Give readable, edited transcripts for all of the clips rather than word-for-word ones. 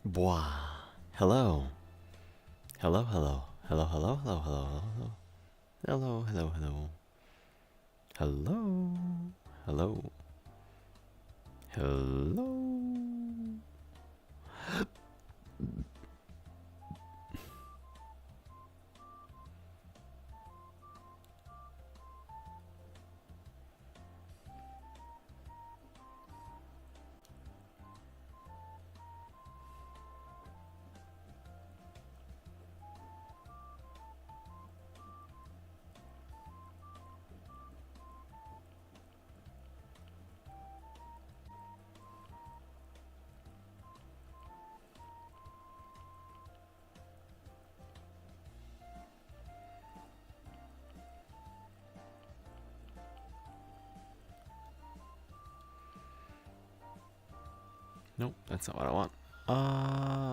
Boah. Hello. Hello, hello. Hello, hello, hello, hello, hello. Hello, hello, hello. Hello. Hello. Hello. Nope, that's not what I want.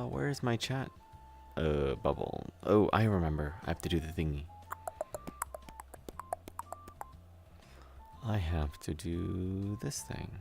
Where's my chat? Bubble. Oh, I remember. I have to do the thingy. I have to do this thing.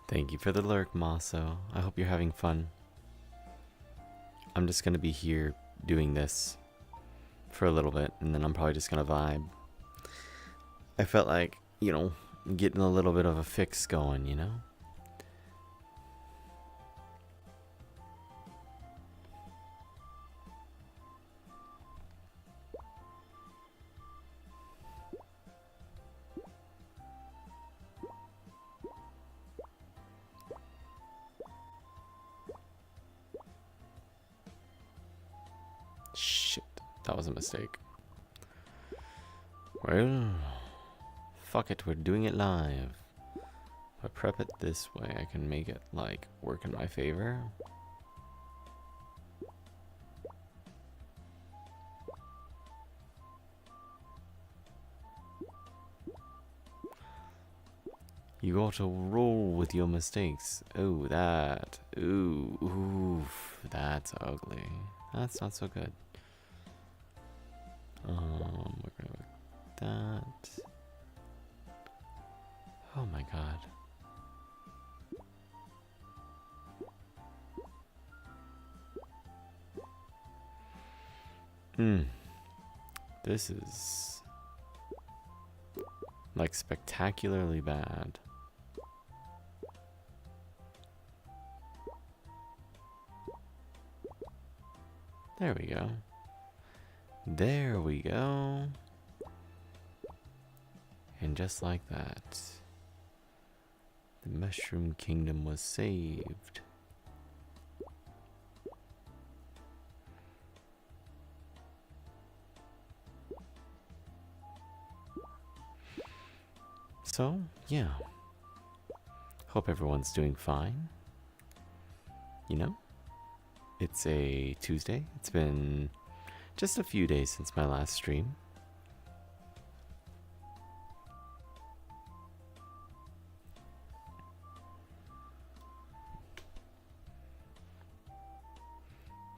Thank you for the lurk, Maso. I hope you're having fun. I'm just gonna be here doing this for a little bit, and then I'm probably just gonna vibe. I felt like, getting a little bit of a fix going. Shit, that was a mistake. Well, fuck it, we're doing it live. If I prep it this way, I can make it, work in my favor. You got to roll with your mistakes. Oh, that. Ooh, oof, that's ugly. That's not so good. We're gonna make that. Oh my god. This is spectacularly bad. There we go. There we go. And just like that, the Mushroom Kingdom was saved. So, yeah. Hope everyone's doing fine. It's a Tuesday. It's been just a few days since my last stream.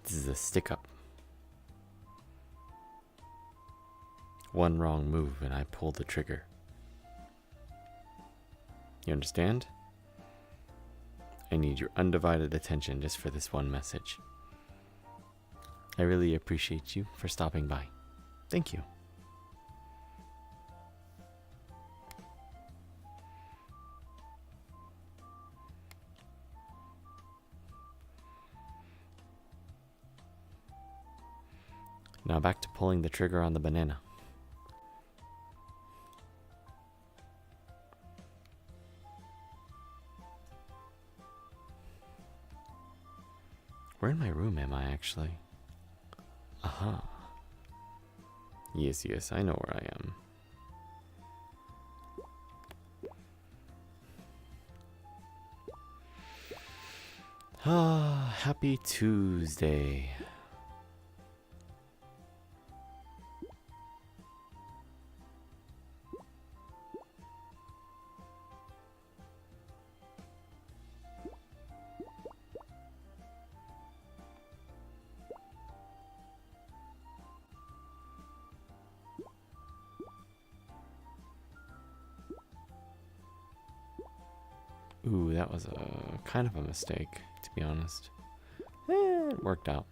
This is a stick up. One wrong move and I pull the trigger. You understand? I need your undivided attention just for this one message. I really appreciate you for stopping by. Thank you. Now back to pulling the trigger on the banana. Where in my room am I actually? Aha. Yes, I know where I am. Ah, happy Tuesday. Ooh, that was a kind of a mistake, to be honest. It worked out.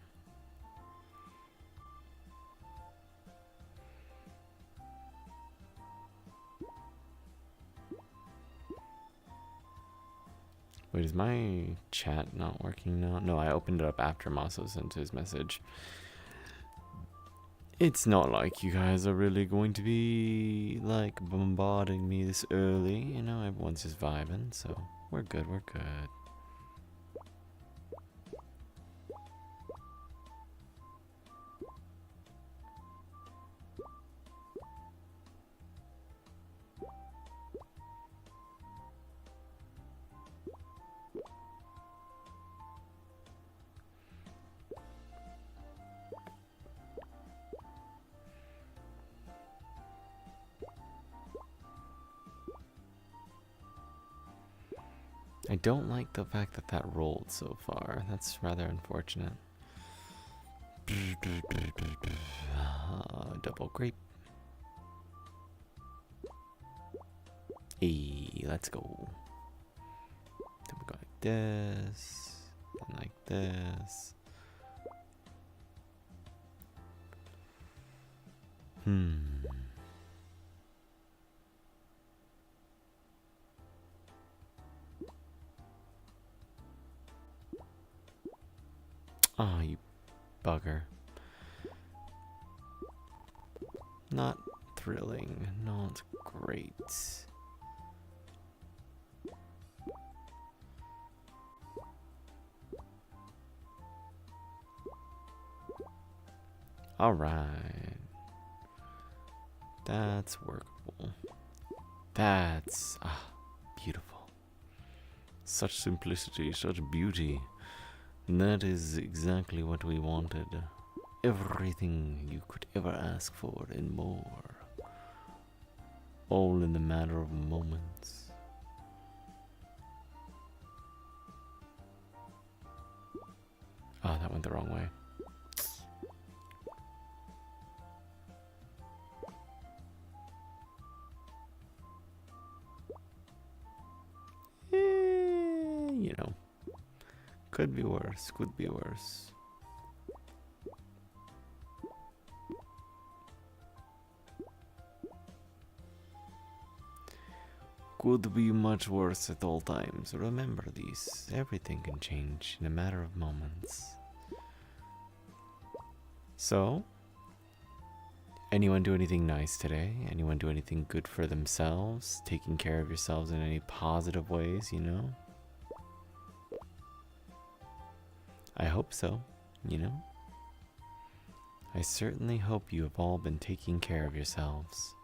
Wait, is my chat not working now? No, I opened it up after Maso sent his message. It's not like you guys are really going to be, like, bombarding me this early. You know, everyone's just vibing, so we're good, we're good. I don't like the fact that that rolled so far. That's rather unfortunate. Double grape. Hey, let's go. Then we go like this, and like this. Oh, you bugger. Not thrilling, not great. Alright. That's workable. That's beautiful. Such simplicity, such beauty. And that is exactly what we wanted. Everything you could ever ask for and more. All in the matter of moments. Oh, that went the wrong way. You know. Could be worse, could be worse. Could be much worse at all times. Remember these. Everything can change in a matter of moments. So, anyone do anything nice today? Anyone do anything good for themselves? Taking care of yourselves in any positive ways, you know? I hope so, you know? I certainly hope you have all been taking care of yourselves.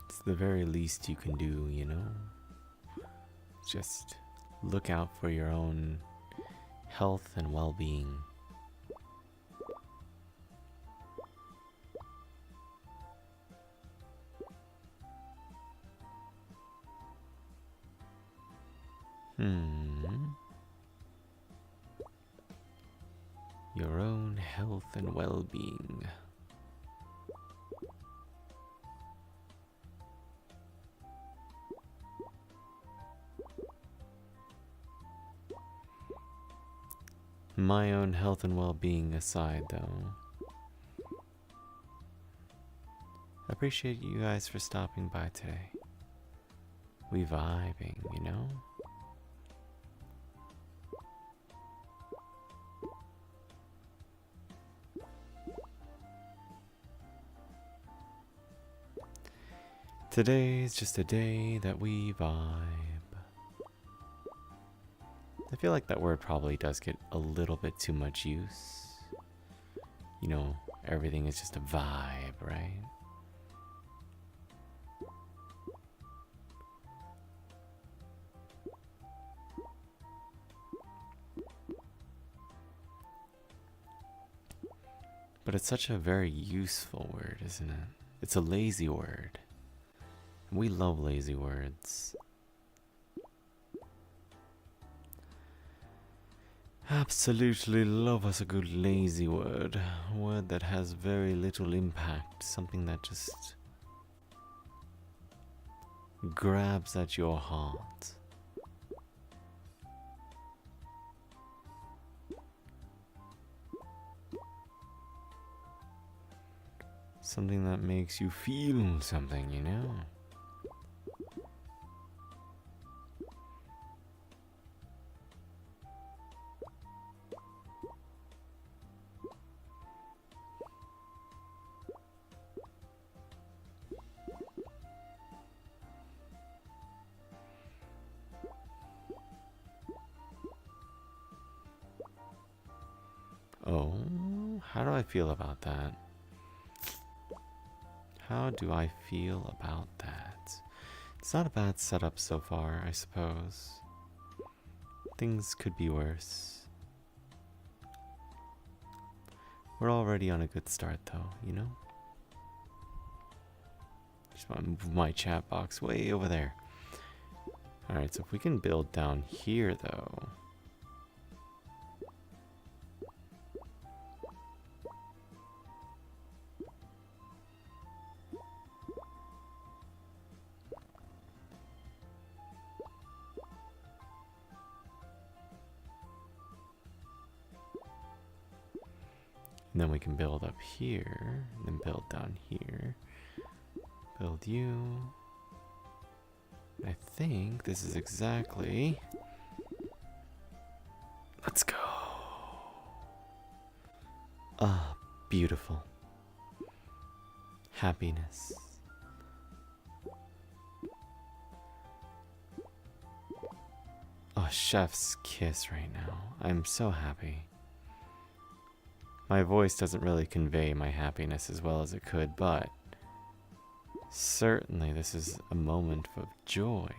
It's the very least you can do, you know? Just look out for your own health and well-being. Your own health and well-being. My own health and well-being aside, though, I appreciate you guys for stopping by today. We vibing, you know? Today is just a day that we vibe. I feel like that word probably does get a little bit too much use. You know, everything is just a vibe, right? But it's such a very useful word, isn't it? It's a lazy word. We love lazy words. Absolutely love us a good lazy word. A word that has very little impact. Something that just grabs at your heart. Something that makes you feel something, you know? Oh, how do I feel about that? How do I feel about that? It's not a bad setup so far, I suppose. Things could be worse. We're already on a good start though, you know? Just want to move my chat box way over there. Alright, so if we can build down here though. And then we can build up here, and then build down here. Build you. I think this is exactly... Let's go. Ah, beautiful. Happiness. Oh, chef's kiss right now. I'm so happy. My voice doesn't really convey my happiness as well as it could, but certainly this is a moment of joy.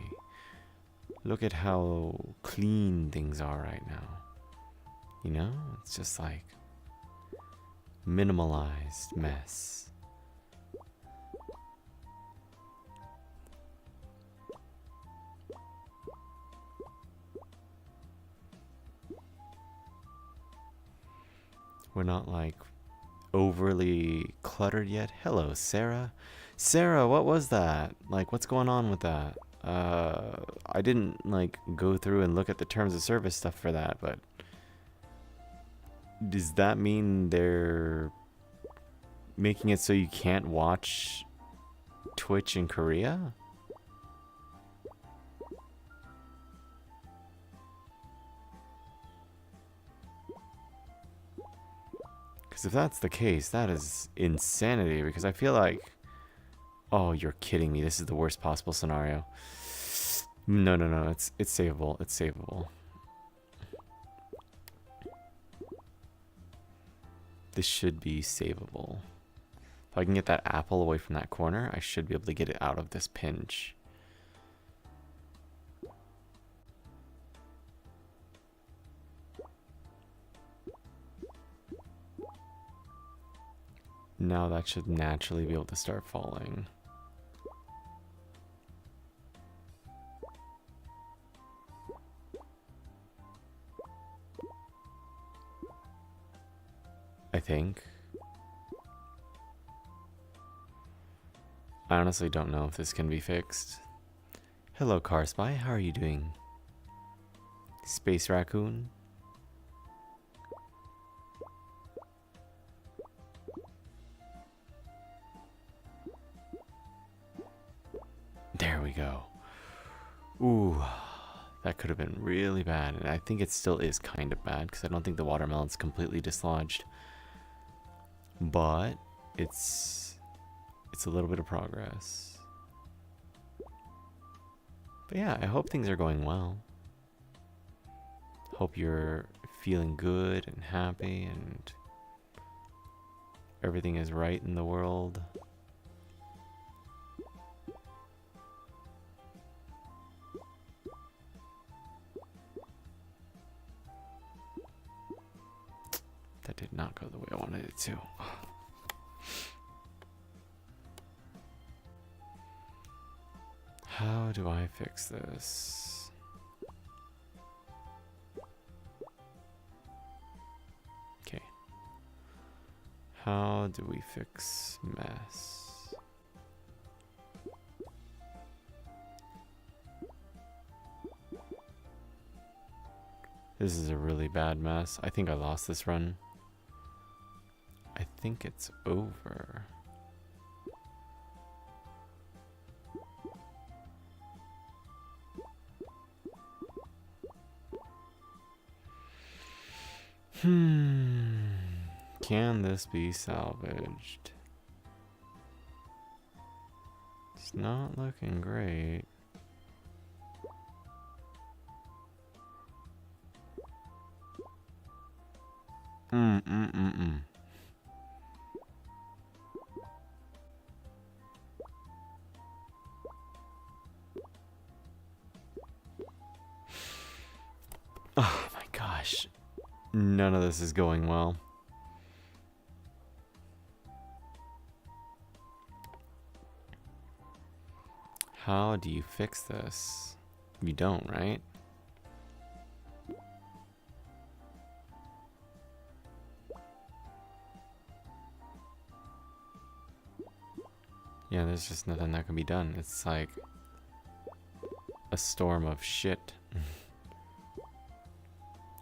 Look at how clean things are right now. You know, it's just like minimalized mess. We're not like overly cluttered yet. Hello, Sarah. Sarah, what was that? Like, what's going on with that? I didn't like go through and look at the terms of service stuff for that, but does that mean they're making it so you can't watch Twitch in Korea? Because if that's the case, that is insanity, because I feel like... Oh, you're kidding me. This is the worst possible scenario. No, no, no. It's savable. It's savable. This should be savable. If I can get that apple away from that corner, I should be able to get it out of this pinch. Now that should naturally be able to start falling. I think. I honestly don't know if this can be fixed. Hello, Car Spy. How are you doing? Space Raccoon? There we go. Ooh, that could have been really bad. And I think it still is kind of bad because I don't think the watermelon's completely dislodged. But it's a little bit of progress. But yeah, I hope things are going well. Hope you're feeling good and happy, and everything is right in the world. That did not go the way I wanted it to. How do I fix this? Okay. How do we fix mess? This is a really bad mess. I think I lost this run. I think it's over. Can this be salvaged? It's not looking great. Oh my gosh. None of this is going well. How do you fix this? You don't, right? Yeah, there's just nothing that can be done. It's like a storm of shit.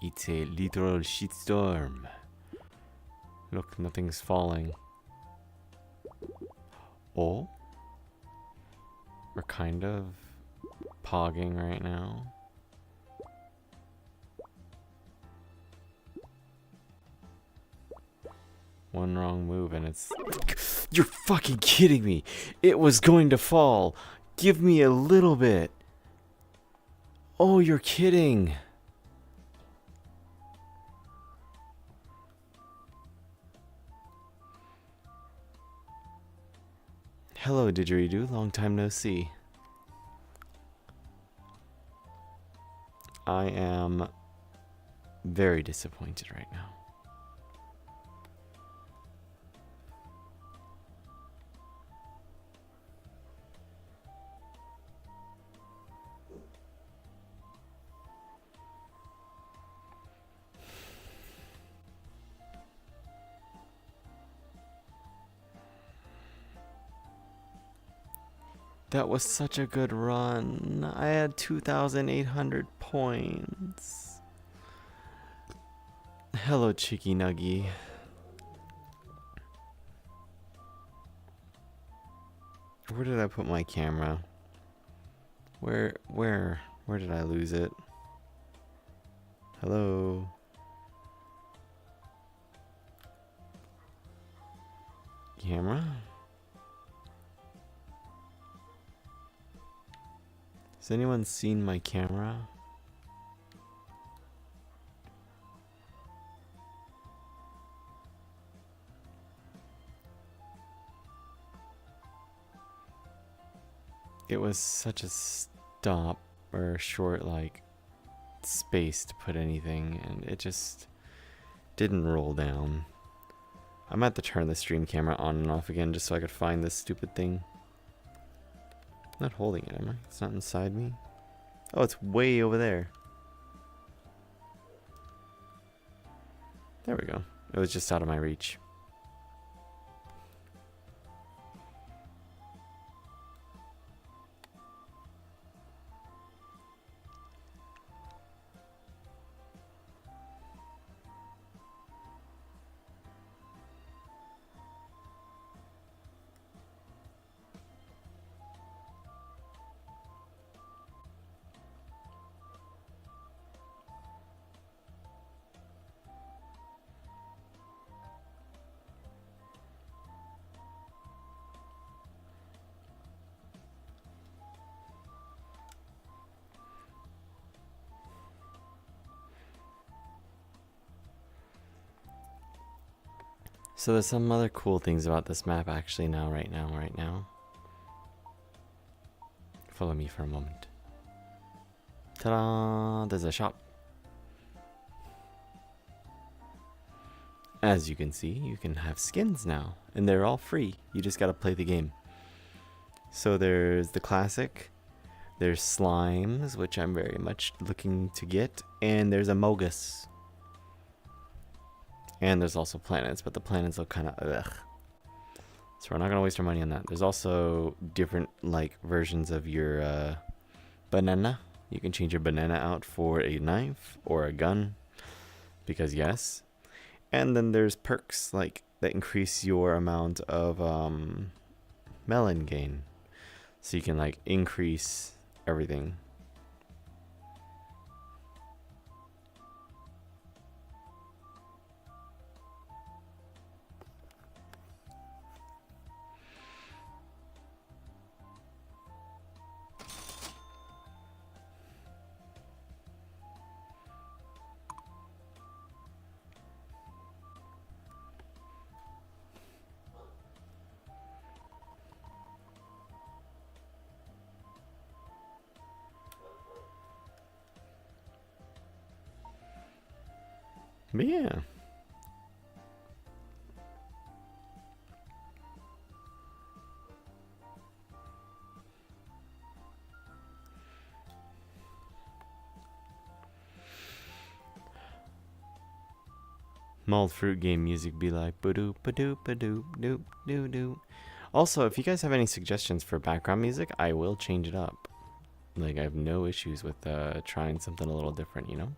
It's a literal shitstorm. Look, nothing's falling. Oh? We're kind of pogging right now. One wrong move and it's... You're fucking kidding me! It was going to fall! Give me a little bit! Oh, you're kidding! Hello, didgeridoo. Long time no see. I am very disappointed right now. That was such a good run. I had 2,800 points. Hello, Chicky Nuggy. Where did I put my camera? Where did I lose it? Hello? Camera? Has anyone seen my camera? It was such a stop or a short like space to put anything and it just didn't roll down. I might have to turn the stream camera on and off again just so I could find this stupid thing. I'm not holding it, am I? It's not inside me? Oh, it's way over there. There we go. It was just out of my reach. So there's some other cool things about this map actually now, right now. Follow me for a moment. Ta-da! There's a shop. As you can see, you can have skins now, and they're all free. You just gotta play the game. So there's the classic, there's slimes, which I'm very much looking to get, and there's Amogus. And there's also planets, but the planets look kind of ugh. So we're not gonna waste our money on that. There's also different like versions of your banana. You can change your banana out for a knife or a gun, because yes. And then there's perks like that increase your amount of melon gain, so you can like increase everything. But yeah. Mulled fruit game music be like ba-doop ba-doop ba-doop doop doo doo. Also, if you guys have any suggestions for background music, I will change it up. Like, I have no issues with trying something a little different, you know?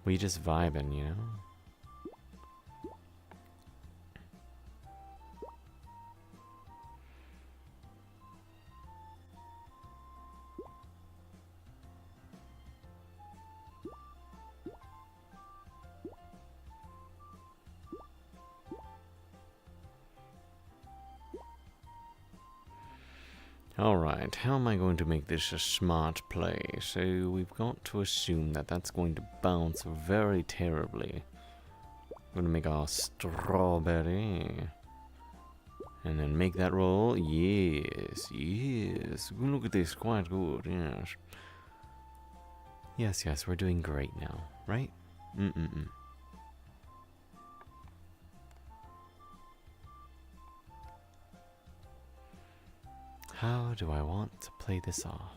We just vibing, you know? Alright, how am I going to make this a smart play? So we've got to assume that that's going to bounce very terribly. We're going to make our strawberry. And then make that roll. Yes, yes. Look at this, quite good, yes. Yes, yes, we're doing great now, right? Mm-mm-mm. How do I want to play this off?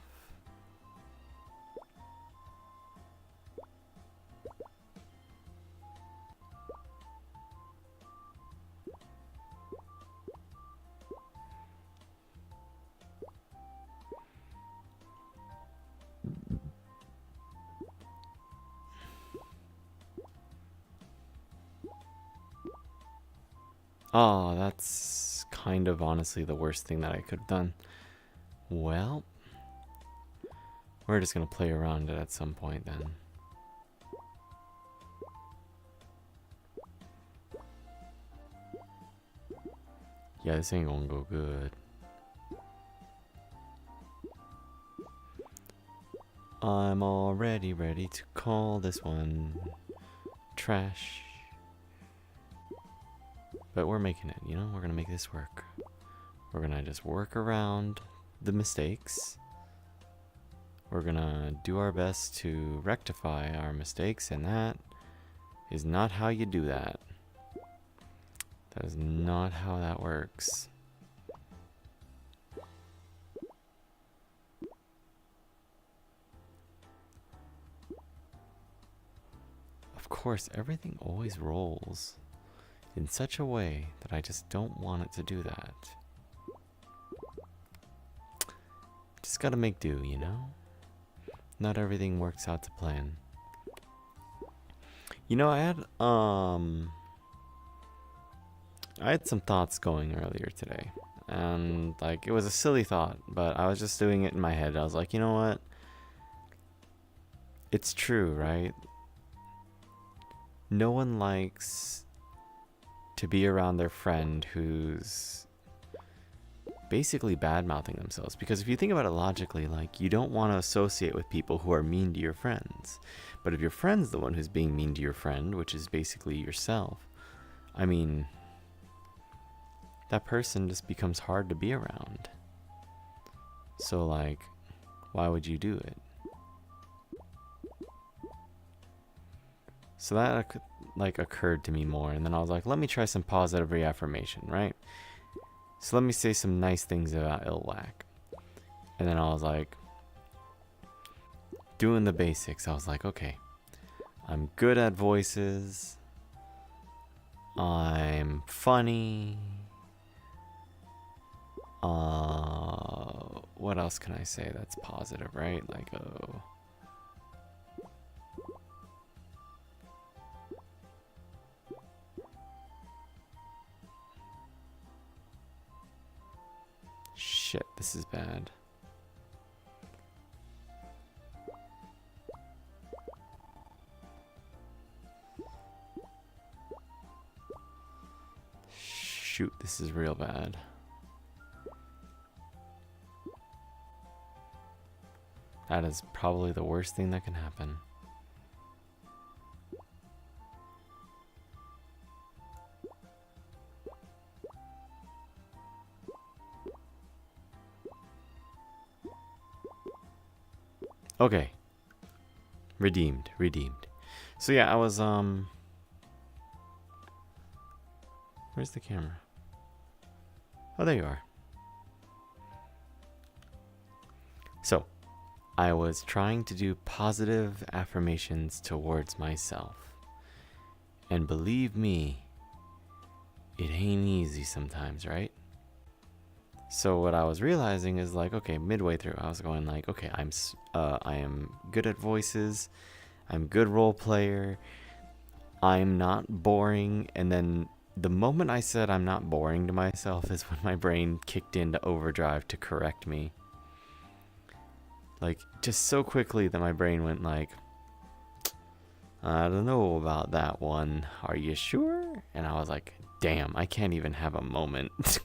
Oh, that's kind of honestly the worst thing that I could have done. Well, we're just gonna play around it at some point then. Yeah, this ain't gonna go good. I'm already ready to call this one trash. But we're making it, you know? We're gonna make this work. We're gonna just work around the mistakes. We're gonna do our best to rectify our mistakes, and that is not how you do that. That is not how that works. Of course, everything always rolls in such a way that I just don't want it to do that. Just gotta make do, you know? Not everything works out to plan. You know, I had some thoughts going earlier today. And like, it was a silly thought, but I was just doing it in my head. I was like, you know what? It's true, right? No one likes to be around their friend who's basically bad-mouthing themselves. Because if you think about it logically, like, you don't want to associate with people who are mean to your friends. But if your friend's the one who's being mean to your friend, which is basically yourself, I mean, that person just becomes hard to be around. So, like, why would you do it? So that, like, occurred to me more, and then I was like, let me try some positive reaffirmation, right? So let me say some nice things about Ilwak. And then I was like, doing the basics. I was like, okay, I'm good at voices. I'm funny. What else can I say that's positive, right? Like, oh. Shit, this is bad. Shoot, this is real bad. That is probably the worst thing that can happen. Okay. Redeemed. So yeah, I was, where's the camera? Oh, there you are. So, I was trying to do positive affirmations towards myself. And believe me, it ain't easy sometimes, right? So what I was realizing is like, okay, midway through, I was going like, okay, I am good at voices. I'm good role player. I'm not boring. And then the moment I said I'm not boring to myself is when my brain kicked into overdrive to correct me. Like, just so quickly that my brain went like, I don't know about that one. Are you sure? And I was like, damn, I can't even have a moment.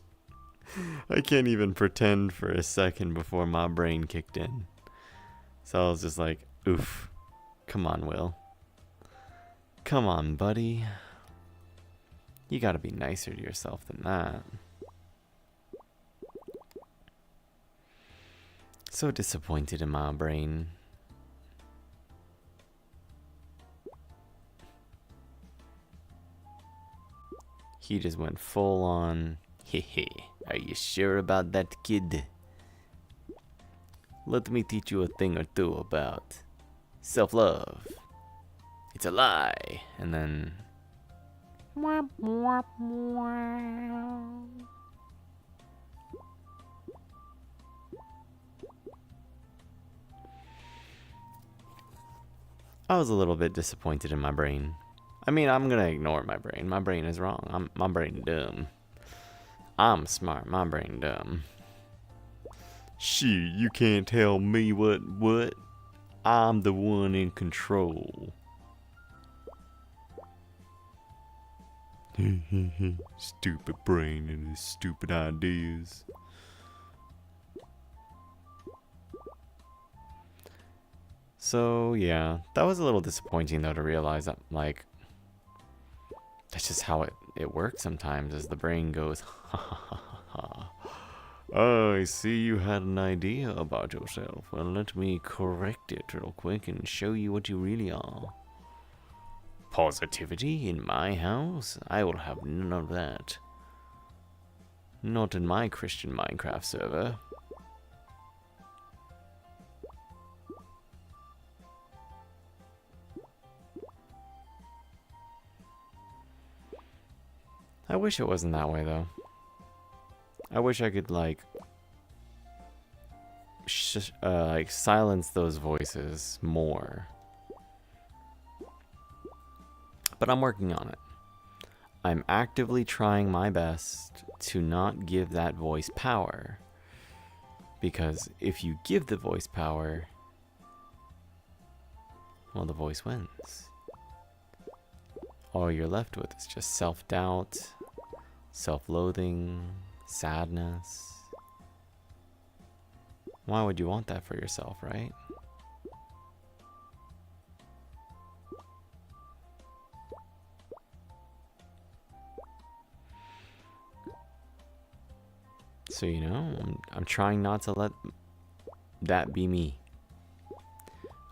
I can't even pretend for a second before my brain kicked in. So I was just like, oof. Come on, Will. Come on, buddy. You gotta be nicer to yourself than that. So disappointed in my brain. He just went full on, hehe, are you sure about that, kid? Let me teach you a thing or two about self-love. It's a lie. And then... I was a little bit disappointed in my brain. I mean, I'm gonna ignore my brain. My brain is wrong. My brain dumb. I'm smart. My brain dumb. Shit, you can't tell me what? I'm the one in control. Stupid brain and his stupid ideas. So, yeah, that was a little disappointing, though, to realize that, like, that's just how it works sometimes, as the brain goes, ha ha ha ha. Oh, I see you had an idea about yourself. Well, let me correct it real quick and show you what you really are. Positivity in my house? I will have none of that. Not in my Christian Minecraft server. I wish it wasn't that way, though. I wish I could, like silence those voices more. But I'm working on it. I'm actively trying my best to not give that voice power. Because if you give the voice power, well, the voice wins. All you're left with is just self-doubt, self-loathing, sadness. Why would you want that for yourself, right? So, you know, I'm trying not to let that be me.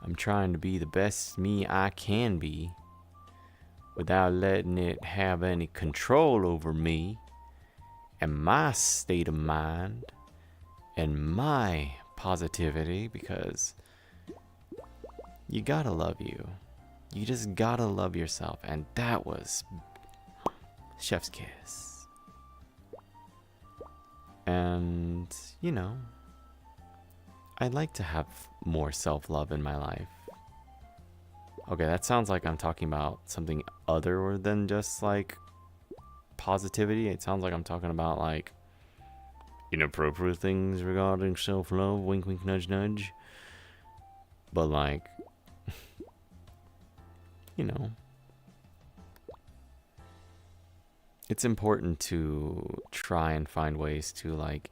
I'm trying to be the best me I can be without letting it have any control over me and my state of mind and my positivity, because you gotta love you. You just gotta love yourself, and that was chef's kiss. And, you know, I'd like to have more self-love in my life. Okay, that sounds like I'm talking about something other than just like positivity. It sounds like I'm talking about like inappropriate things regarding self-love, wink wink nudge nudge. But like, you know, it's important to try and find ways to like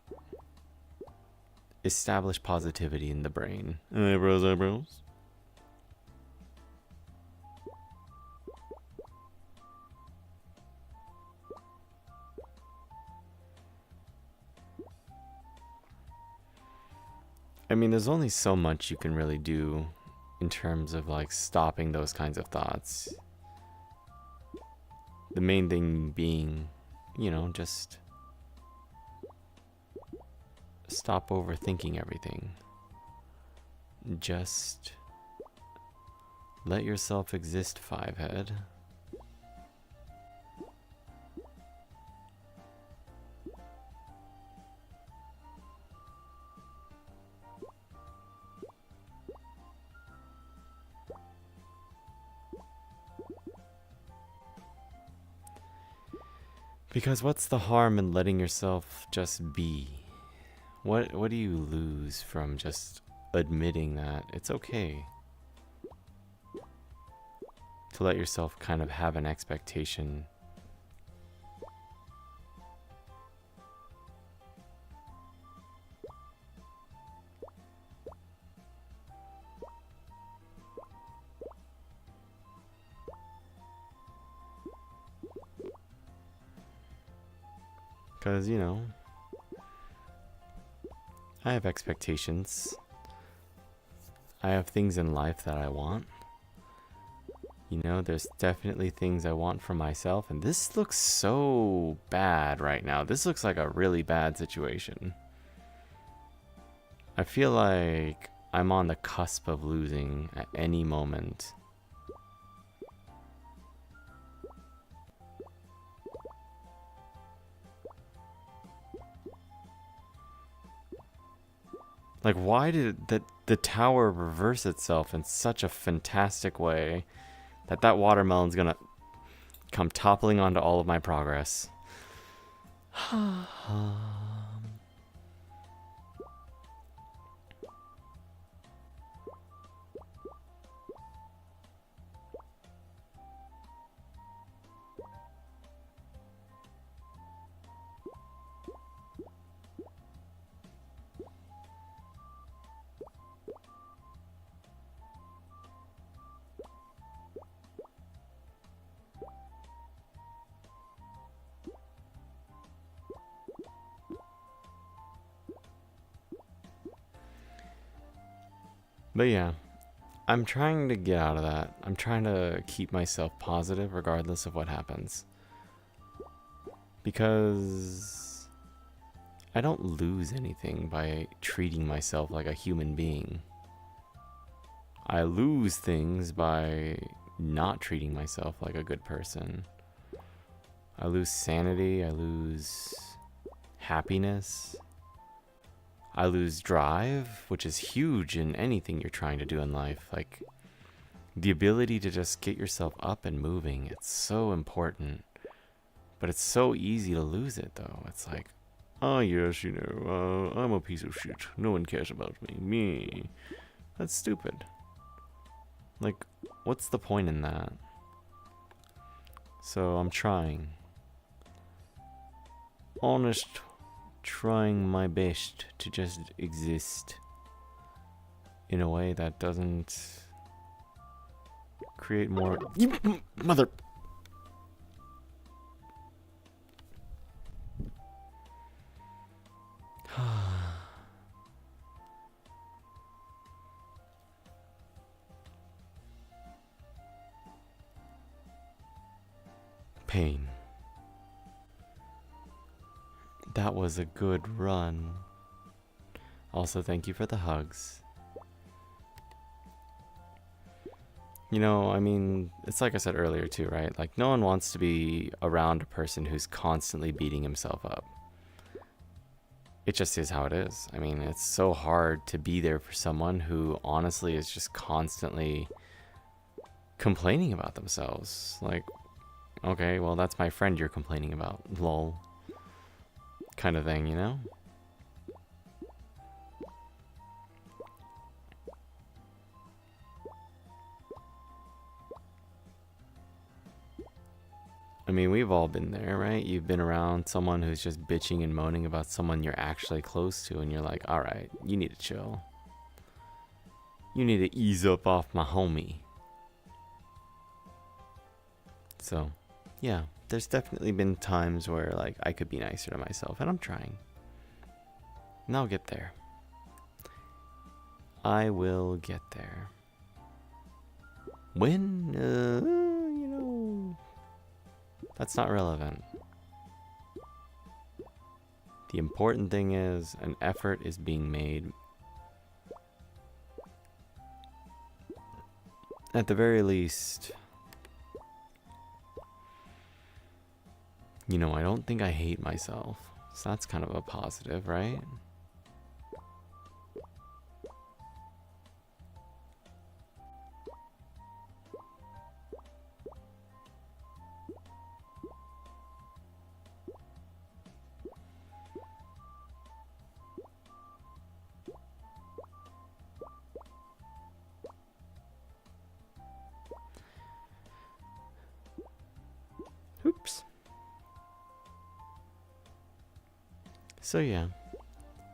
establish positivity in the brain. Eyebrows, eyebrows. I mean, there's only so much you can really do in terms of like stopping those kinds of thoughts. The main thing being, you know, just stop overthinking everything. Just let yourself exist, Fivehead. Because what's the harm in letting yourself just be? What do you lose from just admitting that it's okay to let yourself kind of have an expectation? Because, you know, I have expectations. I have things in life that I want. You know, there's definitely things I want for myself, and this looks so bad right now. This looks like a really bad situation. I feel like I'm on the cusp of losing at any moment. Like, why did the tower reverse itself in such a fantastic way that watermelon's gonna come toppling onto all of my progress? But yeah, I'm trying to get out of that. I'm trying to keep myself positive regardless of what happens. Because I don't lose anything by treating myself like a human being. I lose things by not treating myself like a good person. I lose sanity, I lose happiness. I lose drive, which is huge in anything you're trying to do in life. Like, the ability to just get yourself up and moving, it's so important. But it's so easy to lose it, though. It's like, oh yes, you know, I'm a piece of shit. No one cares about me. Me. That's stupid. Like, what's the point in that? So I'm trying. Honest, trying my best to just exist. in a way that doesn't create more... You mother... Pain. That was a good run. Also, thank you for the hugs. You know, I mean, it's like I said earlier too, right? Like, no one wants to be around a person who's constantly beating himself up. It just is how it is. I mean, it's so hard to be there for someone who honestly is just constantly complaining about themselves. Like, okay, well, that's my friend you're complaining about. Lol. Kind of thing, you know? I mean, we've all been there, right? You've been around someone who's just bitching and moaning about someone you're actually close to, and you're like, all right, you need to chill. You need to ease up off my homie. So, yeah, there's definitely been times where, like, I could be nicer to myself, and I'm trying. And I'll get there. I will get there. When? You know... That's not relevant. The important thing is an effort is being made. At the very least, you know, I don't think I hate myself. So that's kind of a positive, right? Oops. So yeah.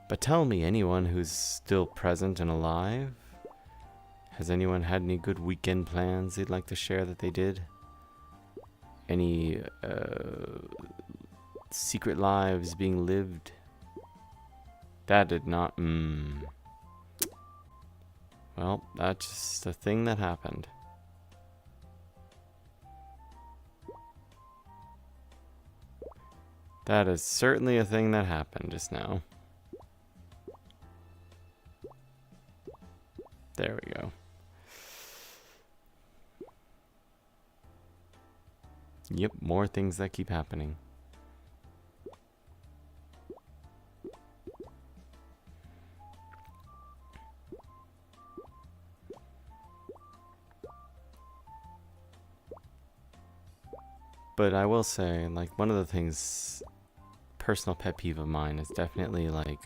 But tell me, anyone who's still present and alive? Has anyone had any good weekend plans they'd like to share that they did? Any secret lives being lived? That did not... Well, that's just a thing that happened. That is certainly a thing that happened just now. There we go. Yep, more things that keep happening. But I will say, like, one of the things, personal pet peeve of mine is definitely, like,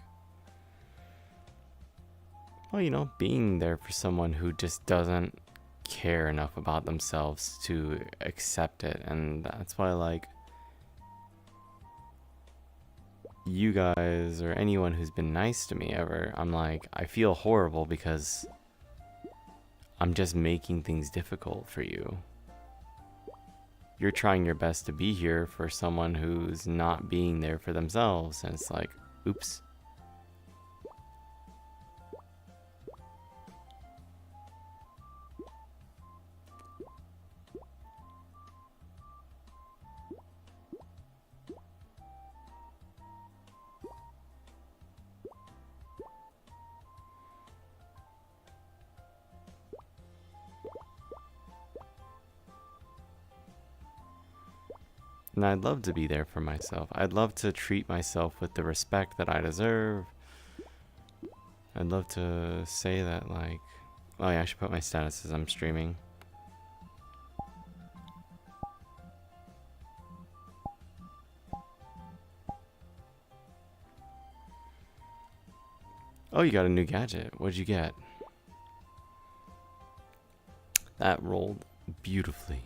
well, you know, being there for someone who just doesn't care enough about themselves to accept it. And that's why, like, you guys or anyone who's been nice to me ever, I'm like, I feel horrible because I'm just making things difficult for you. You're trying your best to be here for someone who's not being there for themselves. And it's like, oops. And I'd love to be there for myself. I'd love to treat myself with the respect that I deserve. I'd love to say that, like... Oh yeah, I should put my status as I'm streaming. Oh, you got a new gadget. What'd you get? That rolled beautifully.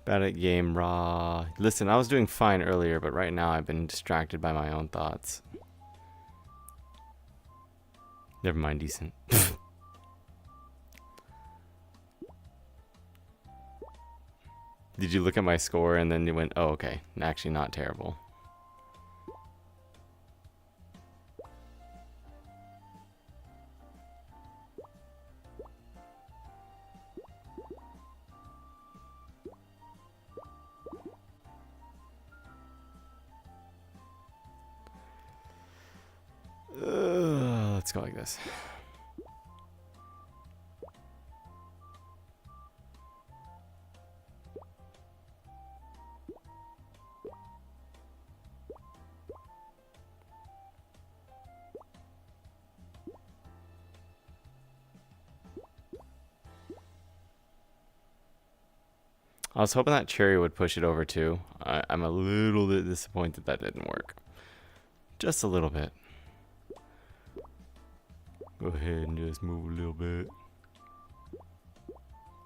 Bad at game raw. Listen, I was doing fine earlier, but right now I've been distracted by my own thoughts. Never mind, decent. Did you look at my score and then you went, oh, okay, actually not terrible. Let's go like this. I was hoping that cherry would push it over too. I'm a little bit disappointed that didn't work. Just a little bit. Go ahead and just move a little bit.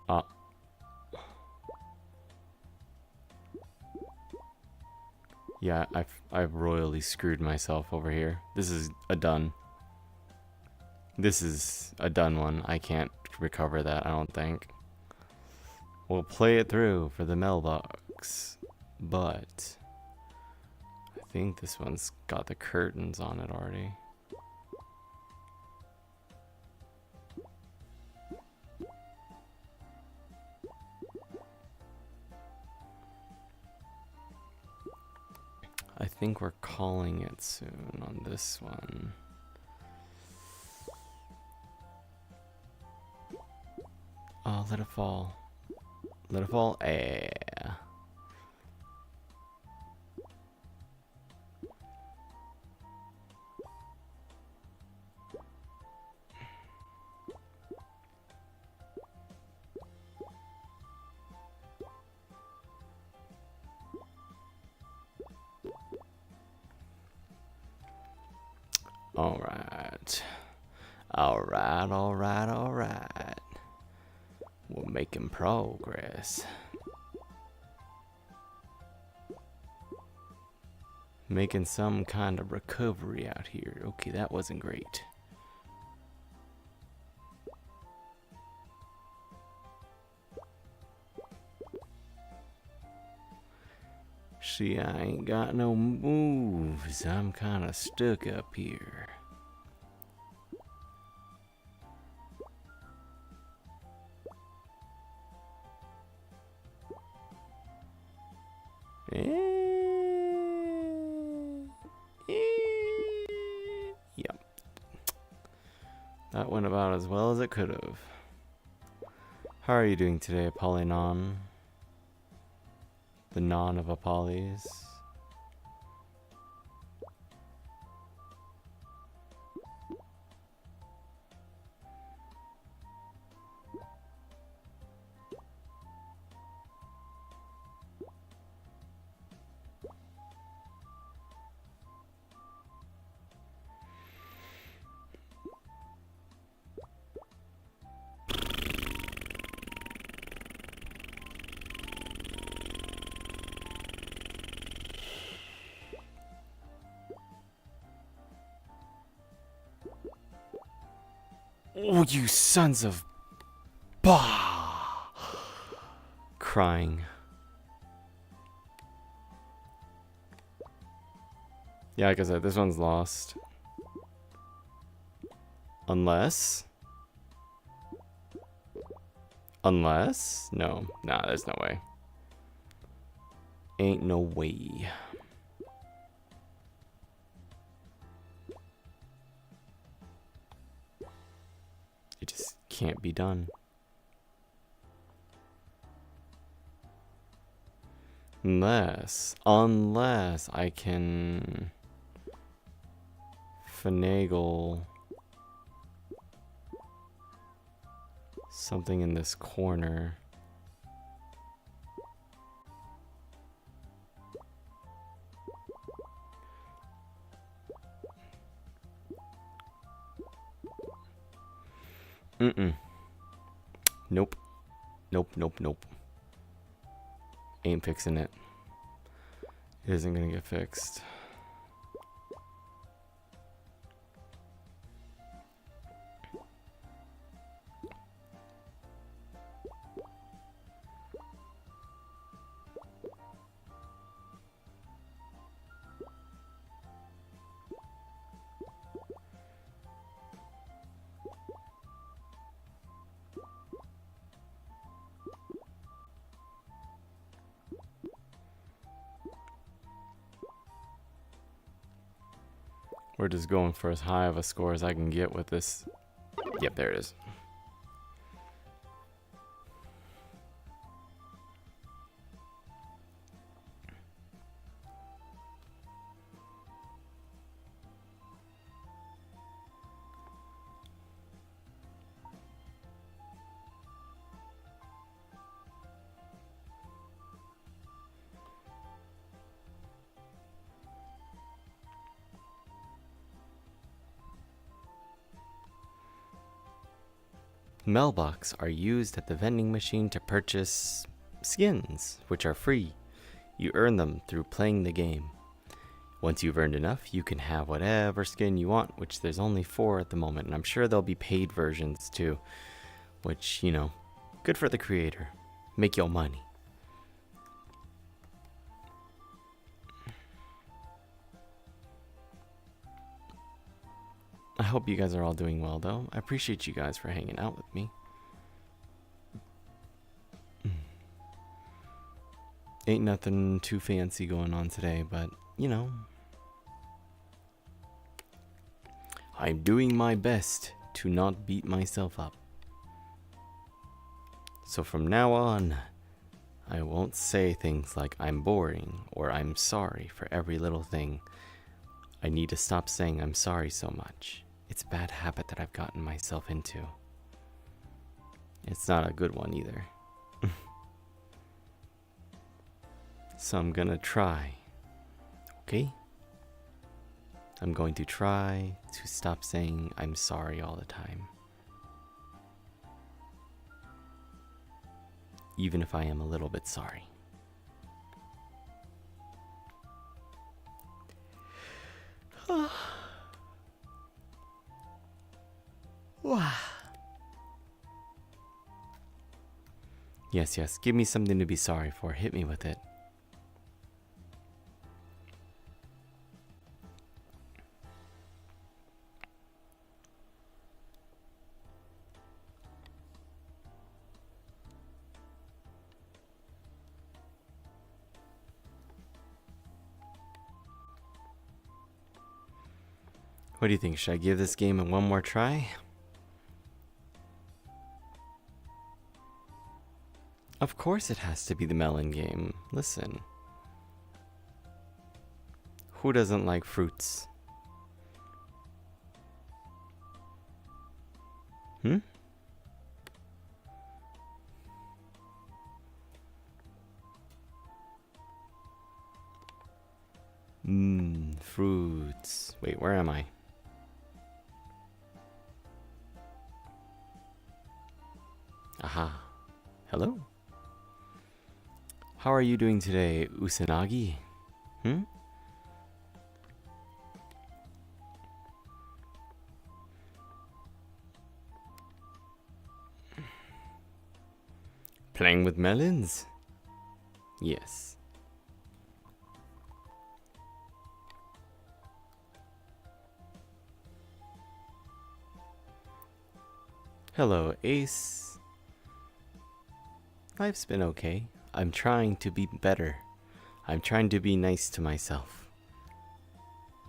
Ah. Yeah, I've royally screwed myself over here. This is a done. This is a done one. I can't recover that, I don't think. We'll play it through for the mailbox, but I think this one's got the curtains on it already. I think we're calling it soon on this one. Oh, let it fall. Let it fall. Alright. Alright. We're making progress. Making some kind of recovery out here. Okay, that wasn't great. See, I ain't got no moves. I'm kind of stuck up here. Yep. That went about as well as it could have. How are you doing today, Apollyon? The non of Apolles. Oh, you sons of... Bah! Crying. Yeah, like I said, this one's lost. Unless... No. Nah, there's no way. Ain't no way. It just can't be done. Unless I can finagle something in this corner. Nope. ain't fixing it. It isn't gonna get fixed. We're just going for as high of a score as I can get with this. Yep, there it is. Mailbox are used at the vending machine to purchase skins, which are free. You earn them through playing the game. Once you've earned enough, you can have whatever skin you want, which there's only 4 at the moment, and I'm sure there'll be paid versions too, which, you know, good for the creator. Make your money. I hope you guys are all doing well, though. I appreciate you guys for hanging out with me. Ain't nothing too fancy going on today, but, you know, I'm doing my best to not beat myself up. So from now on, I won't say things like I'm boring or I'm sorry for every little thing. I need to stop saying I'm sorry so much. It's a bad habit that I've gotten myself into. It's not a good one either. So I'm gonna try. Okay? I'm going to try to stop saying I'm sorry all the time. Even if I am a little bit sorry. Wow. Yes, yes. Give me something to be sorry for. Hit me with it. What do you think? Should I give this game one more try? Of course it has to be the melon game. Listen. Who doesn't like fruits? Fruits. Wait, where am I? Aha. Hello? How are you doing today, Usanagi? Playing with melons? Yes. Hello, Ace. Life's been okay. I'm trying to be better. I'm trying to be nice to myself.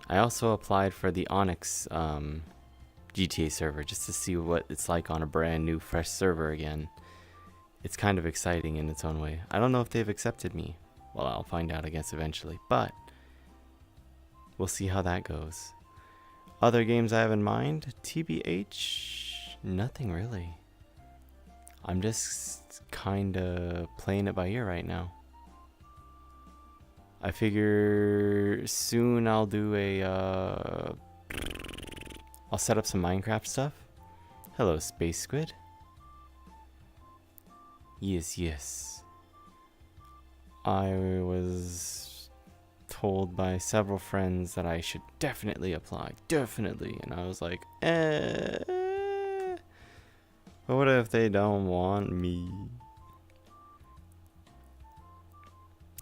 I also applied for the Onyx GTA server just to see what it's like on a brand new, fresh server again. It's kind of exciting in its own way. I don't know if they've accepted me. Well, I'll find out, I guess, eventually. But we'll see how that goes. Other games I have in mind? TBH? Nothing really. I'm just kind of playing it by ear right now. I figure soon I'll do a, I'll set up some Minecraft stuff. Hello, Space Squid. Yes, yes. I was told by several friends that I should definitely apply. Definitely. And I was like, but what if they don't want me?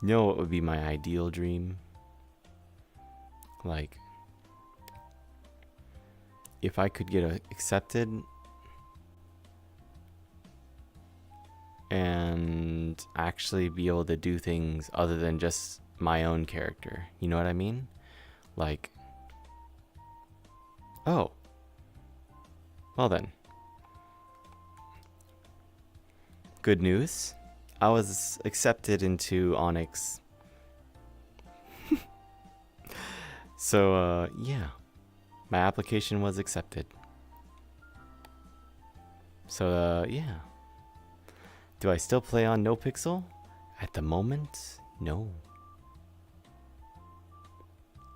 You know what would be my ideal dream? Like, if I could get accepted and actually be able to do things other than just my own character. You know what I mean? Like, oh, well then. Good news. I was accepted into Onyx. So, yeah. My application was accepted. So, yeah. Do I still play on NoPixel? At the moment, no.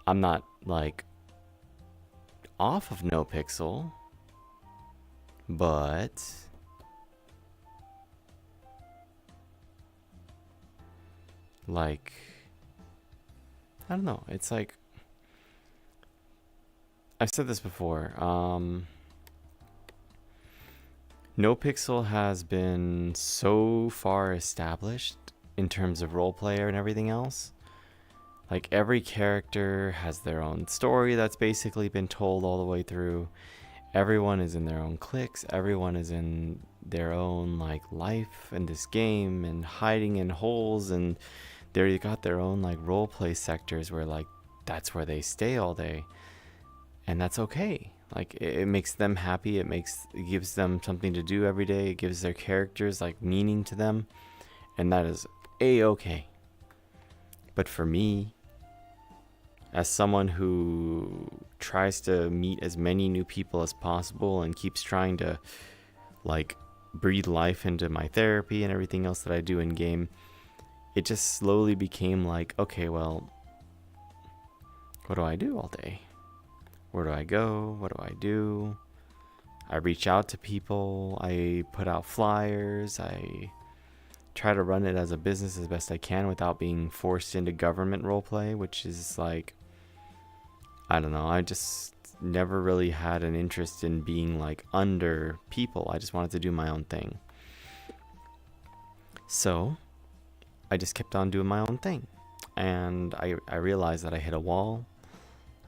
I'm not, like, off of NoPixel, but like, I don't know. It's like, I've said this before. NoPixel has been so far established in terms of role player and everything else. Like, every character has their own story that's basically been told all the way through. Everyone is in their own cliques. Everyone is in their own, like, life in this game and hiding in holes. And they got their own, like, role play sectors where, like, that's where they stay all day. And that's okay. Like, it makes them happy. It gives them something to do every day. It gives their characters, like, meaning to them. And that is A-okay. But for me, as someone who tries to meet as many new people as possible and keeps trying to, like, breathe life into my therapy and everything else that I do in game, it just slowly became like, okay, well, what do I do all day? Where do I go? What do I do? I reach out to people. I put out flyers. I try to run it as a business as best I can without being forced into government roleplay, which is like, I don't know. I just never really had an interest in being like under people. I just wanted to do my own thing. So I just kept on doing my own thing. And I realized that I hit a wall.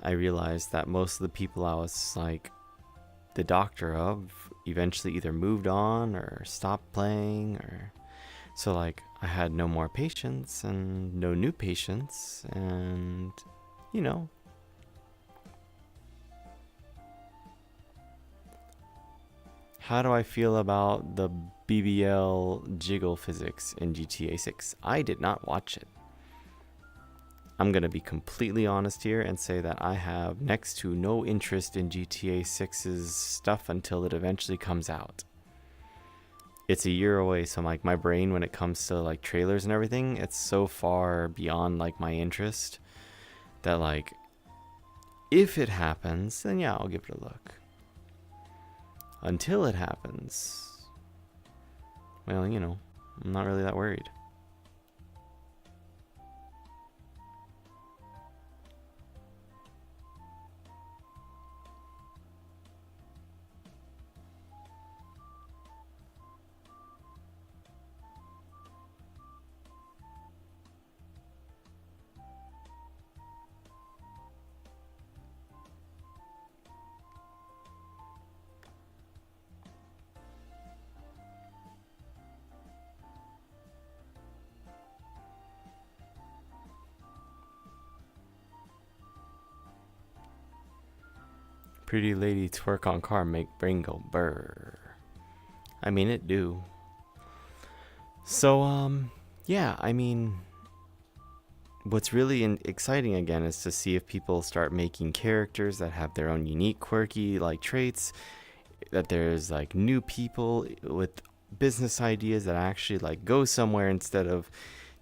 I realized that most of the people I was like the doctor of eventually either moved on or stopped playing, or so like I had no more patience and no new patients, and you know, how do I feel about the BBL jiggle physics in GTA 6? I did not watch it. I'm going to be completely honest here and say that I have next to no interest in GTA 6's stuff until it eventually comes out. It's a year away, so like my brain, when it comes to like trailers and everything, it's so far beyond like my interest that like, if it happens, then yeah, I'll give it a look. Until it happens, well, you know, I'm not really that worried. Pretty lady twerk on car make brain go burr. I mean, it do. So, yeah, I mean, what's really exciting again is to see if people start making characters that have their own unique, quirky, like, traits, that there's, like, new people with business ideas that actually, like, go somewhere instead of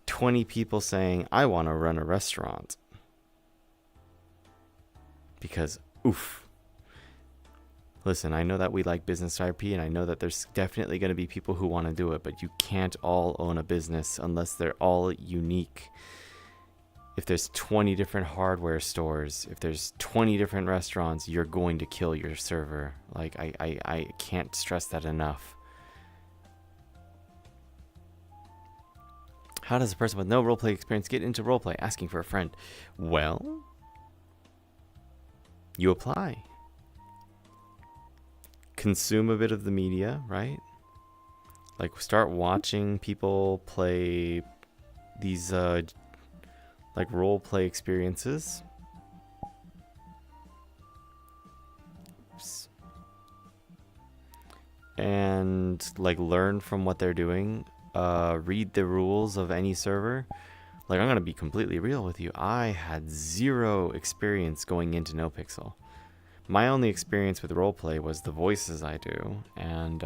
20 people saying, I want to run a restaurant. Because, oof. Listen, I know that we like business RP, and I know that there's definitely going to be people who want to do it, but you can't all own a business unless they're all unique. If there's 20 different hardware stores, if there's 20 different restaurants, you're going to kill your server. Like, I can't stress that enough. How does a person with no roleplay experience get into roleplay? Asking for a friend. Well, you apply. Consume a bit of the media, right? Like, start watching people play these like role play experiences. Oops. And like learn from what they're doing. Read the rules of any server. Like, I'm gonna be completely real with you. I had zero experience going into NoPixel. My only experience with roleplay was the voices I do, and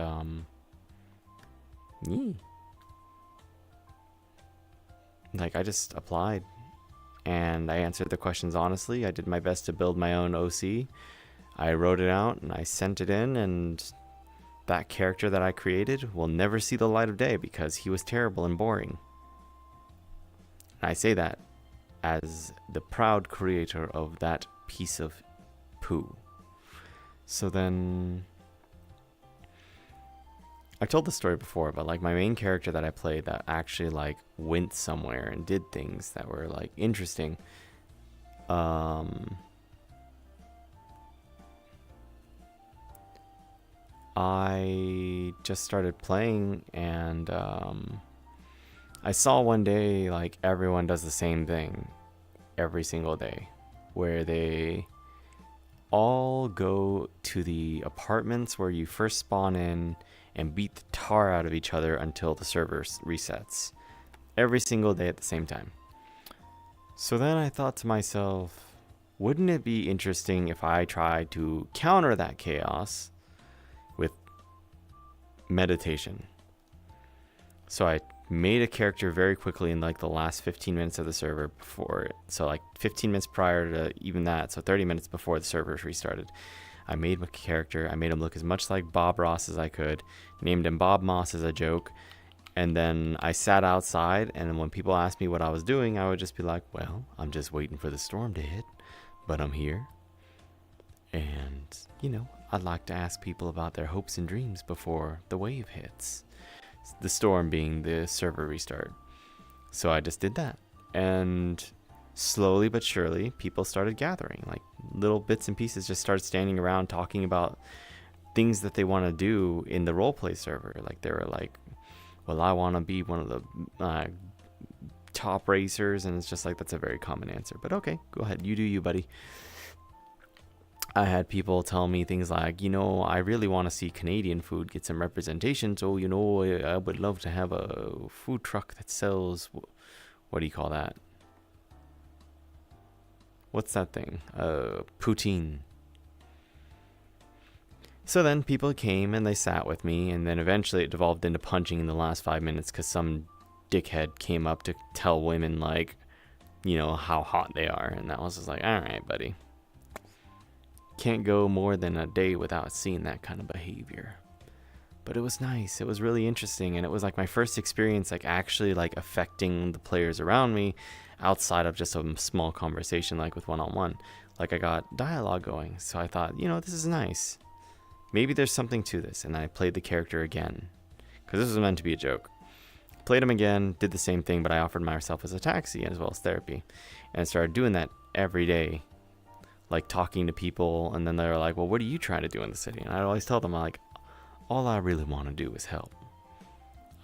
like, I just applied and I answered the questions honestly. I did my best to build my own OC. I wrote it out and I sent it in, and that character that I created will never see the light of day because he was terrible and boring. And I say that as the proud creator of that piece of poo. So then, I've told this story before, but like my main character that I played that actually like went somewhere and did things that were like interesting. I just started playing, and I saw one day like everyone does the same thing every single day, where they all go to the apartments where you first spawn in and beat the tar out of each other until the server resets. Every single day at the same time. So then I thought to myself, wouldn't it be interesting if I tried to counter that chaos with meditation? So I made a character very quickly in like the last 15 minutes of the server before it. So like 15 minutes prior to even that, so 30 minutes before the servers restarted. I made my character, I made him look as much like Bob Ross as I could, named him Bob Moss as a joke, and then I sat outside, and when people asked me what I was doing, I would just be like, well, I'm just waiting for the storm to hit, but I'm here. And, you know, I'd like to ask people about their hopes and dreams before the wave hits. The storm being the server restart. So I just did that. And slowly but surely, people started gathering. Like, little bits and pieces just started standing around talking about things that they want to do in the roleplay server. Like, they were like, well, I want to be one of the top racers. And it's just like, that's a very common answer. But okay, go ahead. You do you, buddy. I had people tell me things like, you know, I really want to see Canadian food get some representation. So, you know, I would love to have a food truck that sells, what do you call that? What's that thing? Poutine. So then people came and they sat with me, and then eventually it devolved into punching in the last 5 minutes because some dickhead came up to tell women, like, you know, how hot they are. And I was just like, all right, buddy. Can't go more than a day without seeing that kind of behavior. But it was nice. It was really interesting, and it was like my first experience like actually like affecting the players around me outside of just a small conversation like with one-on-one. Like, I got dialogue going, so I thought, you know, this is nice. Maybe there's something to this. And I played the character again because this was meant to be a joke. Played him again, did the same thing, but I offered myself as a taxi as well as therapy, and I started doing that every day. Like, talking to people, and then they're like, well, what are you trying to do in the city? And I always tell them, like, all I really want to do is help.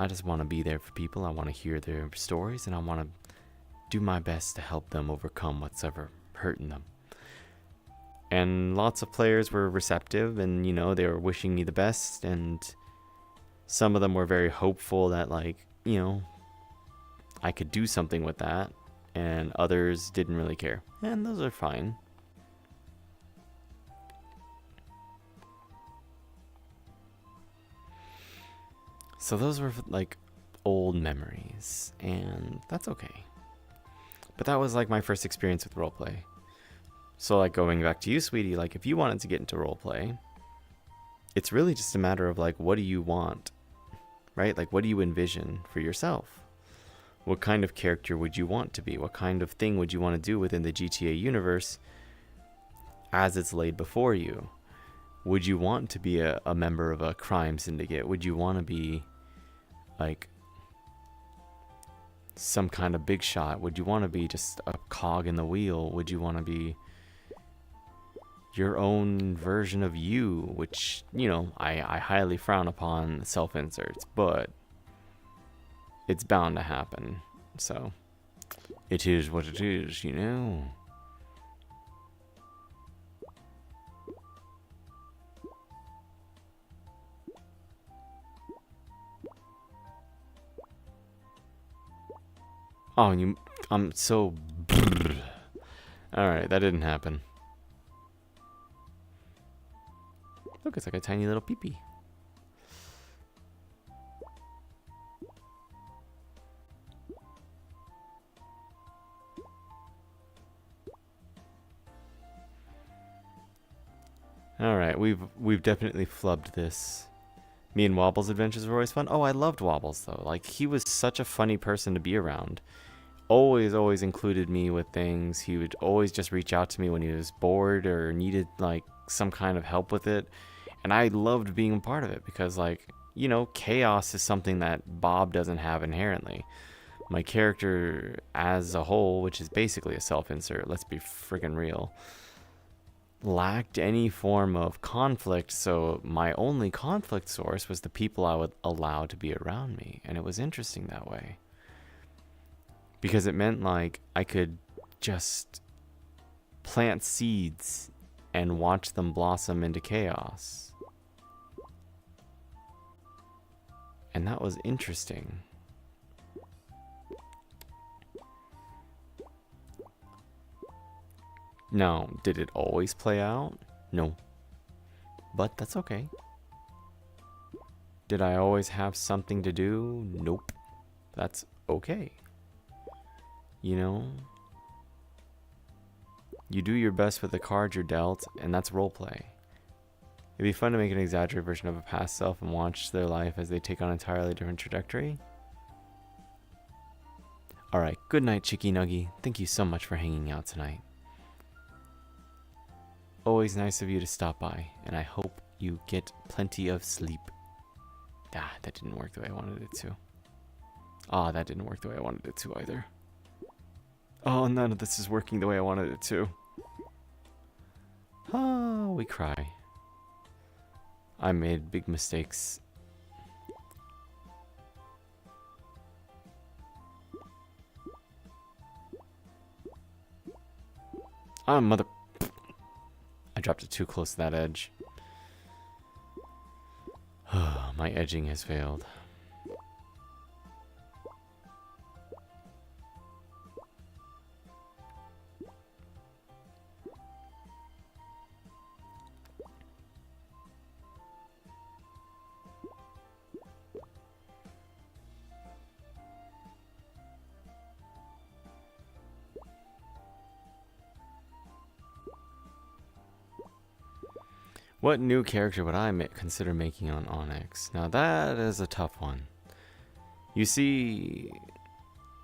I just want to be there for people. I want to hear their stories, and I want to do my best to help them overcome what's ever hurting them. And lots of players were receptive, and, you know, they were wishing me the best, and some of them were very hopeful that, like, you know, I could do something with that, and others didn't really care. And those are fine. So those were like old memories, and that's okay. But that was like my first experience with roleplay. So like going back to you, sweetie, like if you wanted to get into roleplay, it's really just a matter of like, what do you want, right? Like, what do you envision for yourself? What kind of character would you want to be? What kind of thing would you want to do within the GTA universe as it's laid before you? Would you want to be a member of a crime syndicate? Would you want to be like some kind of big shot? Would you want to be just a cog in the wheel? Would you want to be your own version of you? Which, you know, I highly frown upon self-inserts, but it's bound to happen. So it is what it is, you know. Oh, I'm so... Alright, that didn't happen. Look, it's like a tiny little peepee. Alright, we've definitely flubbed this. Me and Wobble's adventures were always fun. Oh, I loved Wobbles though. Like, he was such a funny person to be around. Always included me with things. He would always just reach out to me when he was bored or needed like some kind of help with it. And I loved being a part of it because, like, you know, chaos is something that Bob doesn't have inherently. My character as a whole, which is basically a self-insert, let's be friggin' real, lacked any form of conflict, so my only conflict source was the people I would allow to be around me. And it was interesting that way. Because it meant like I could just plant seeds and watch them blossom into chaos. And that was interesting. Now, did it always play out? No. But that's okay. Did I always have something to do? Nope. That's okay. You know? You do your best with the cards you're dealt, and that's roleplay. It'd be fun to make an exaggerated version of a past self and watch their life as they take on an entirely different trajectory. Alright, good night, Chicky Nuggy. Thank you so much for hanging out tonight. Always nice of you to stop by, and I hope you get plenty of sleep. Ah, that didn't work the way I wanted it to. Ah, that didn't work the way I wanted it to either. Oh, none of this is working the way I wanted it to. Ah, we cry. I made big mistakes. Ah, mother... I dropped it too close to that edge. My edging has failed. What new character would I consider making on Onyx? Now that is a tough one. You see,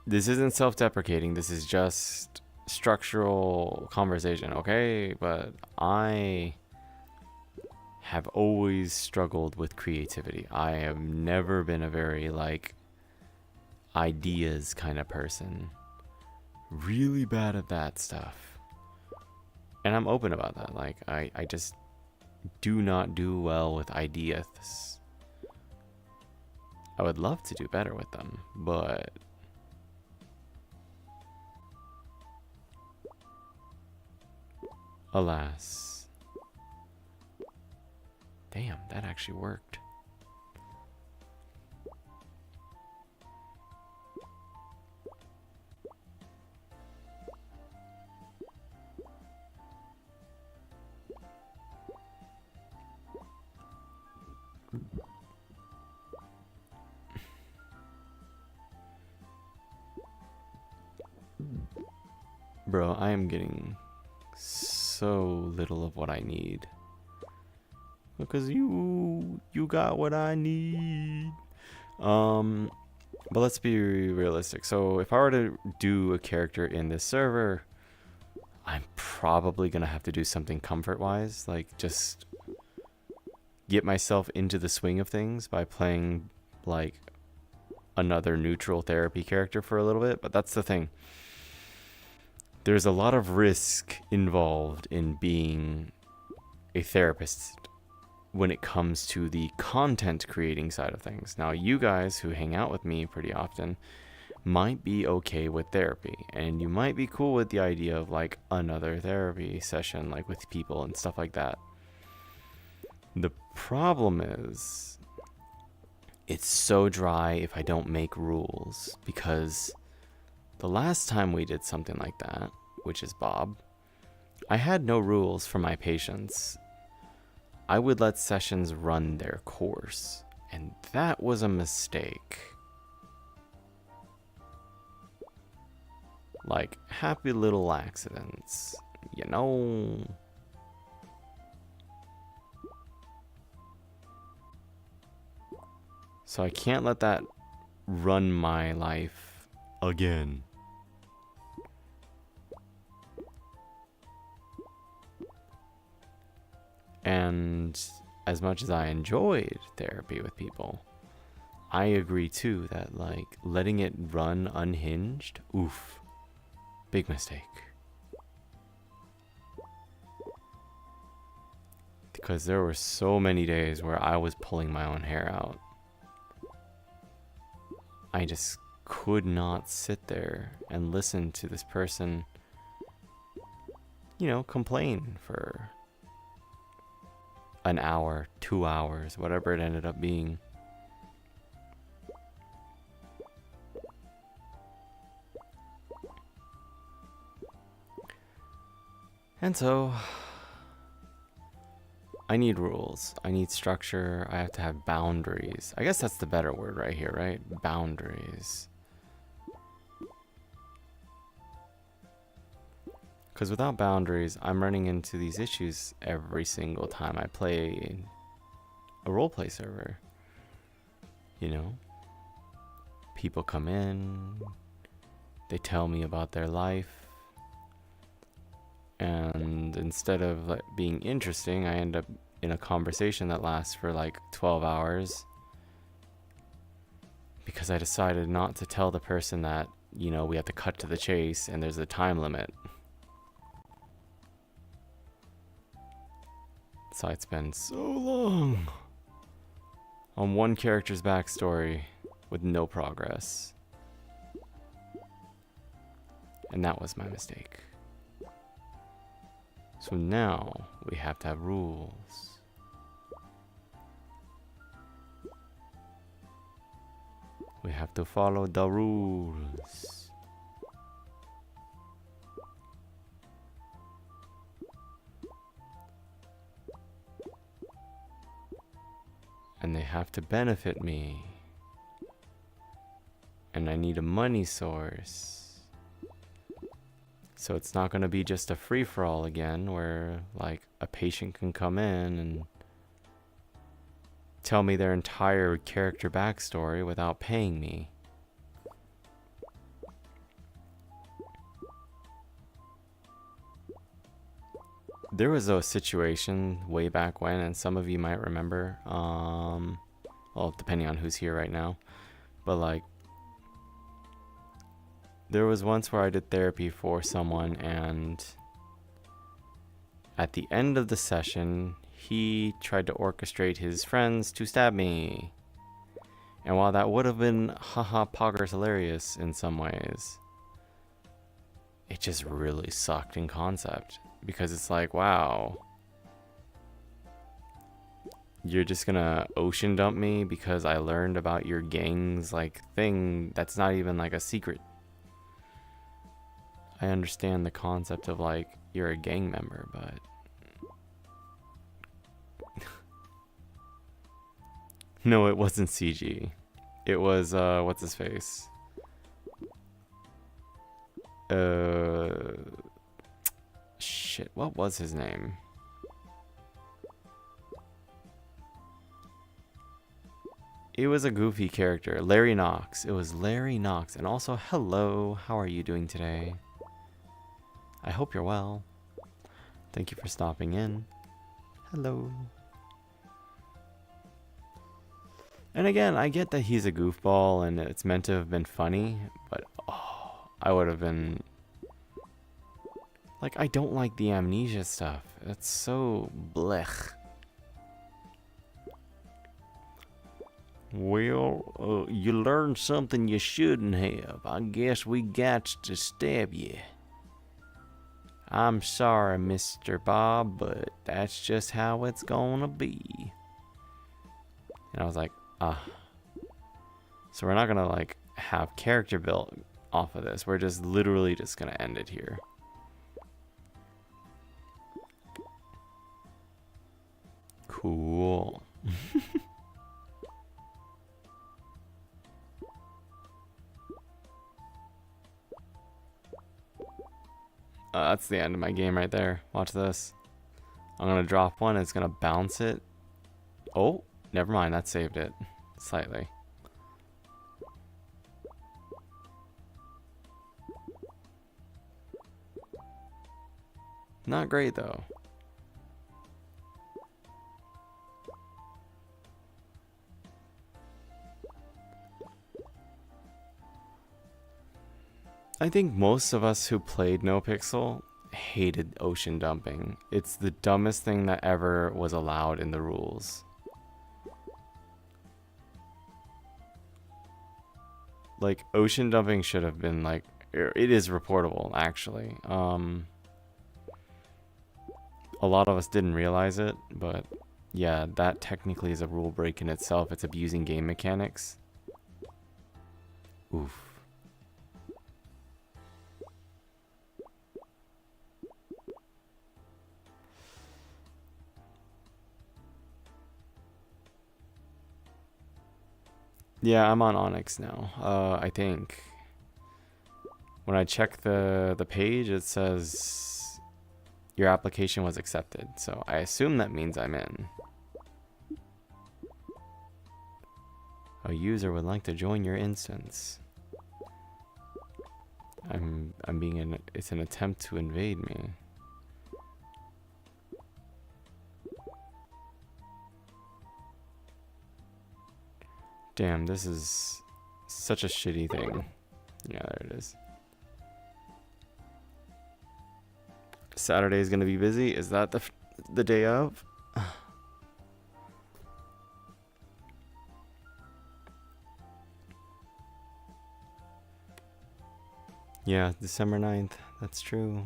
this isn't self-deprecating. This is just structural conversation, okay? But I have always struggled with creativity. I have never been a very, like, ideas kind of person. Really bad at that stuff. And I'm open about that. Like, I just do not do well with ideas. I would love to do better with them, but alas. Damn, that actually worked. Bro, I am getting so little of what I need. because you got what I need. But let's be realistic. So if I were to do a character in this server, I'm probably gonna have to do something comfort-wise, like just get myself into the swing of things by playing like another neutral therapy character for a little bit. But that's the thing. There's a lot of risk involved in being a therapist when it comes to the content creating side of things. Now, you guys who hang out with me pretty often might be okay with therapy, and you might be cool with the idea of like another therapy session, like with people and stuff like that. The problem is it's so dry if I don't make rules, because the last time we did something like that, which is Bob, I had no rules for my patients. I would let sessions run their course, and that was a mistake. Like, happy little accidents, you know? So I can't let that run my life again. And as much as I enjoyed therapy with people, I agree too that like letting it run unhinged, oof, big mistake. Because there were so many days where I was pulling my own hair out. I just could not sit there and listen to this person, you know, complain for an hour, 2 hours, whatever it ended up being. And so I need rules. I need structure. I have to have boundaries. I guess that's the better word right here, right? Boundaries. Because without boundaries, I'm running into these issues every single time I play a roleplay server. You know? People come in, they tell me about their life, and instead of like being interesting, I end up in a conversation that lasts for like 12 hours because I decided not to tell the person that, you know, we have to cut to the chase and there's a time limit. So I'd spend so long on one character's backstory with no progress. And that was my mistake. So now we have to have rules. We have to follow the rules. And they have to benefit me. And I need a money source. So it's not going to be just a free-for-all again where like a patient can come in and tell me their entire character backstory without paying me. There was a situation way back when, and some of you might remember, well, depending on who's here right now, but like, there was once where I did therapy for someone, and at the end of the session, he tried to orchestrate his friends to stab me. And while that would have been haha poggers hilarious in some ways, it just really sucked in concept. Because it's like, wow, you're just gonna ocean dump me because I learned about your gang's like thing that's not even like a secret. I understand the concept of like you're a gang member, but no, it wasn't CG. It was what's his face? Shit, what was his name? It was a goofy character. Larry Knox. It was Larry Knox. And also, hello. How are you doing today? I hope you're well. Thank you for stopping in. Hello. And again, I get that he's a goofball and it's meant to have been funny, but oh, I would have been... Like, I don't like the amnesia stuff. It's so blech. Well, you learned something you shouldn't have. I guess we got to stab you. I'm sorry, Mr. Bob, but that's just how it's gonna be. And I was like, ah. So we're not gonna, like, have character built off of this. We're just literally just gonna end it here. Cool. That's the end of my game right there. Watch this. I'm gonna drop one. It's gonna bounce it. Oh, never mind. That saved it slightly. Not great though. I think most of us who played No Pixel hated ocean dumping. It's the dumbest thing that ever was allowed in the rules. Like, ocean dumping should have been like, it is reportable actually. A lot of us didn't realize it, but yeah, that technically is a rule break in itself. It's abusing game mechanics. Oof. Yeah, I'm on Onyx now. I think when I check the page, it says your application was accepted. So I assume that means I'm in. A user would like to join your instance. It's an attempt to invade me. Damn, this is such a shitty thing. Yeah, there it is. Saturday is gonna be busy. Is that the day of? Yeah, December 9th. That's true.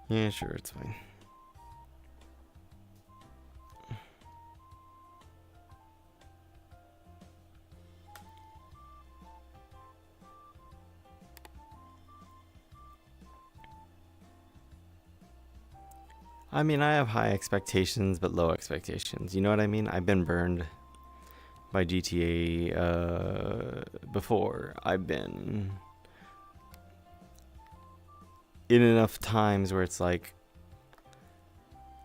Yeah, sure, it's fine. I mean, I have high expectations, but low expectations. You know what I mean? I've been burned by GTA before. I've been in enough times where it's like,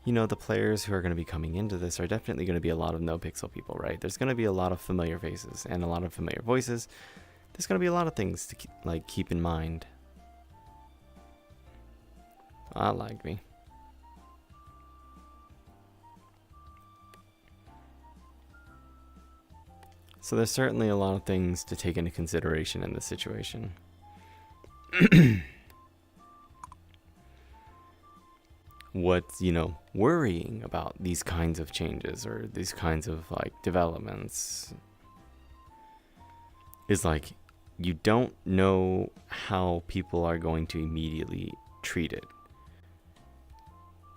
you know, the players who are going to be coming into this are definitely going to be a lot of no pixel people, right? There's going to be a lot of familiar faces and a lot of familiar voices. There's going to be a lot of things to keep in mind. I like me. So there's certainly a lot of things to take into consideration in this situation. What's, you know, worrying about these kinds of changes or these kinds of like developments is like, you don't know how people are going to immediately treat it.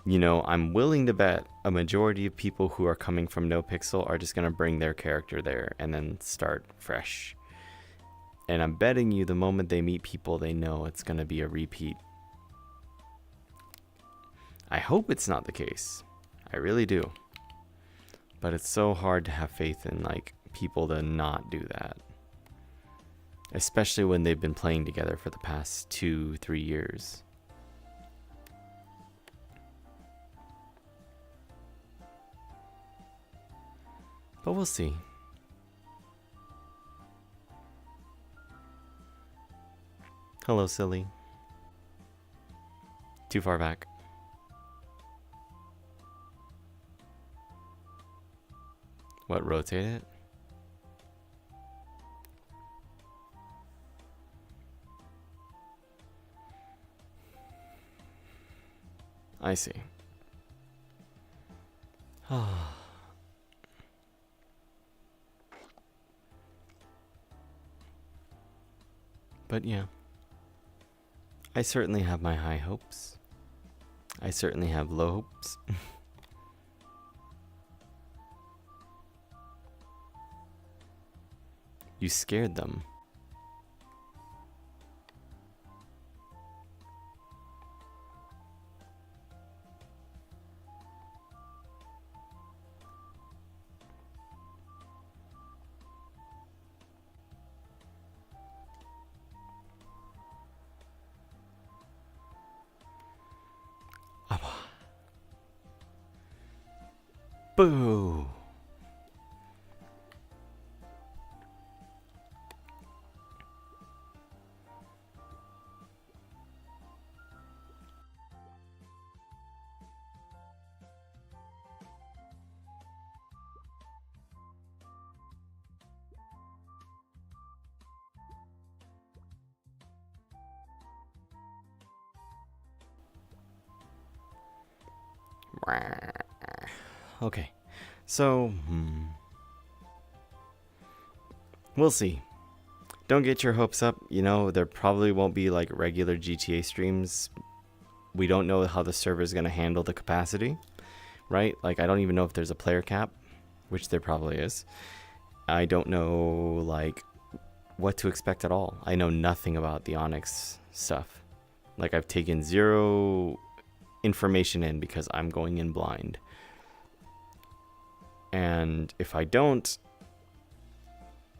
You know, I'm willing to bet a majority of people who are coming from No Pixel are just going to bring their character there and then start fresh. And I'm betting you the moment they meet people, they know it's going to be a repeat. I hope it's not the case. I really do. But it's so hard to have faith in like people to not do that. Especially when they've been playing together for the past 2-3 years. But we'll see. Hello, silly. Too far back. What, rotate it? I see. But yeah, I certainly have my high hopes. I certainly have low hopes. You scared them. Boo! Okay, so, we'll see. Don't get your hopes up. You know, there probably won't be like regular GTA streams. We don't know how the server is going to handle the capacity, right? Like, I don't even know if there's a player cap, which there probably is. I don't know, like, what to expect at all. I know nothing about the Onyx stuff. Like, I've taken zero information in because I'm going in blind. And if I don't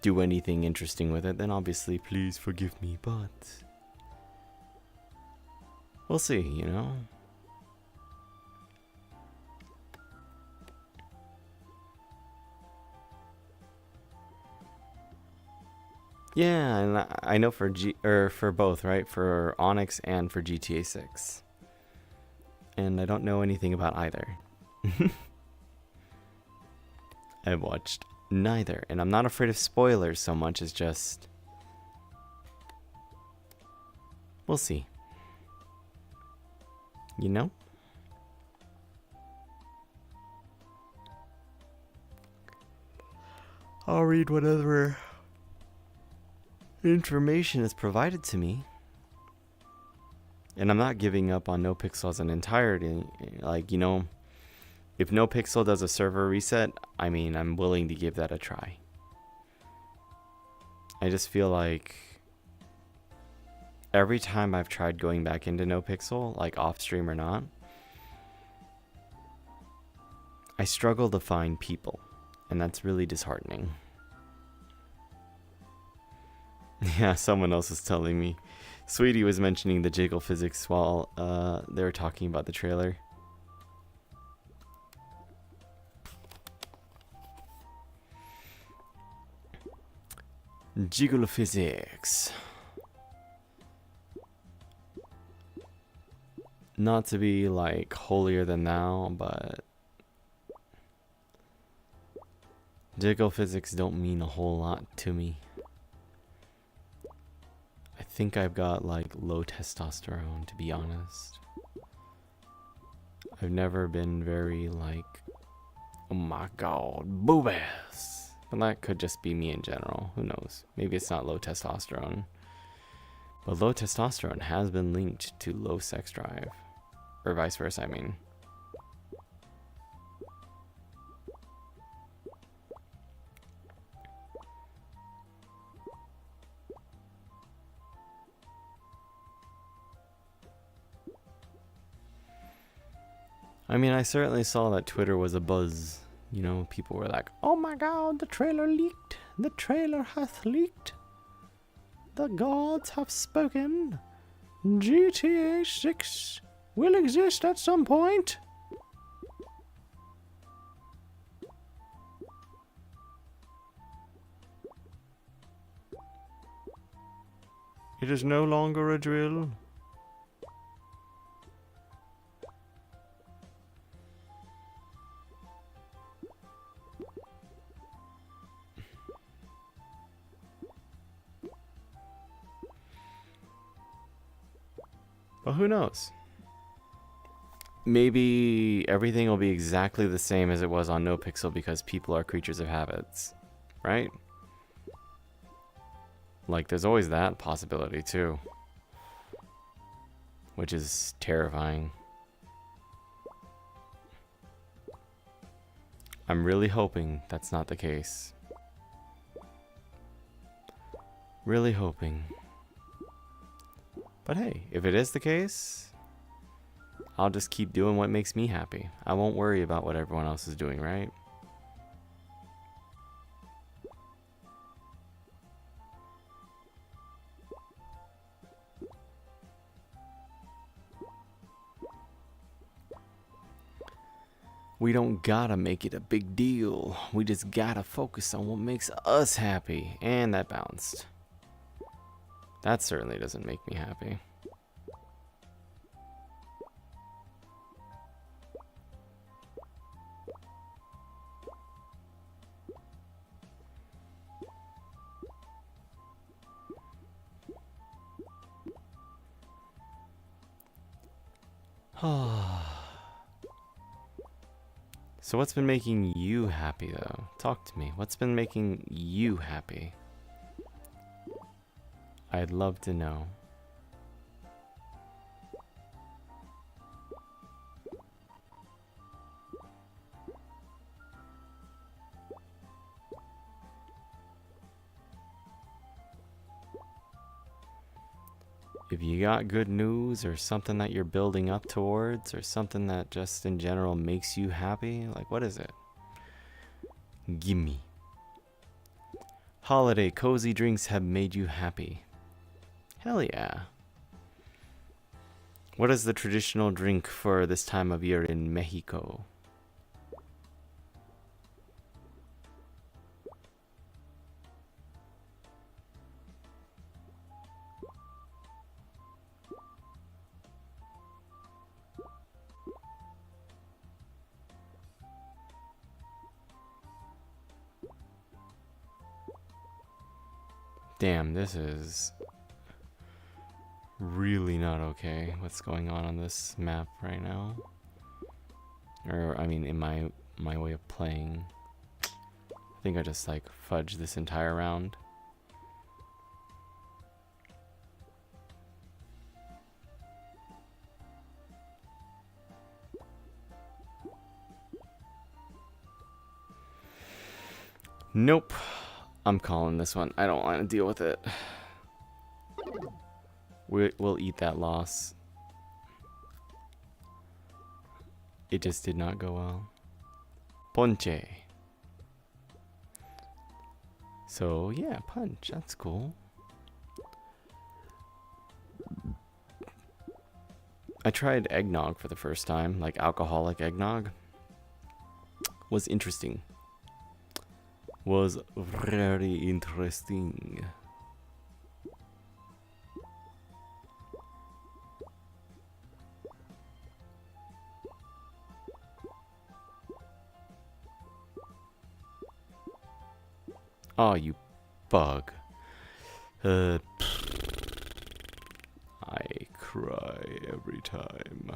do anything interesting with it, then obviously please forgive me, but we'll see, you know? Yeah, and I know for for both, right? For Onyx and for GTA 6. And I don't know anything about either. I've watched neither, and I'm not afraid of spoilers so much as just we'll see. You know? I'll read whatever information is provided to me. And I'm not giving up on NoPixel as an entirety. Like, you know, if NoPixel does a server reset, I mean, I'm willing to give that a try. I just feel like every time I've tried going back into NoPixel, like off stream or not, I struggle to find people, and that's really disheartening. Yeah, someone else is telling me. Sweetie was mentioning the jiggle physics while they were talking about the trailer. Jiggle physics. Not to be like holier than thou, but jiggle physics don't mean a whole lot to me. I think I've got like low testosterone, to be honest. I've never been very like, oh my god, boobies. But that could just be me in general. Who knows? Maybe it's not low testosterone. But low testosterone has been linked to low sex drive. Or vice versa, I mean. I certainly saw that Twitter was a buzz. You know, people were like, oh my god, the trailer leaked. The trailer hath leaked. The gods have spoken. GTA 6 will exist at some point. It is no longer a drill. Well, who knows? Maybe everything will be exactly the same as it was on NoPixel because people are creatures of habits, right? Like, there's always that possibility, too. Which is terrifying. I'm really hoping that's not the case. Really hoping. But hey, if it is the case, I'll just keep doing what makes me happy. I won't worry about what everyone else is doing, right? We don't gotta make it a big deal. We just gotta focus on what makes us happy. And that bounced. That certainly doesn't make me happy. So what's been making you happy, though? Talk to me. What's been making you happy? I'd love to know. If you got good news or something that you're building up towards or something that just in general makes you happy, like what is it? Gimme. Holiday cozy drinks have made you happy. Hell yeah. What is the traditional drink for this time of year in Mexico? Damn, this is really not okay. What's going on this map right now? Or, I mean, in my way of playing. I think I just, like, fudged this entire round. Nope. I'm calling this one. I don't want to deal with it. We'll eat that loss. It just did not go well. Ponche. So, yeah, punch. That's cool. I tried eggnog for the first time, like alcoholic eggnog. Was interesting. Was very interesting. Oh, you bug. I cry every time.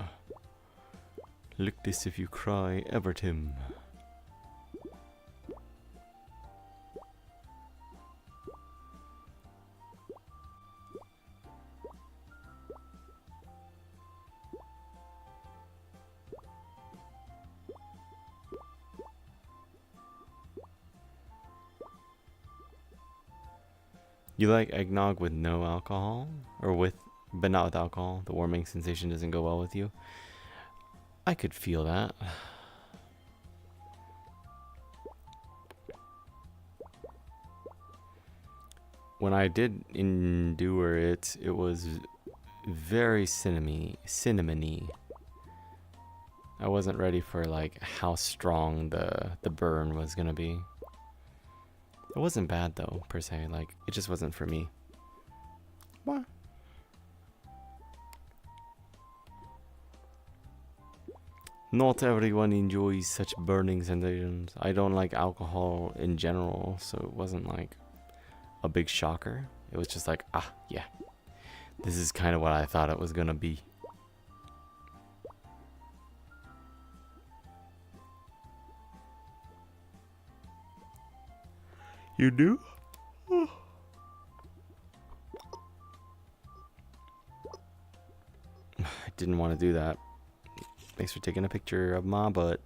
Look this if you cry, Evertim. You like eggnog with no alcohol? Or with, but not with alcohol? The warming sensation doesn't go well with you? I could feel that. When I did endure it, it was very cinnamony. I wasn't ready for like how strong the burn was gonna be. It wasn't bad though, per se, like, it just wasn't for me. What? Not everyone enjoys such burning sensations. I don't like alcohol in general, so it wasn't like a big shocker. It was just like, ah, yeah, this is kind of what I thought it was gonna be. You do? Oh. I didn't want to do that. Thanks for taking a picture of my butt.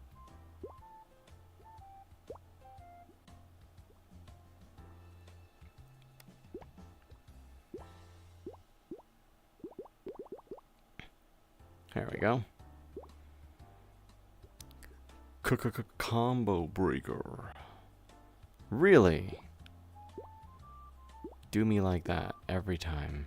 There we go. Combo breaker. Really? Do me like that every time.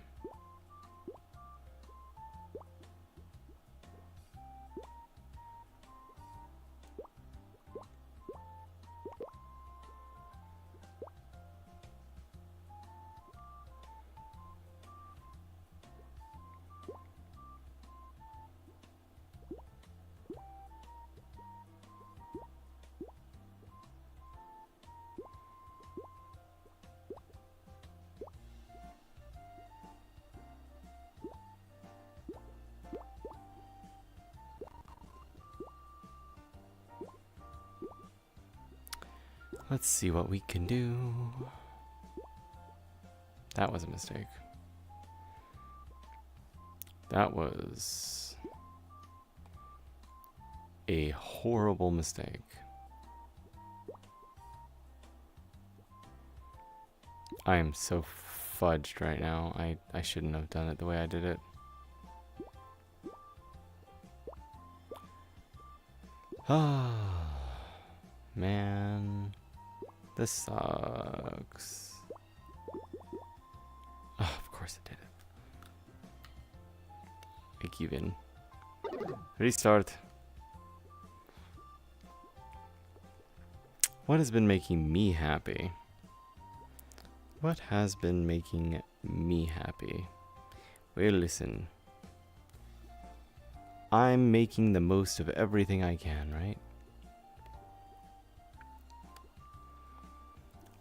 Let's see what we can do. That was a mistake. That was a horrible mistake. I am so fudged right now. I shouldn't have done it the way I did it. Ah, man. This sucks. Oh, of course it did it. I give in. Restart. What has been making me happy? What has been making me happy? Well, listen. I'm making the most of everything I can, right?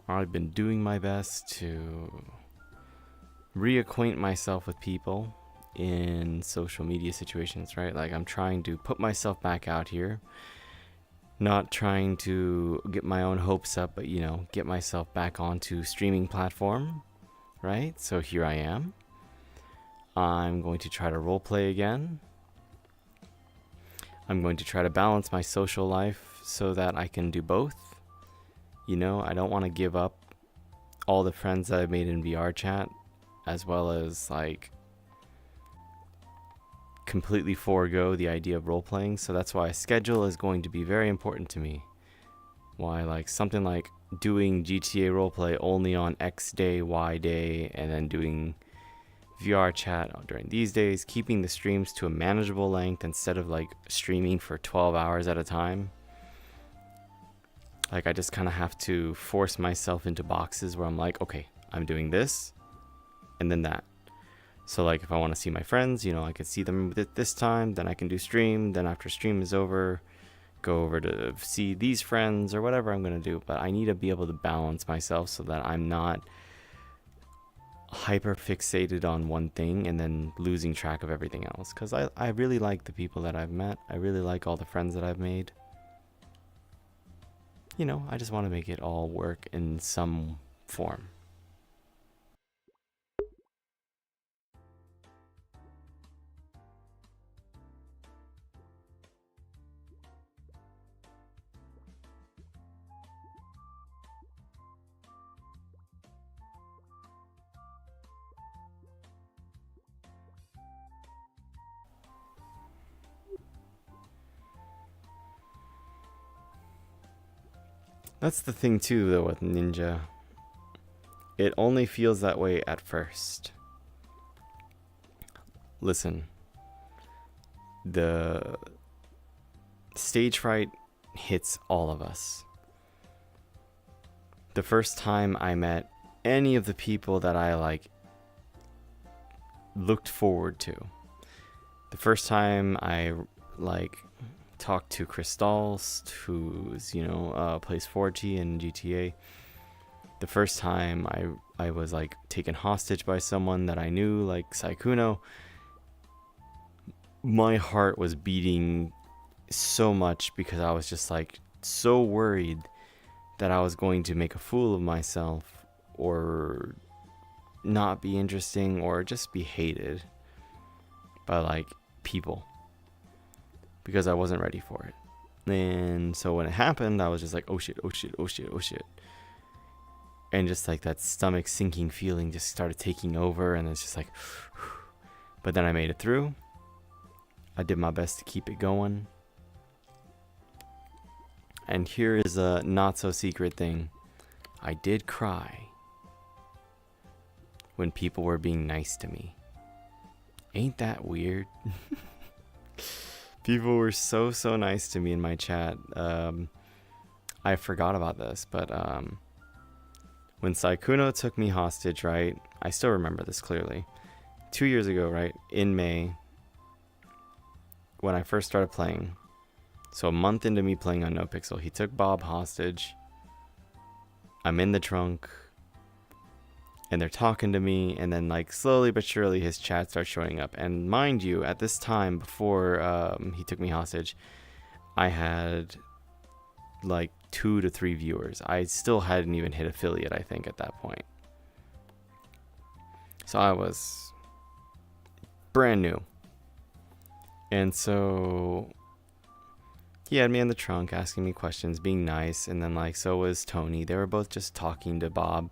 I've been doing my best to reacquaint myself with people in social media situations, right? Like, I'm trying to put myself back out here, not trying to get my own hopes up, but, you know, get myself back onto streaming platform, right? So here I am. I'm going to try to roleplay again. I'm going to try to balance my social life so that I can do both. You know, I don't want to give up all the friends that I've made in VRChat, as well as, like, completely forego the idea of role-playing. So that's why a schedule is going to be very important to me. Why, like, something like doing GTA roleplay only on X day, Y day, and then doing VRChat during these days, keeping the streams to a manageable length instead of, like, streaming for 12 hours at a time. Like, I just kind of have to force myself into boxes where I'm like, okay, I'm doing this and then that. So, like, if I want to see my friends, you know, I could see them at this time, then I can do stream, then after stream is over, go over to see these friends or whatever I'm going to do. But I need to be able to balance myself so that I'm not hyper fixated on one thing and then losing track of everything else. Because I really like the people that I've met. I really like all the friends that I've made. You know, I just want to make it all work in some form. That's the thing too, though, with Ninja. It only feels that way at first. Listen, the stage fright hits all of us. The first time I met any of the people that I, like, looked forward to. The first time I, like, talked to Crystals, who's, plays 4G and GTA. The first time I was like taken hostage by someone that I knew, like Saikuno, my heart was beating so much because I was just like so worried that I was going to make a fool of myself or not be interesting or just be hated by like people because I wasn't ready for it. And so when it happened, I was just like, oh shit, oh shit, oh shit, oh shit. And just like that stomach sinking feeling just started taking over, and it's just like, but then I made it through. I did my best to keep it going. And here is a not so secret thing. I did cry when people were being nice to me. Ain't that weird? People were so nice to me in my chat. I forgot about this, but when Saikuno took me hostage, right? I still remember this clearly. 2 years ago, right? In May, when I first started playing. So a month into me playing on NoPixel, he took Bob hostage. I'm in the trunk. And they're talking to me. And then like slowly but surely his chat starts showing up. And mind you, at this time, before he took me hostage, I had like 2 to 3 viewers. I still hadn't even hit affiliate, I think, at that point. So I was brand new. And so he had me in the trunk asking me questions, being nice, and then like so was Tony. They were both just talking to Bob,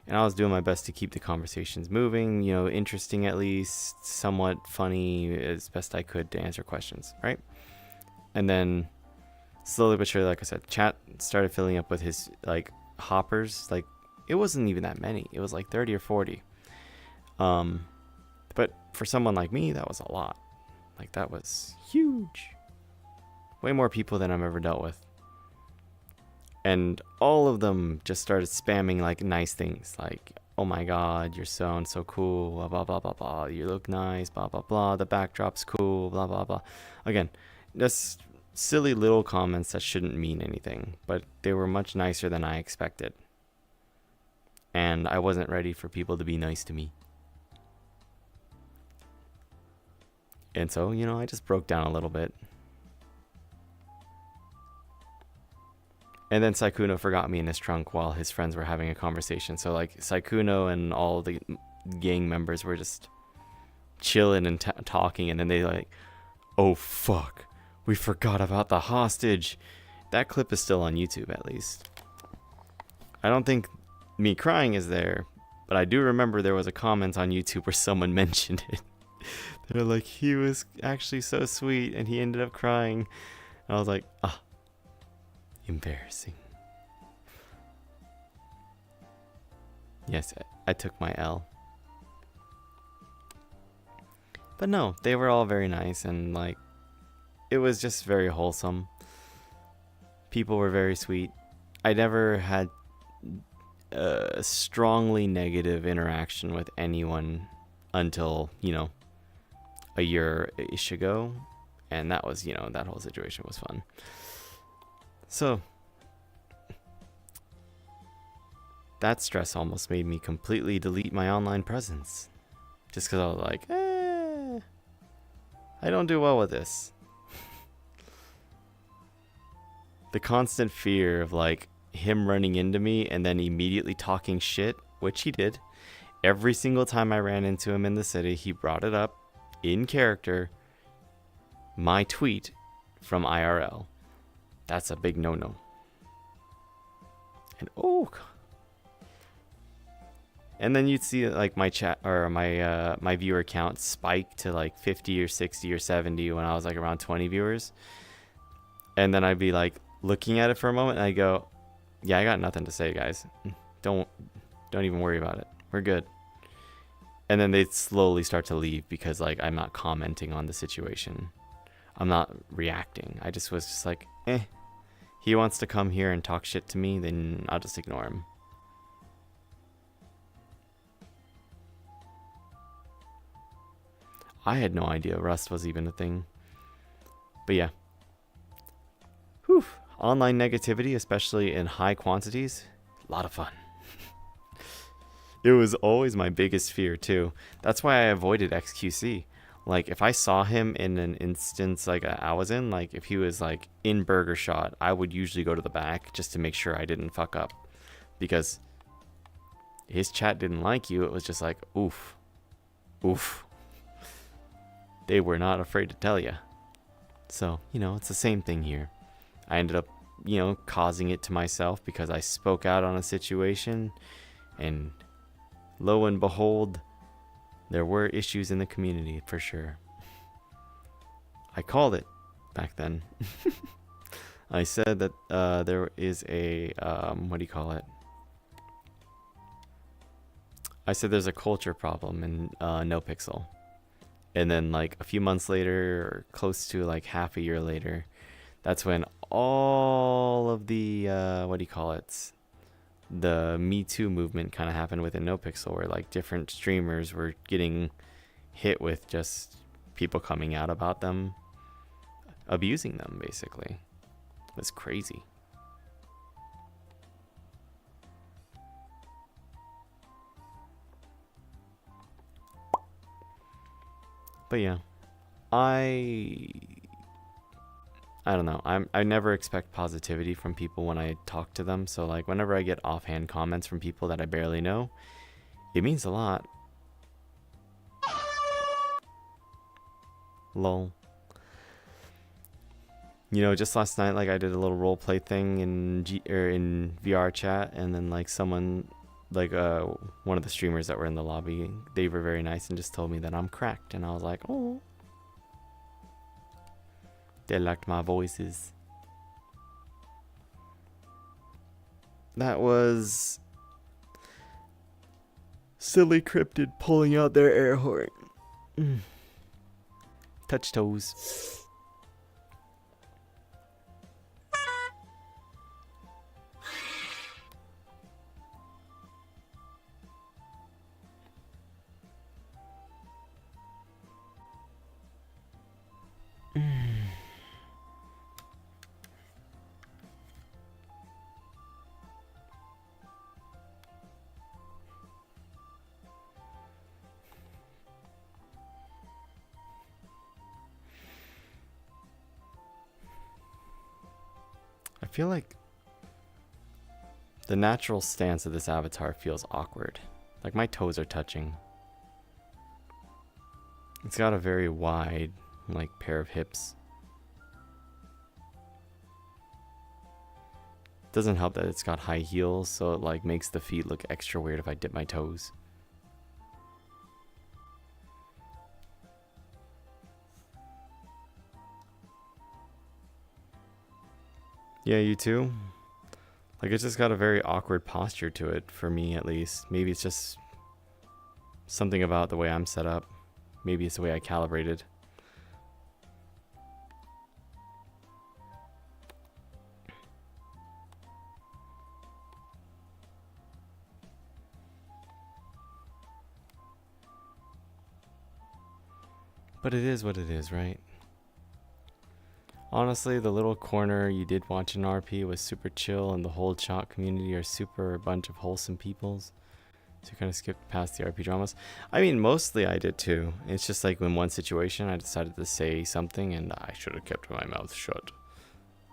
and I was doing my best to keep the conversations moving, interesting at least, somewhat funny as best I could to answer questions, right? And then slowly but surely, like I said, chat started filling up with his like hoppers. Like it wasn't even that many. It was like 30 or 40. But for someone like me, that was a lot. Like that was huge. Way more people than I've ever dealt with. And all of them just started spamming like nice things. Like, oh my god, you're so and so cool, blah blah blah blah blah. You look nice, blah blah blah. The backdrop's cool, blah blah blah. Again, just silly little comments that shouldn't mean anything, but they were much nicer than I expected. And I wasn't ready for people to be nice to me. And so, I just broke down a little bit. And then Saikuno forgot me in his trunk while his friends were having a conversation. So, like, Saikuno and all the gang members were just chilling and talking. And then they like, oh, fuck. We forgot about the hostage. That clip is still on YouTube, at least. I don't think me crying is there. But I do remember there was a comment on YouTube where someone mentioned it. They're like, he was actually so sweet and he ended up crying. And I was like, embarrassing. Yes, I took my L. But no, they were all very nice and like, it was just very wholesome. People were very sweet. I never had a strongly negative interaction with anyone until, a year-ish ago. And that was, that whole situation was fun. So, that stress almost made me completely delete my online presence. Just because I was like, I don't do well with this. The constant fear of like him running into me and then immediately talking shit, which he did. Every single time I ran into him in the city, he brought it up in character, my tweet from IRL. That's a big no-no. And then you'd see like my chat or my viewer count spike to like 50 or 60 or 70 when I was like around 20 viewers. And then I'd be like looking at it for a moment and I go, yeah, I got nothing to say, guys. Don't even worry about it. We're good. And then they'd slowly start to leave because like I'm not commenting on the situation. I'm not reacting. I just was just like, he wants to come here and talk shit to me, then I'll just ignore him. I had no idea Rust was even a thing. But yeah. Whew. Online negativity, especially in high quantities, a lot of fun. It was always my biggest fear too. That's why I avoided XQC. Like if I saw him in an instance like I was in, like if he was like in burger shot, I would usually go to the back just to make sure I didn't fuck up. Because his chat didn't like you. It was just like, oof. Oof. They were not afraid to tell you. So, you know, it's the same thing here. I ended up, you know, causing it to myself because I spoke out on a situation, and lo and behold, there were issues in the community for sure. I called it back then. I said that there is a, what do you call it? I said there's a culture problem in NoPixel. And then like a few months later, or close to like half a year later, that's when all of the, what do you call it? The Me Too movement kind of happened within NoPixel, where like different streamers were getting hit with just people coming out about them, abusing them basically. It was crazy. But yeah, I don't know. I never expect positivity from people when I talk to them. So like whenever I get offhand comments from people that I barely know, it means a lot. Lol. You know, just last night, like I did a little role play thing in VRChat, and then like someone, like one of the streamers that were in the lobby, they were very nice and just told me that I'm cracked, and I was like, oh. They liked my voices. That was silly cryptid pulling out their air horn. Touch toes. I feel like the natural stance of this avatar feels awkward. Like my toes are touching. It's got a very wide, like, pair of hips. Doesn't help that it's got high heels, so it like makes the feet look extra weird if I dip my toes. Yeah, you too? Like, it's just got a very awkward posture to it, for me at least. Maybe it's just something about the way I'm set up. Maybe it's the way I calibrated. But it is what it is, right? Honestly, the little corner you did watch in RP was super chill, and the whole chat community are super a bunch of wholesome peoples. So you kind of skipped past the RP dramas. I mean, mostly I did too. It's just like in one situation I decided to say something and I should have kept my mouth shut.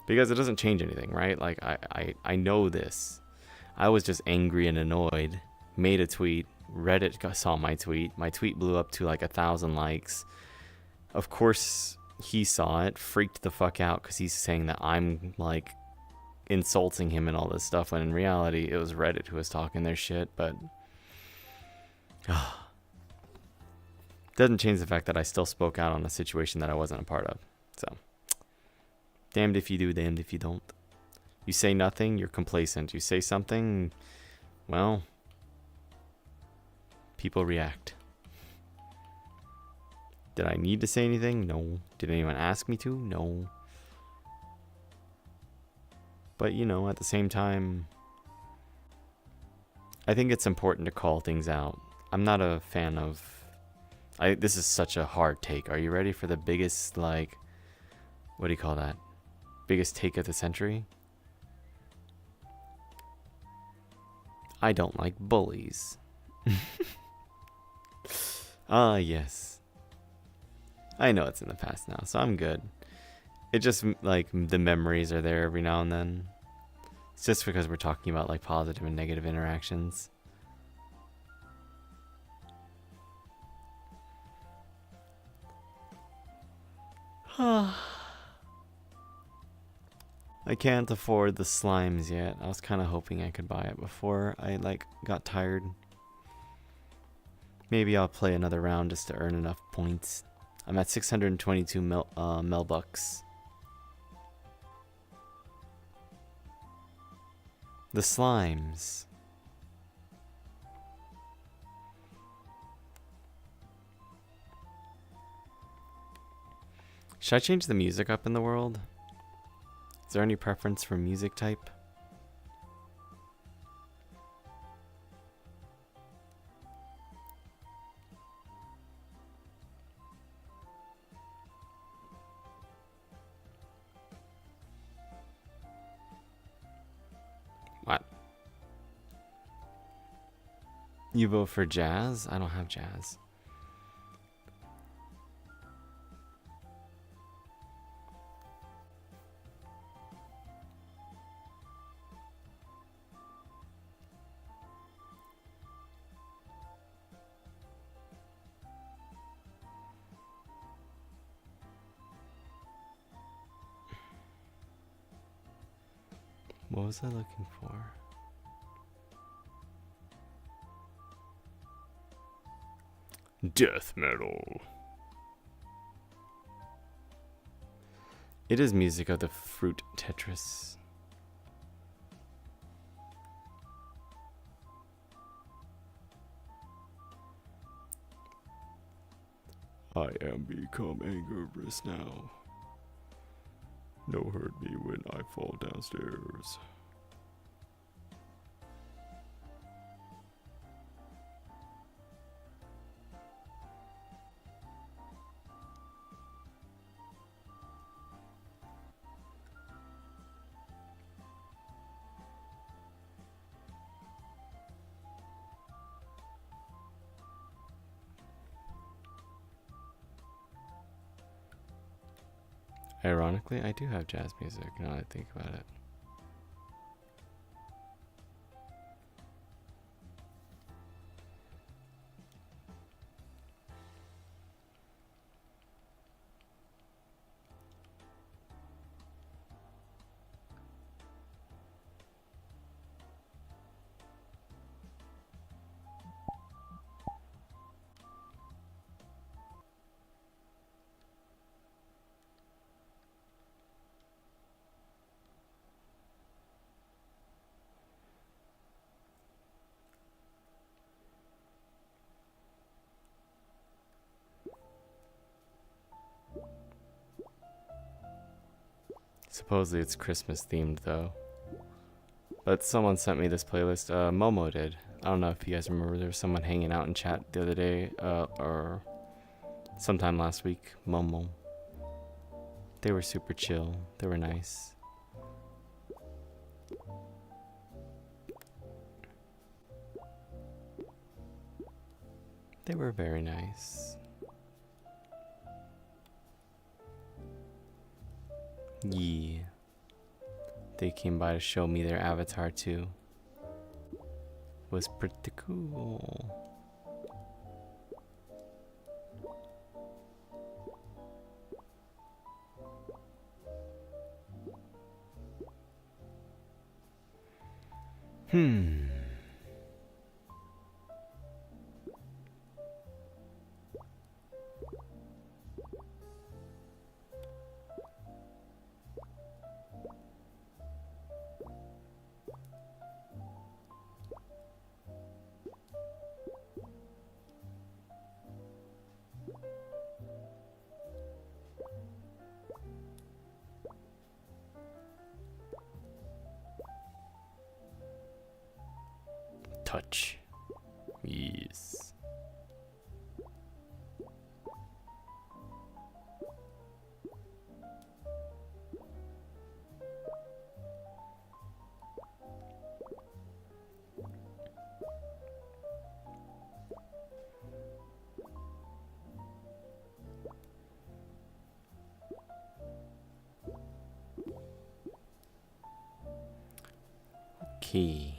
Because it doesn't change anything, right? Like, I know this. I was just angry and annoyed. Made a tweet. Reddit saw my tweet. My tweet blew up to like 1,000 likes. Of course, he saw it, freaked the fuck out because he's saying that I'm like insulting him and all this stuff, when in reality it was Reddit who was talking their shit. But doesn't change the fact that I still spoke out on a situation that I wasn't a part of. So damned if you do, damned if you don't. You say nothing, you're complacent. You say something, well, people react. Did I need to say anything? No. Did anyone ask me to? No. But, you know, at the same time, I think it's important to call things out. I'm not a fan of... this is such a hard take. Are you ready for the biggest, like... What do you call that? Biggest take of the century? I don't like bullies. Ah, yes. I know it's in the past now, so I'm good. It just, like, the memories are there every now and then. It's just because we're talking about, like, positive and negative interactions. I can't afford the slimes yet. I was kind of hoping I could buy it before I, like, got tired. Maybe I'll play another round just to earn enough points. I'm at 622 mel bucks. The slimes. Should I change the music up in the world? Is there any preference for music type? What? You vote for jazz? I don't have jazz. What was I looking for? Death metal. It is music of the Fruit Tetris. I am become angerous now. No hurt me when I fall downstairs. Ironically, I do have jazz music now that I think about it. Supposedly it's Christmas themed though. But someone sent me this playlist. Momo did. I don't know if you guys remember, there was someone hanging out in chat the other day, or sometime last week. Momo. They were super chill. They were nice. They were very nice. Yeah. They came by to show me their avatar too. Was pretty cool. Touch. Yes. He.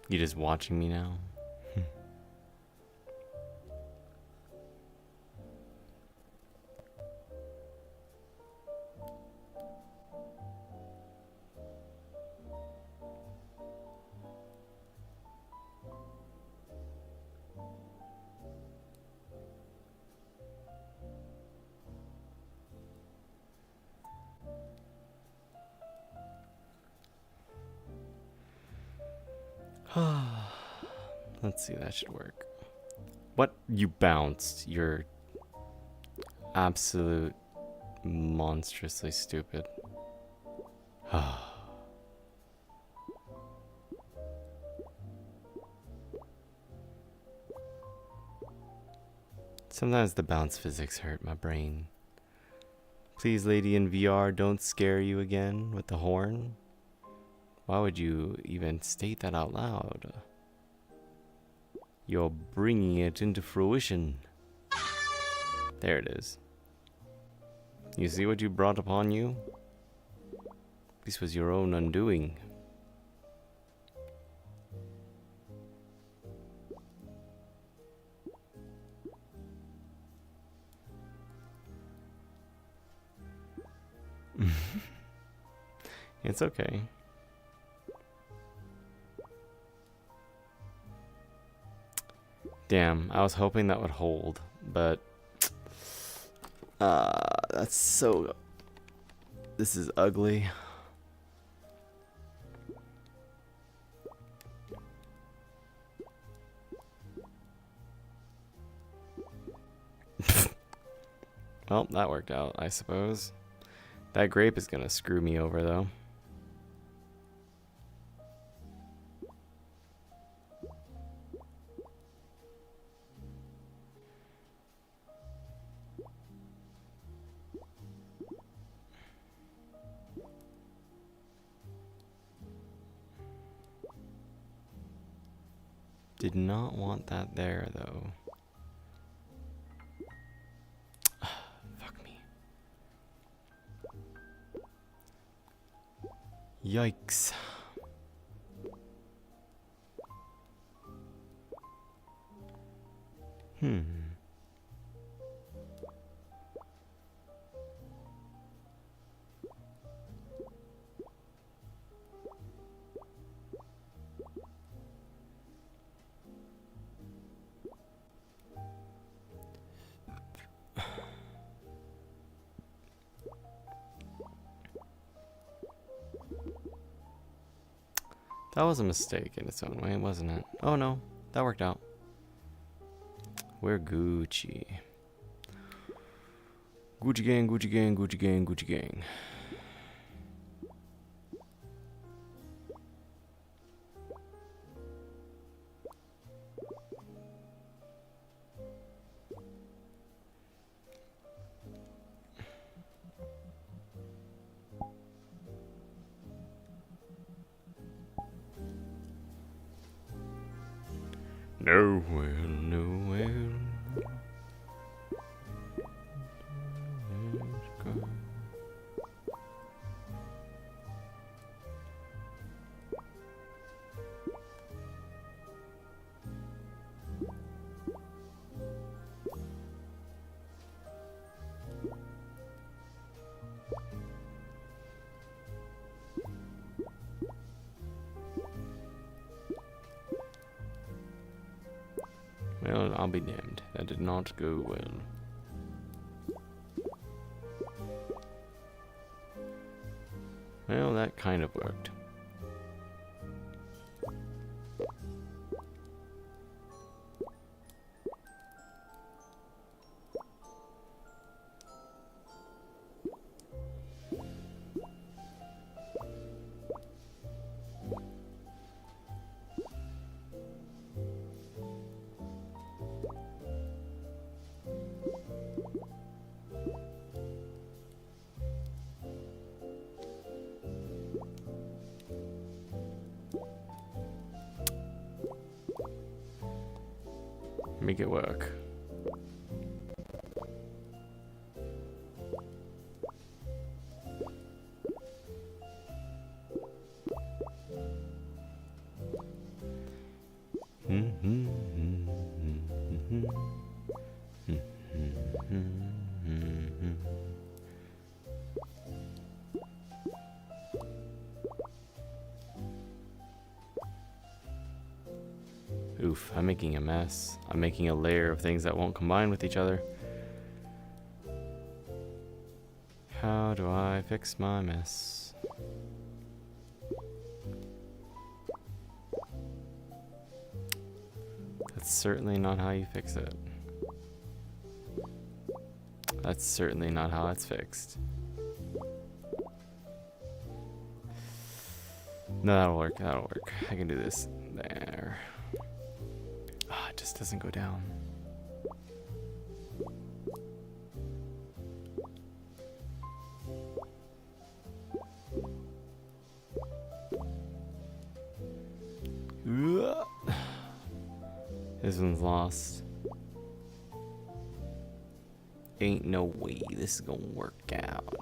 You just watching me now? Let's see, that should work. What? You bounced. You're absolute monstrously stupid. Sometimes the bounce physics hurt my brain. Please, lady in VR, don't scare you again with the horn. Why would you even state that out loud? You're bringing it into fruition. There it is. You see what you brought upon you? This was your own undoing. It's okay. Damn, I was hoping that would hold, but that's so. This is ugly. Well, that worked out, I suppose. That grape is gonna screw me over, though. Did not want that there, though. Fuck me. Yikes. That was a mistake in its own way, wasn't it? Oh no, that worked out. We're Gucci. Gucci gang, Gucci gang, Gucci gang, Gucci gang. Nowhere, nowhere. Well, I'll be damned. That did not go well. Well, that kind of worked. Make it work. Oof, I'm making a mess. I'm making a layer of things that won't combine with each other. How do I fix my mess? That's certainly not how you fix it. That's certainly not how it's fixed. No, that'll work, that'll work. I can do this. There. Ah, it just doesn't go down. This one's lost. Ain't no way this is gonna work out.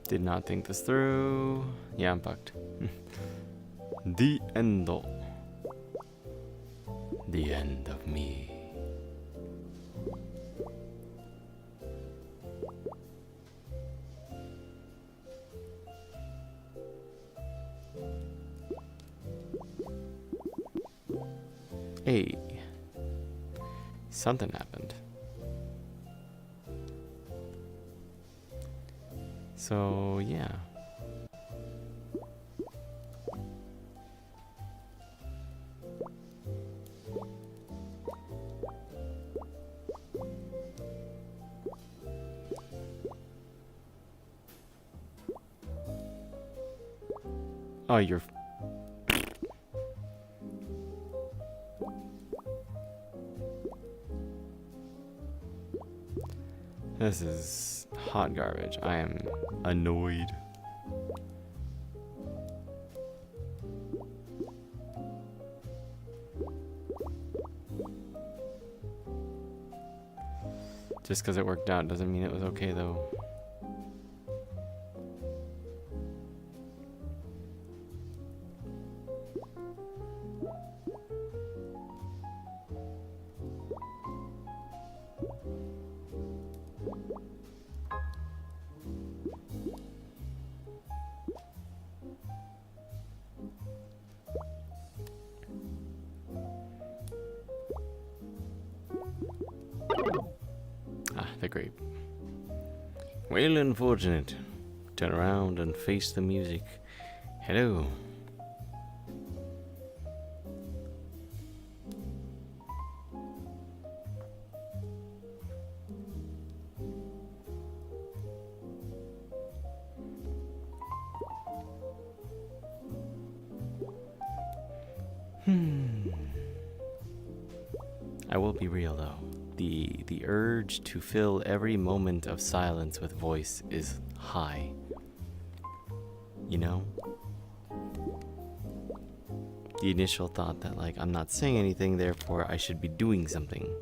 Did not think this through. Yeah, I'm fucked. The end. The end of me. Hey. Something happened. So, yeah. Oh, you're... This is hot garbage. I am annoyed. Just because it worked out doesn't mean it was okay, though. The grape. Well, unfortunate. Turn around and face the music. Hello. I will be real though. The urge to fill every moment of silence with voice is high. You know? The initial thought that like I'm not saying anything, therefore I should be doing something.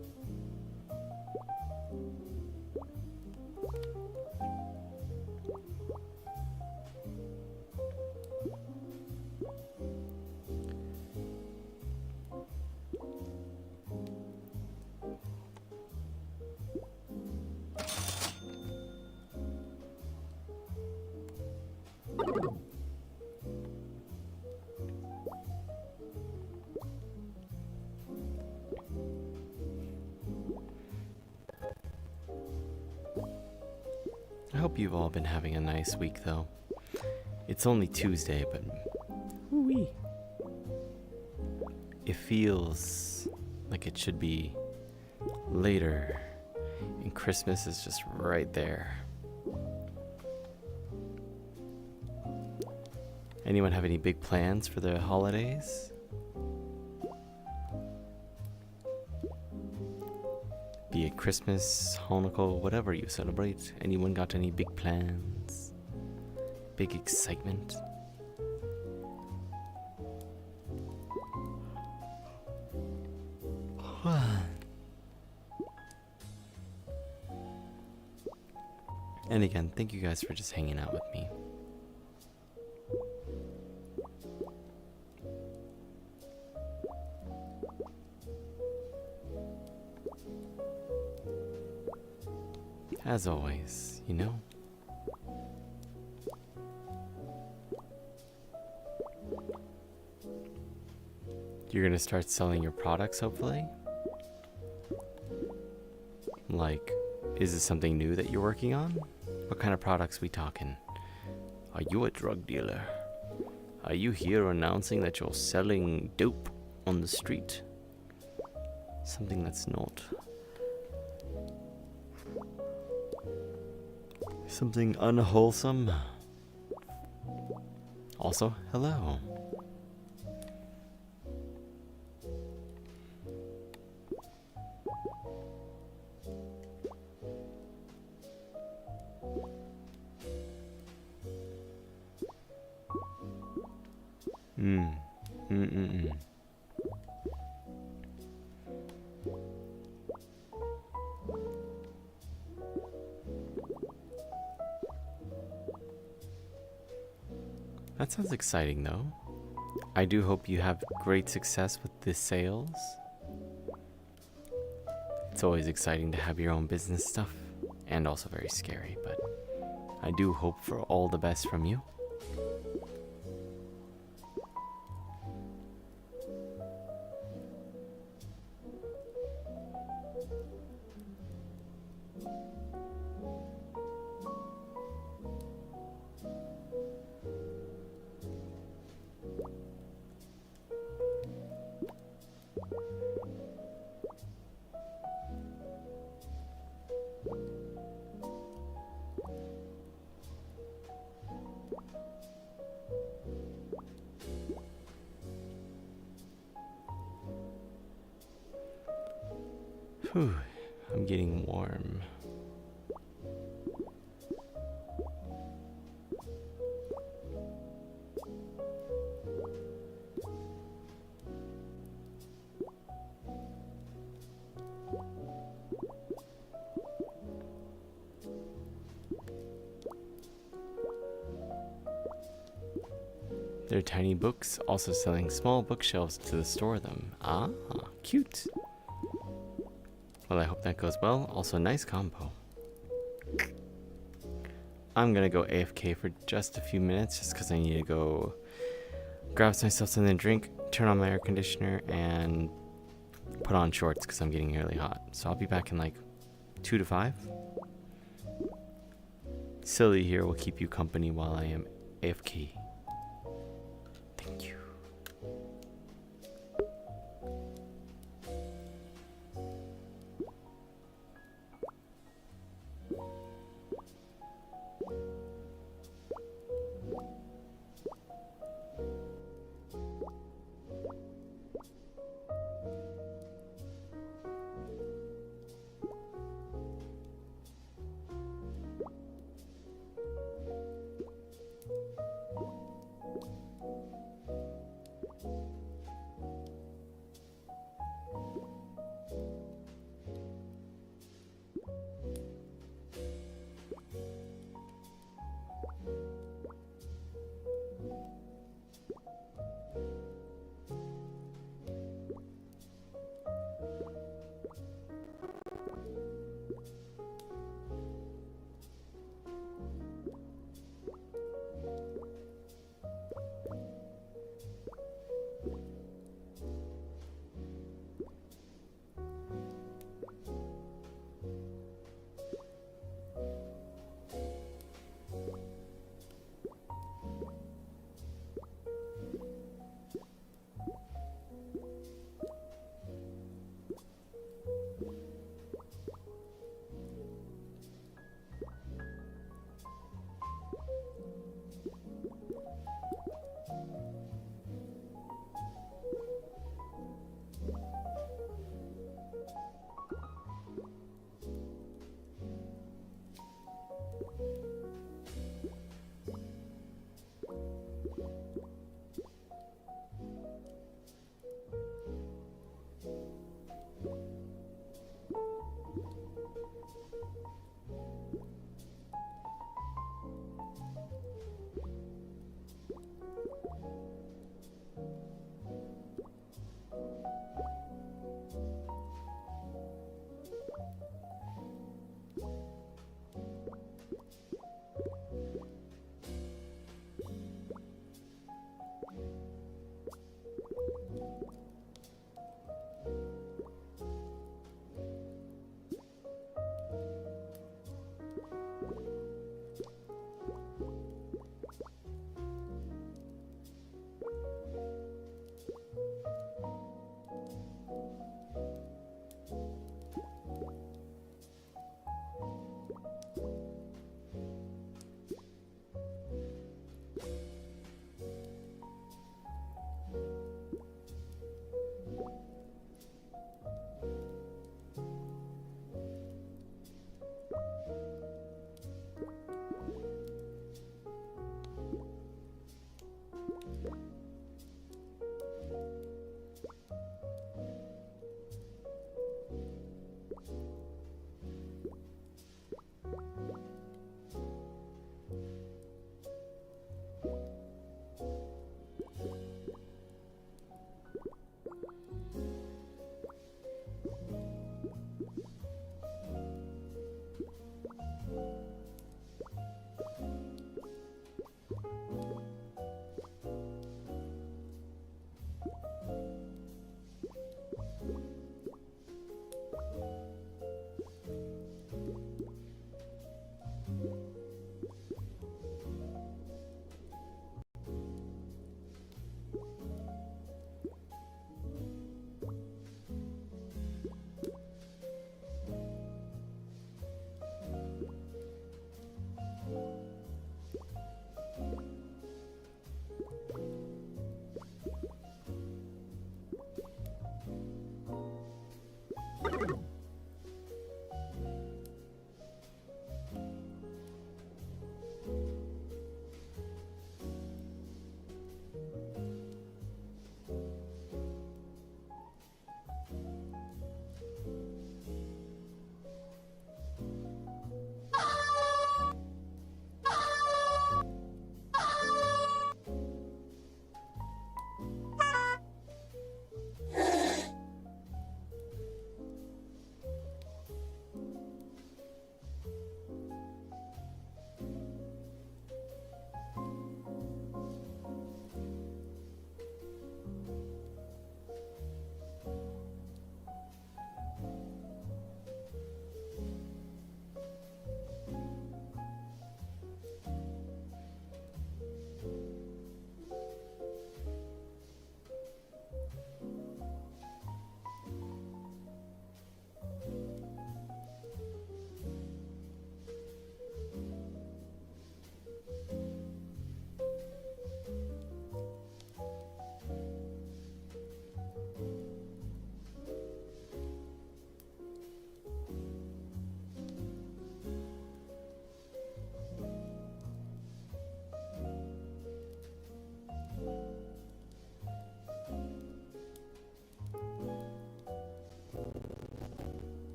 I hope you've all been having a nice week, though. It's only Tuesday, but woo-wee. It feels like it should be later, and Christmas is just right there. Anyone have any big plans for the holidays? Be it Christmas, Hanukkah, whatever you celebrate. Anyone got any big plans? Big excitement? And again, thank you guys for just hanging out with me. As always, you know? You're gonna start selling your products, hopefully? Like, is this something new that you're working on? What kind of products we talking? Are you a drug dealer? Are you here announcing that you're selling dope on the street? Something that's not. Something unwholesome? Also, hello. That sounds exciting, though. I do hope you have great success with the sales. It's always exciting to have your own business stuff, and also very scary, but I do hope for all the best from you. Whew, I'm getting warm. They're tiny books, also selling small bookshelves to store them. Ah, cute. Well, I hope that goes well. Also, nice combo. I'm gonna go AFK for just a few minutes just because I need to go grab myself something to drink, turn on my air conditioner, and put on shorts because I'm getting really hot. So I'll be back in like 2 to 5. Silly here will keep you company while I am AFK. Thank you.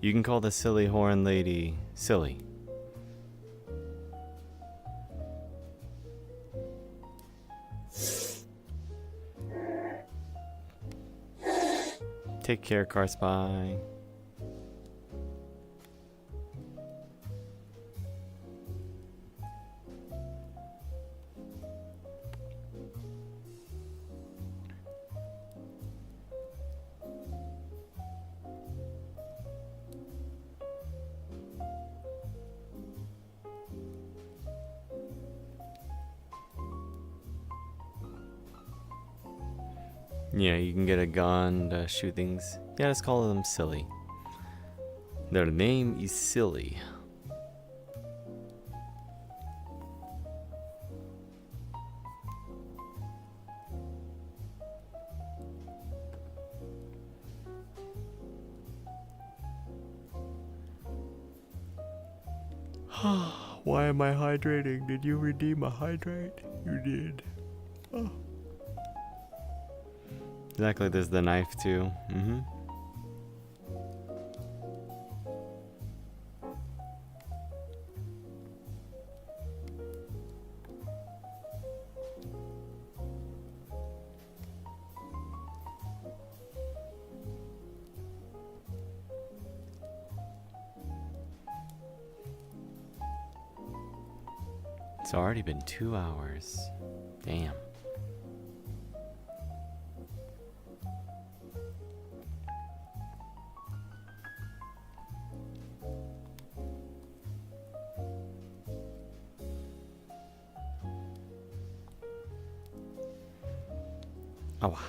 You can call the silly horn lady silly. Take care, Car Spy. Yeah, you can get a gun to shoot things. Yeah, let's call them silly. Their name is Silly. Why am I hydrating? Did you redeem a hydrate? You did. Oh. Exactly, there's the knife too. Mm-hmm. It's already been 2 hours. Damn. Oh.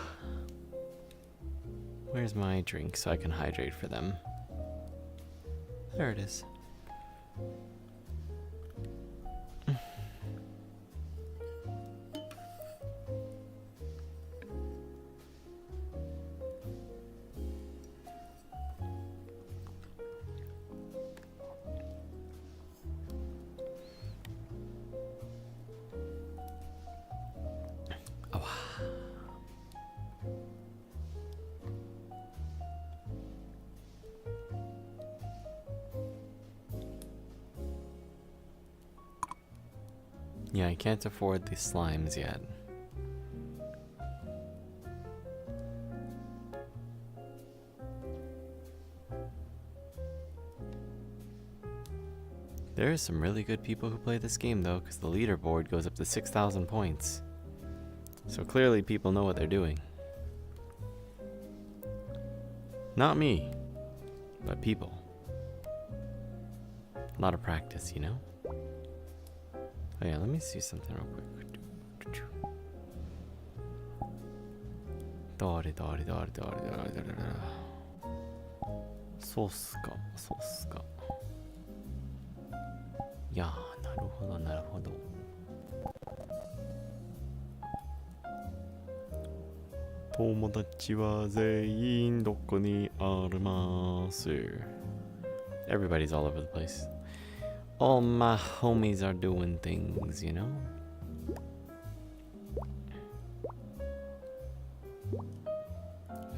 Where's my drink so I can hydrate for them? There it is. Yeah, I can't afford the slimes yet. There are some really good people who play this game though, because the leaderboard goes up to 6,000 points. So clearly people know what they're doing. Not me, but people. A lot of practice, you know? Oh yeah, let me see something real quick. Soska. Yeah, なるほど、なるほど。友達は全員どこにあります。Everybody's all over the place. All my homies are doing things, you know?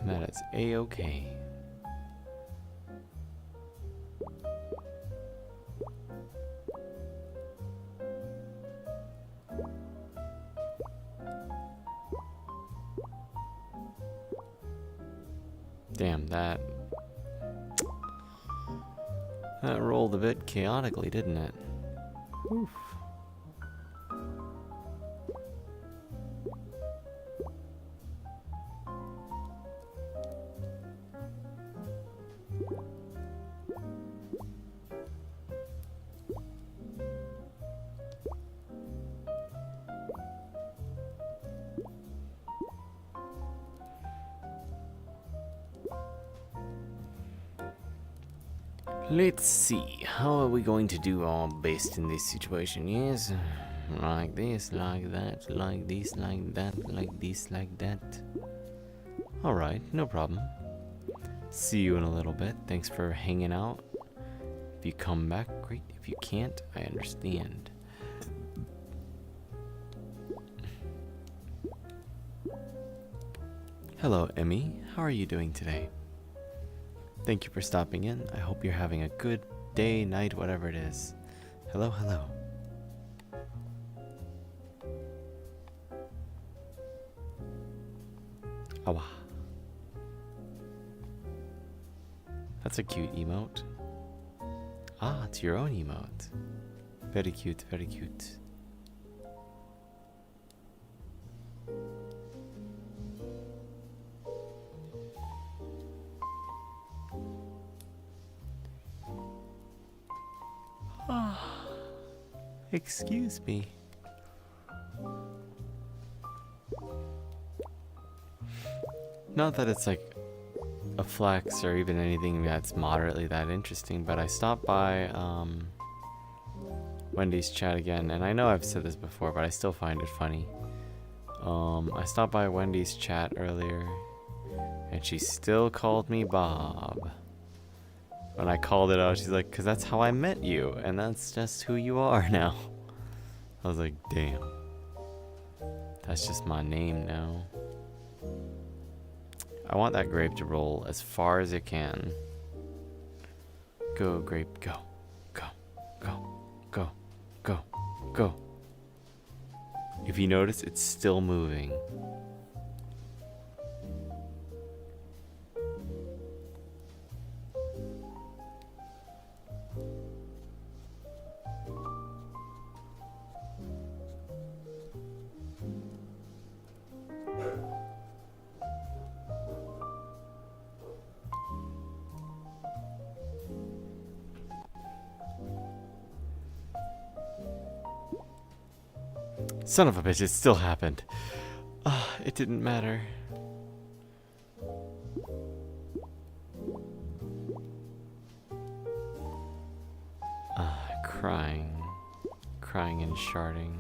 And that is A-okay. Damn, that rolled a bit chaotically, didn't it? Oof. Let's see, how are we going to do all based in this situation? Yes, like this, like that, like this, like that, like this, like that. Alright, no problem. See you in a little bit. Thanks for hanging out. If you come back, great. If you can't, I understand. Hello, Emmy. How are you doing today? Thank you for stopping in. I hope you're having a good day, night, whatever it is. Hello, hello. Awa. That's a cute emote. Ah, it's your own emote. Very cute, very cute. Ah, excuse me. Not that it's like a flex or even anything that's moderately that interesting, but I stopped by Wendy's chat again, and I know I've said this before, but I still find it funny. I stopped by Wendy's chat earlier, and she still called me Bob. When I called it out, she's like, "'Cause that's how I met you, and that's just who you are now." I was like, damn. That's just my name now. I want that grape to roll as far as it can. Go, grape, go. Go, go, go, go, go. If you notice, it's still moving. Son of a bitch, it still happened. It didn't matter. Crying and sharding.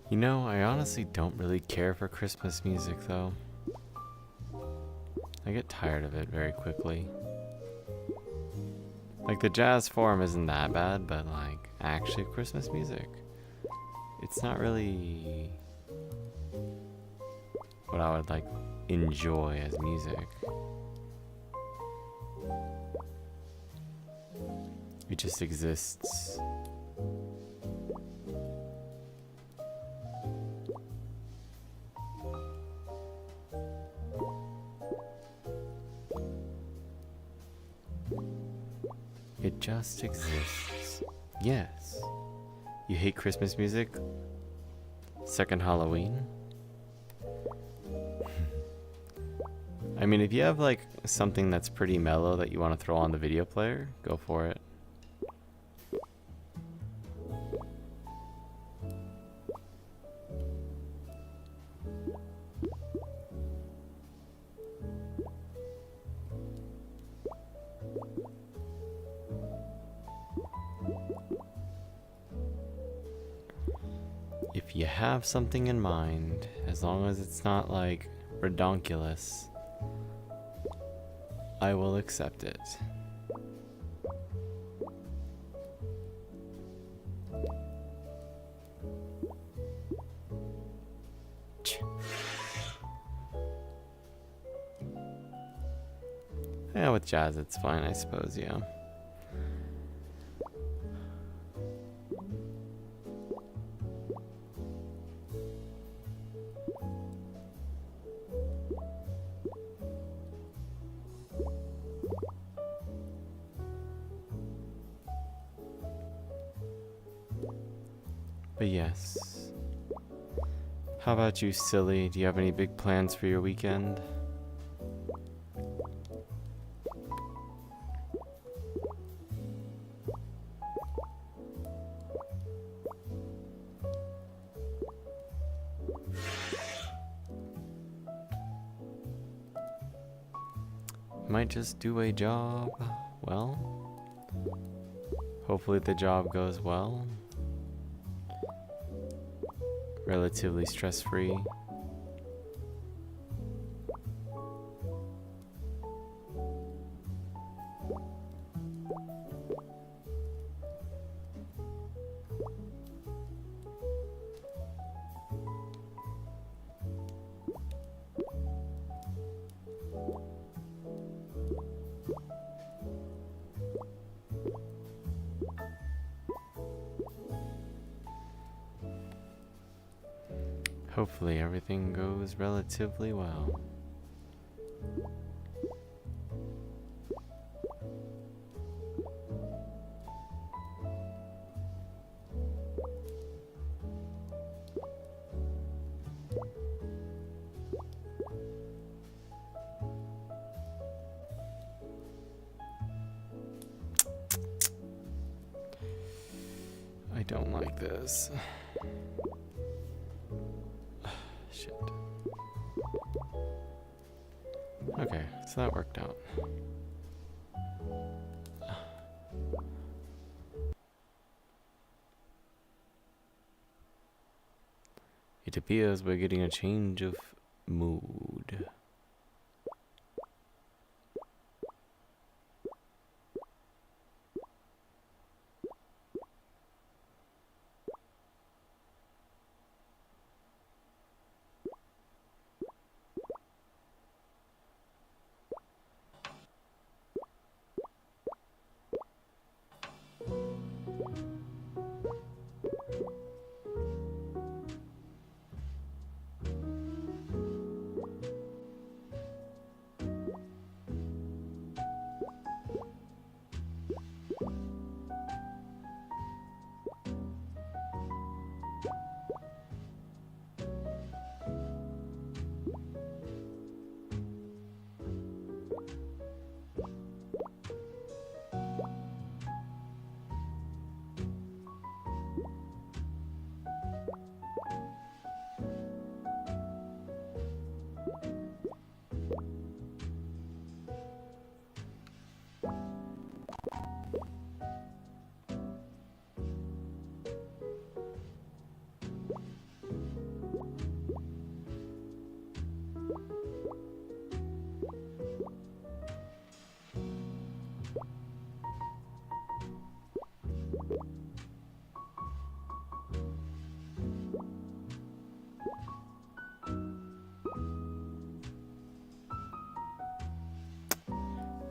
You know, I honestly don't really care for Christmas music, though. I get tired of it very quickly. Like, the jazz form isn't that bad, but, like, actually Christmas music, it's not really what I would, like, enjoy as music. It just exists. It just exists. Yes. You hate Christmas music? Second Halloween? I mean, if you have like something that's pretty mellow that you want to throw on the video player, go for it. If you have something in mind, as long as it's not like redonkulous, I will accept it. Yeah, with jazz it's fine, I suppose, yeah. But yes, How about you, silly? Do you have any big plans for your weekend? Might just do a job. Well, hopefully the job goes well. Relatively stress-free. Hopefully everything goes relatively well. I don't like this. Shit. Okay, so that worked out. It appears we're getting a change of mood.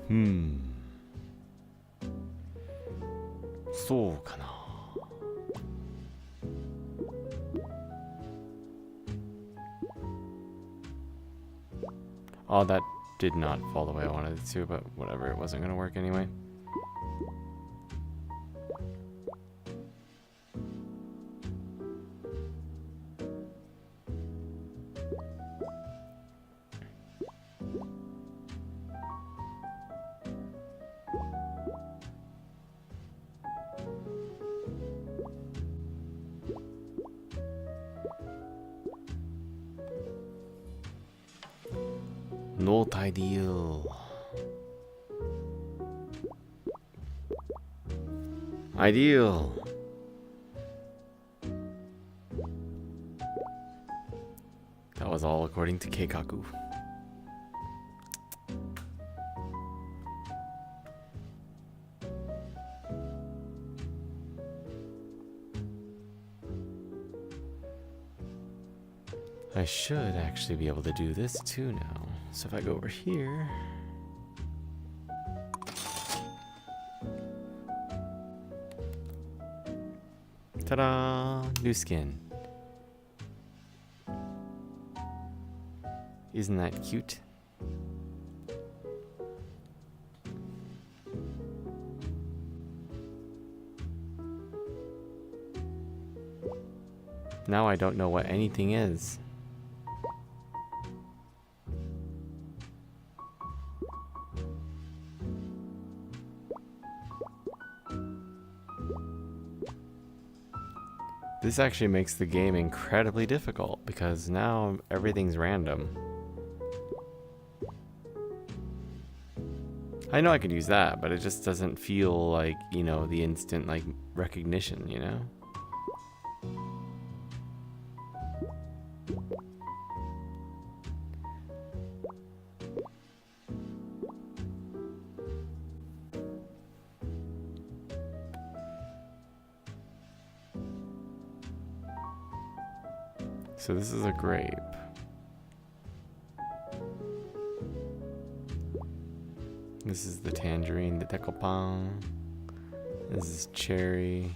Hmm. そうかな。Oh, that did not fall the way I wanted it to, but whatever, it wasn't gonna work anyway. Not ideal. Ideal. That was all according to Keikaku. I should actually be able to do this too now. So if I go over here... Ta-da! New skin. Isn't that cute? Now I don't know what anything is. This actually makes the game incredibly difficult because now everything's random. I know I could use that, but it just doesn't feel like, you know, the instant like recognition, you know? So this is a grape. This is the tangerine, the découpant. This is cherry.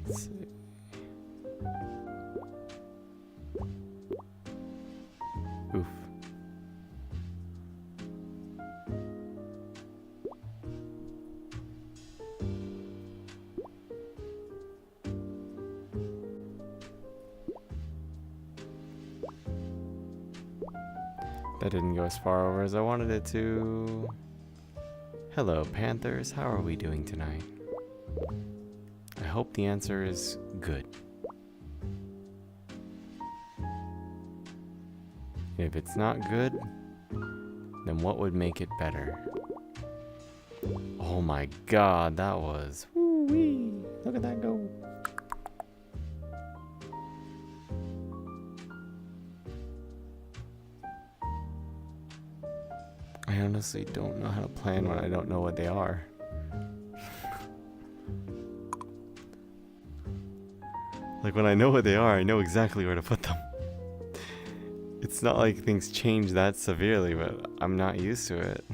Let's see. Oof. That didn't go as far over as I wanted it to. Hello, Panthers. How are we doing tonight? I hope the answer is good. If it's not good, then what would make it better? Oh my god, that was... Woo-wee! Look at that go! I honestly don't know how to plan when I don't know what they are. Like when I know what they are, I know exactly where to put them. It's not like things change that severely, but I'm not used to it.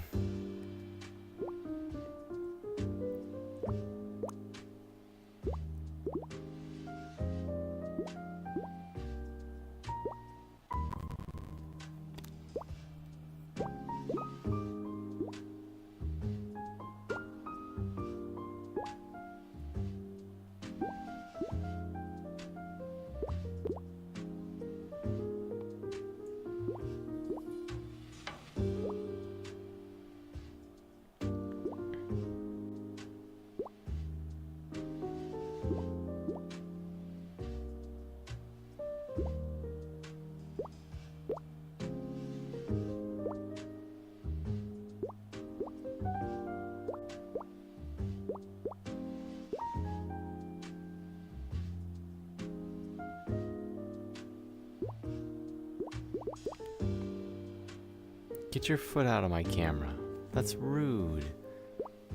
Get your foot out of my camera. That's rude.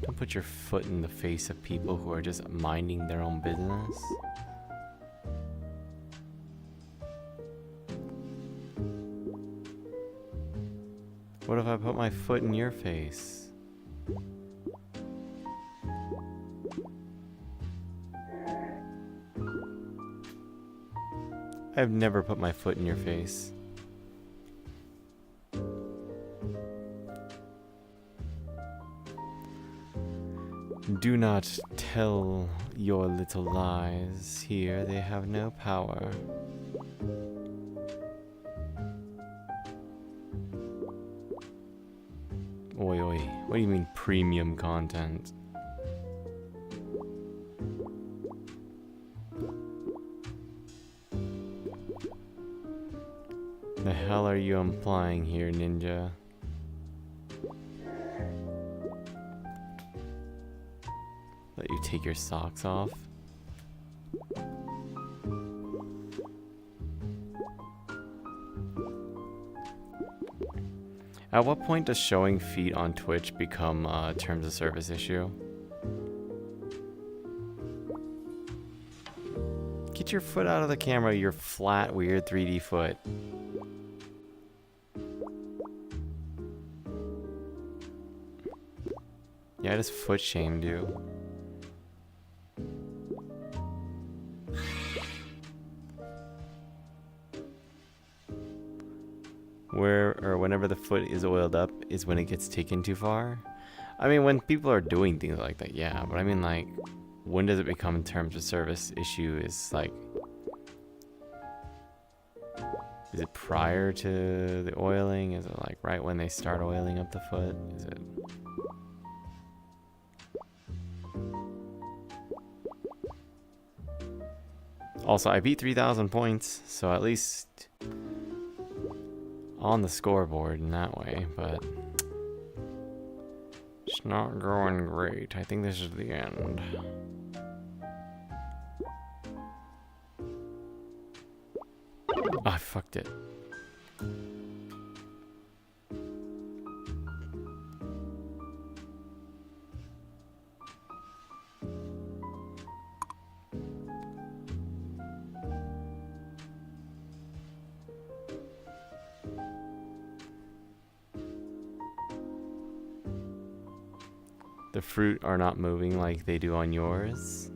Don't put your foot in the face of people who are just minding their own business. What if I put my foot in your face? I've never put my foot in your face. Do not tell your little lies here, they have no power. Oi, oi, what do you mean premium content? The hell are you implying here, ninja? Let you take your socks off? At what point does showing feet on Twitch become a terms of service issue? Get your foot out of the camera, your flat, weird 3D foot. Yeah, I just foot shamed you. Whenever the foot is oiled up is when it gets taken too far. I mean, when people are doing things like that, yeah. But I mean, like, when does it become terms of service issue? Is like, is it prior to the oiling? Is it like right when they start oiling up the foot? Is it? Also, I beat 3,000 points, so at least on the scoreboard in that way, but it's not going great. I think this is the end. Oh, I fucked it. The fruit are not moving like they do on yours.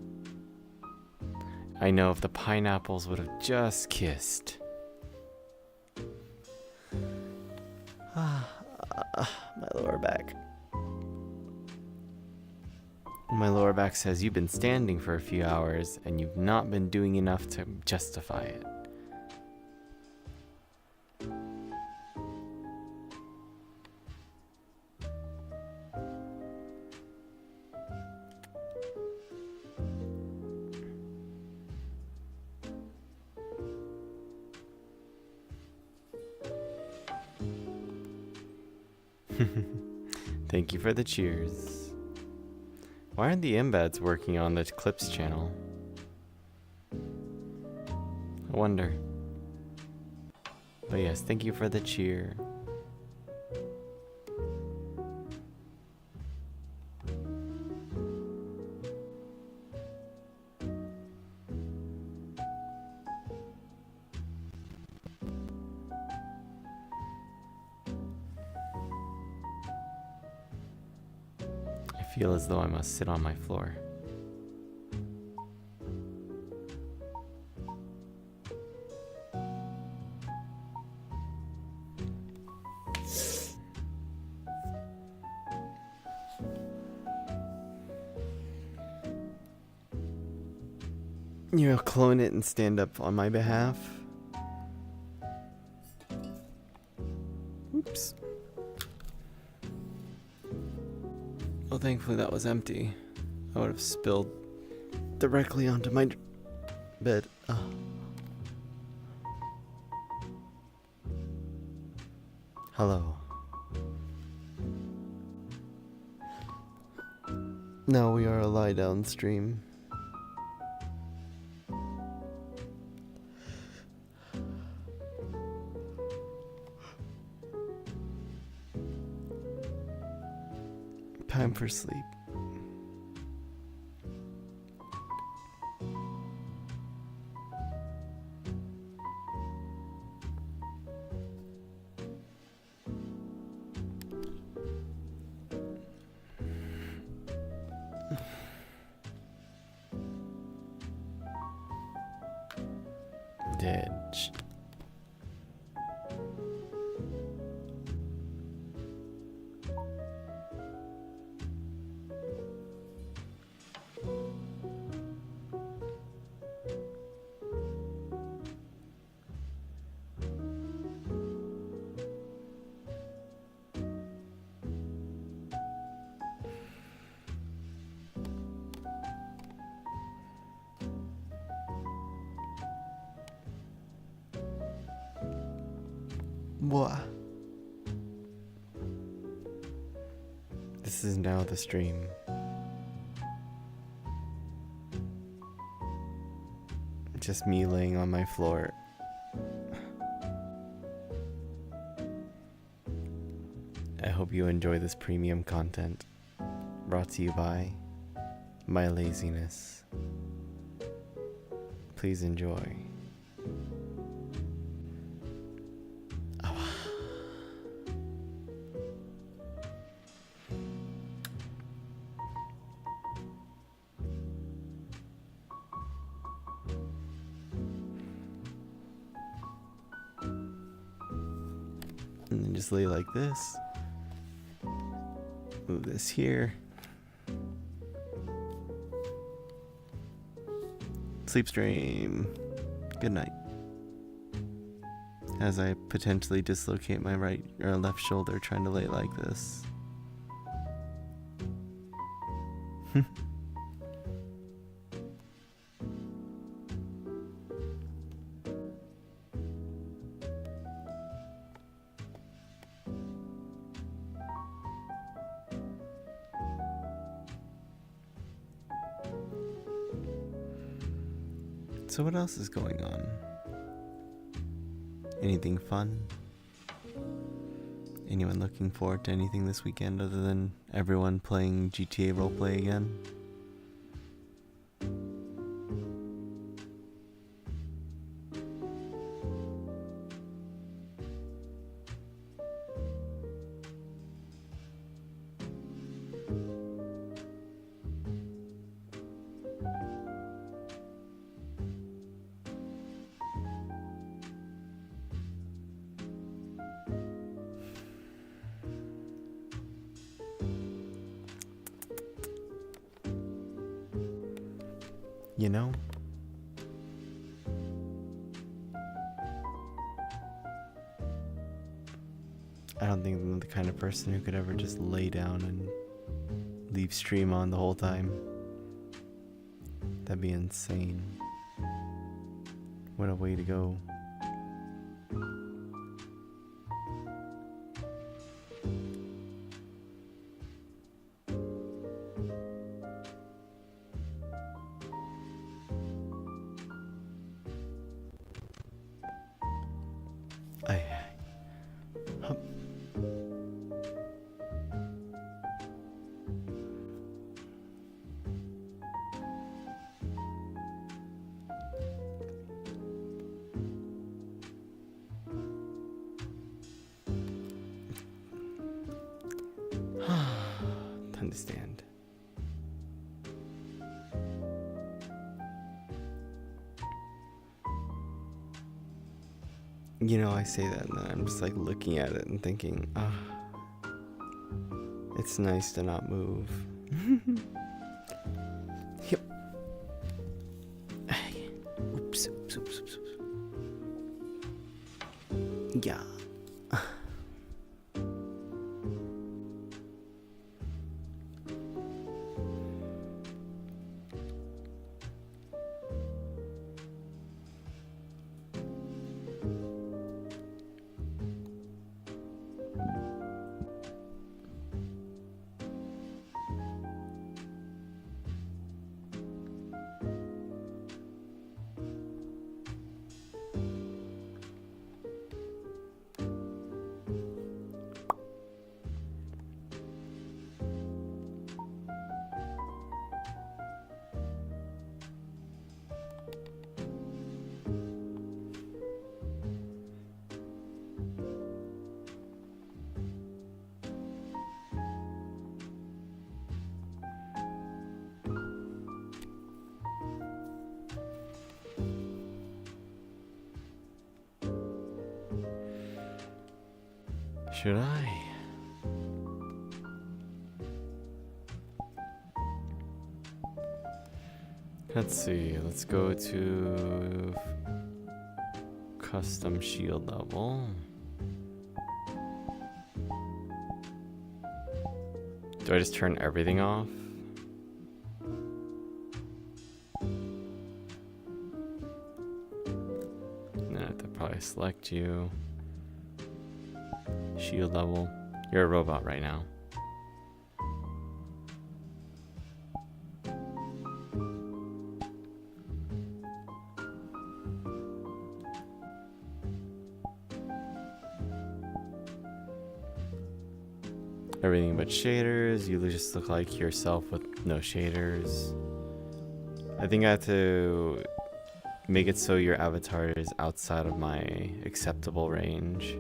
I know if the pineapples would have just kissed. My lower back. My lower back says you've been standing for a few hours and you've not been doing enough to justify it. Thank you for the cheers. Why aren't the embeds working on the clips channel? I wonder. But yes, thank you for the cheer. I feel as though I must sit on my floor. You'll clone it and stand up on my behalf? Oops. Well, thankfully that was empty. I would have spilled directly onto my bed. Oh. Hello. Now we are a lie down stream. Time for sleep. Dead. What? This is now the stream. Just me laying on my floor. I hope you enjoy this premium content. Brought to you by my laziness. Please enjoy. And then just lay like this. Move this here. Sleep stream. Good night. As I potentially dislocate my right or left shoulder trying to lay like this. So what else is going on? Anything fun? Anyone looking forward to anything this weekend other than everyone playing GTA roleplay again? You know, I don't think I'm the kind of person who could ever just lay down and leave stream on the whole time. That'd be insane. What a way to go. Understand. You know, I say that and then I'm just like looking at it and thinking, it's nice to not move. Yep. Oops. Yeah. Should I? Let's see, let's go to custom shield level. Do I just turn everything off? No, I have to probably select you. Shield level. You're a robot right now. Everything but shaders. You just look like yourself with no shaders. I think I have to make it so your avatar is outside of my acceptable range.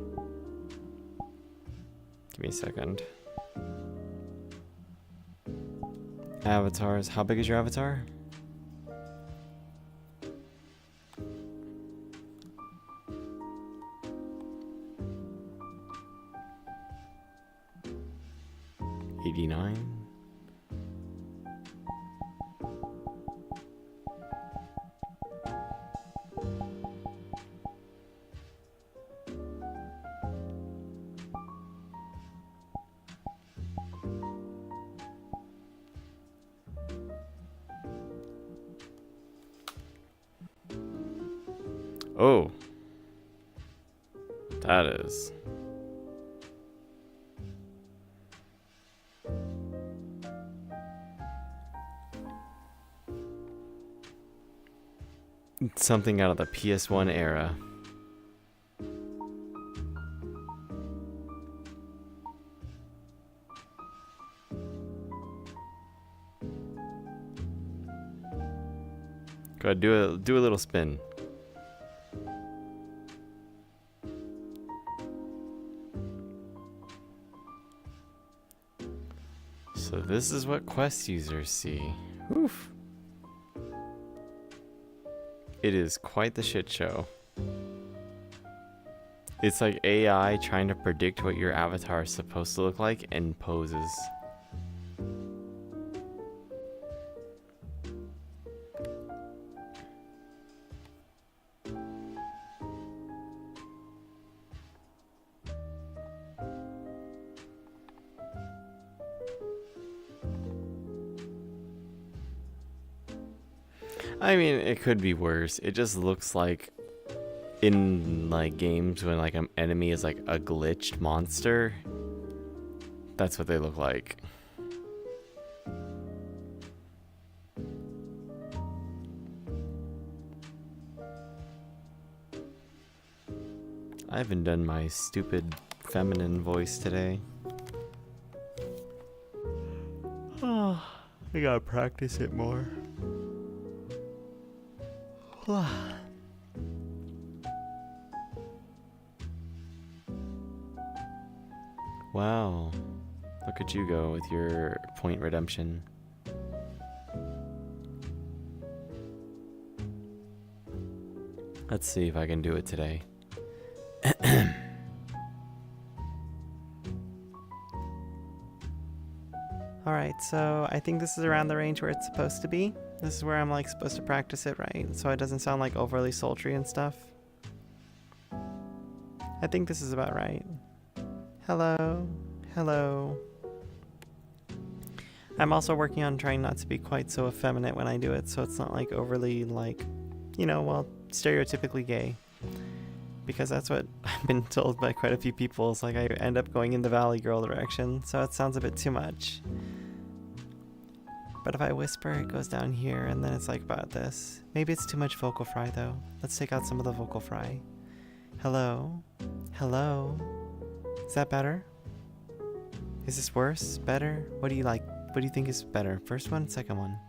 Give me a second. Avatars. How big is your avatar? 89. Oh, that is. Something out of the PS1 era. Go ahead, do a little spin. So this is what Quest users see. Oof. It is quite the shit show. It's like AI trying to predict what your avatar is supposed to look like and poses. I mean, it could be worse. It just looks like in like games when like an enemy is like a glitched monster. That's what they look like. I haven't done my stupid feminine voice today. Oh, I gotta practice it more. Wow, look at you go with your point redemption. Let's see if I can do it today. Alright, so I think this is around the range where it's supposed to be. This is where I'm like supposed to practice it, right? So it doesn't sound like overly sultry and stuff. I think this is about right. Hello. Hello. I'm also working on trying not to be quite so effeminate when I do it, so it's not like overly like, you know, well, stereotypically gay. Because that's what I've been told by quite a few people. It's like I end up going in the Valley Girl direction, so it sounds a bit too much. But if I whisper, it goes down here, and then it's like about this. Maybe it's too much vocal fry, though. Let's take out some of the vocal fry. Hello? Hello? Is that better? Is this worse? Better? What do you like? What do you think is better? First one? Second one?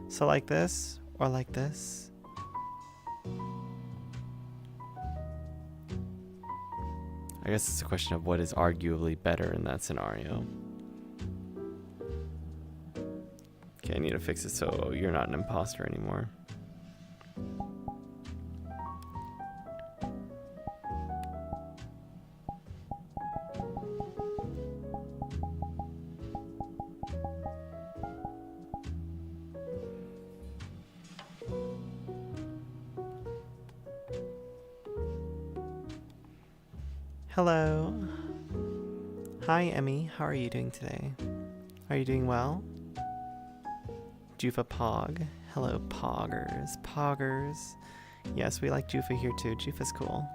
So like this? Or like this? I guess it's a question of what is arguably better in that scenario. Okay, I need to fix it so you're not an imposter anymore. Hello. Hi, Emmy. How are you doing today? Are you doing well? Jufa Pog. Hello, Poggers. Poggers. Yes, we like Jufa here too. Jufa's cool.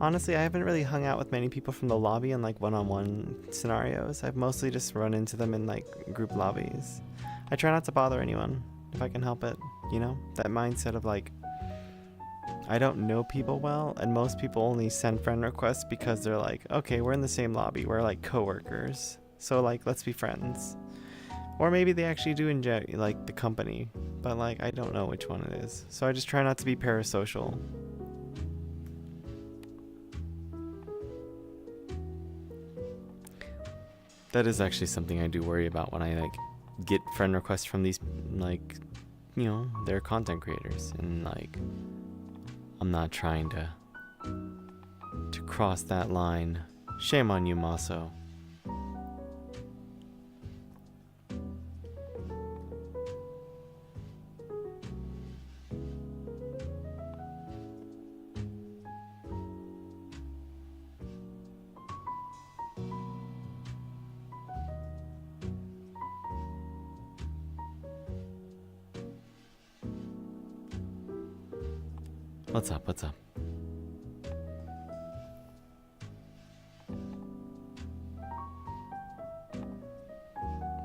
Honestly, I haven't really hung out with many people from the lobby in like one-on-one scenarios. I've mostly just run into them in like group lobbies. I try not to bother anyone if I can help it, you know? That mindset of like, I don't know people well, and most people only send friend requests because they're like, okay, we're in the same lobby, we're like coworkers, so like let's be friends. Or maybe they actually do enjoy like the company, but like I don't know which one it is. So I just try not to be parasocial. That is actually something I do worry about when I like get friend requests from these like, you know, they're content creators, and like I'm not trying to cross that line. Shame on you, Maso. What's up? What's up?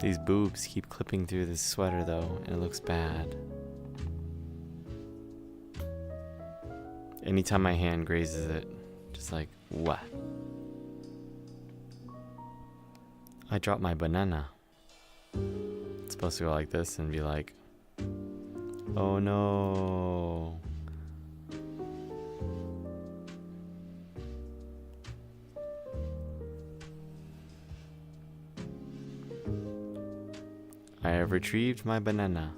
These boobs keep clipping through this sweater though, and it looks bad. Anytime my hand grazes it, just like, what? I dropped my banana. It's supposed to go like this and be like, oh no. I have retrieved my banana.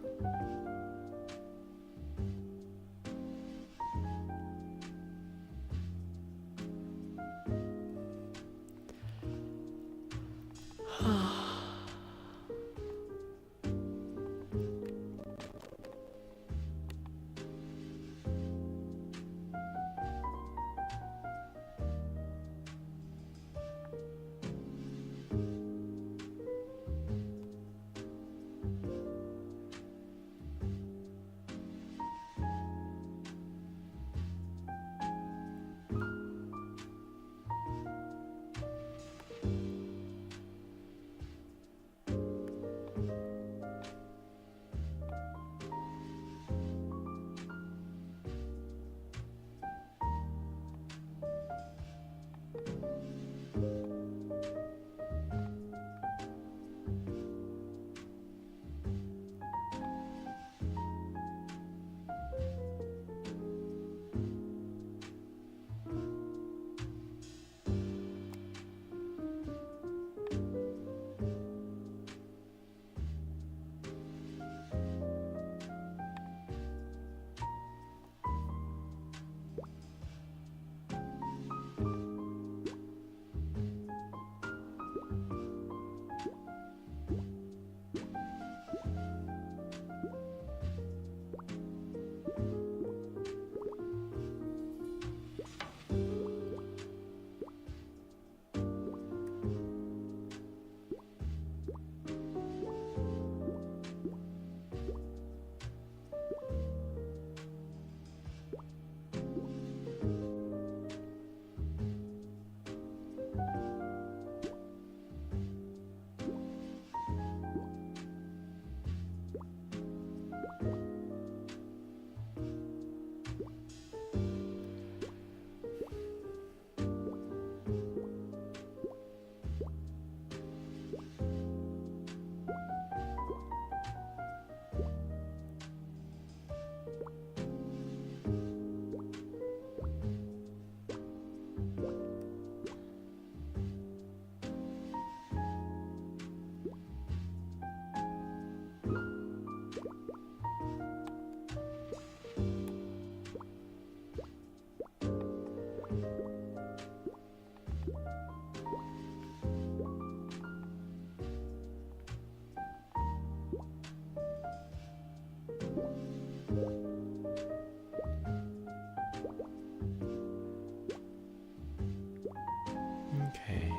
Okay.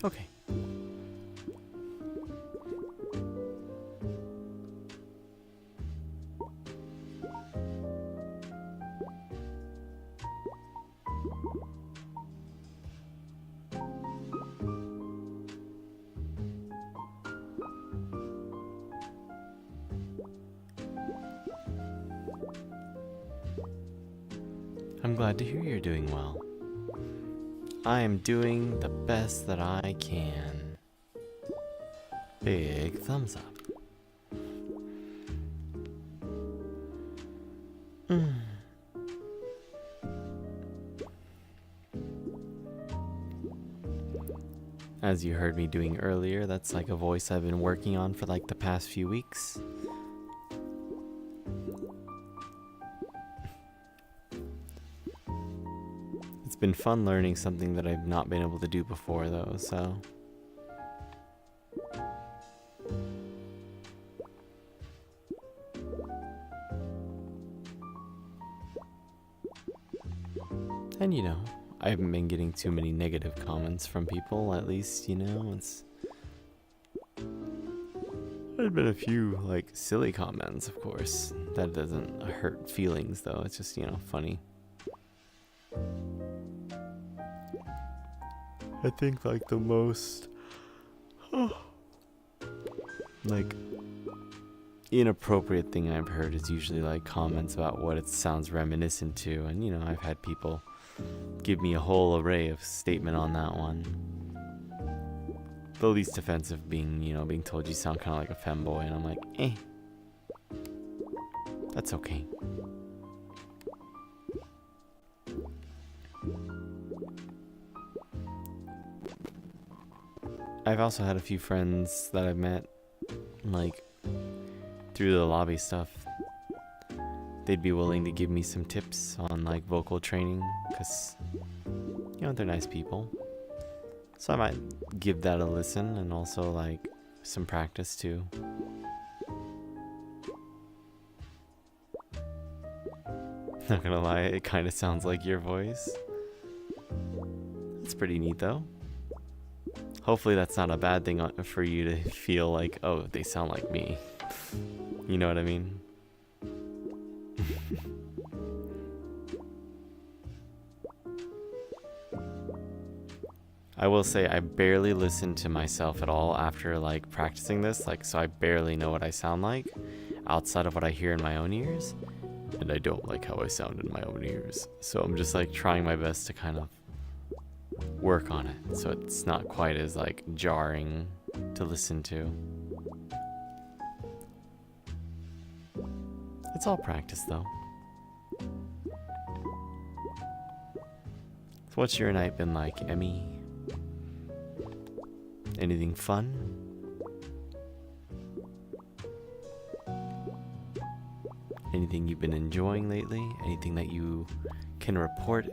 Okay. I'm glad to hear you're doing well. I am doing the best that I can. Big thumbs up. As you heard me doing earlier, that's like a voice I've been working on for like the past few weeks. It's been fun learning something that I've not been able to do before though, so. And you know, I haven't been getting too many negative comments from people, at least, you know, it's There've been a few, like, silly comments, of course. That doesn't hurt feelings, though. It's just, you know, funny. I think, like, the most, like, inappropriate thing I've heard is usually, like, comments about what it sounds reminiscent to. And, you know, I've had people give me a whole array of statement on that one. The least offensive being, you know, being told you sound kind of like a femboy, and I'm like, eh. That's okay. I've also had a few friends that I've met, like, through the lobby stuff. They'd be willing to give me some tips on, like, vocal training, because, you know, they're nice people. So I might give that a listen, and also, like, some practice too. Not gonna lie, it kind of sounds like your voice. It's pretty neat though. Hopefully that's not a bad thing for you to feel like, oh, they sound like me. You know what I mean? I will say I barely listen to myself at all after, like, practicing this, like, so I barely know what I sound like outside of what I hear in my own ears, and I don't like how I sound in my own ears. So I'm just, like, trying my best to kind of work on it so it's not quite as, like, jarring to listen to. It's all practice though. So what's your night been like, Emmy? Anything fun? Anything you've been enjoying lately? Anything that you can report?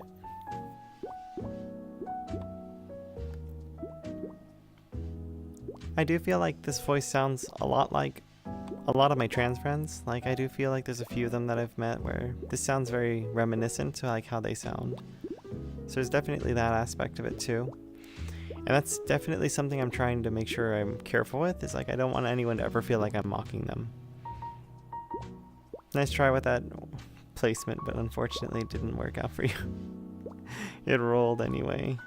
I do feel like this voice sounds a lot like a lot of my trans friends. Like, I do feel like there's a few of them that I've met where this sounds very reminiscent to, like, how they sound. So there's definitely that aspect of it too. And that's definitely something I'm trying to make sure I'm careful with, is, like, I don't want anyone to ever feel like I'm mocking them. Nice try with that placement, but unfortunately it didn't work out for you. It rolled anyway.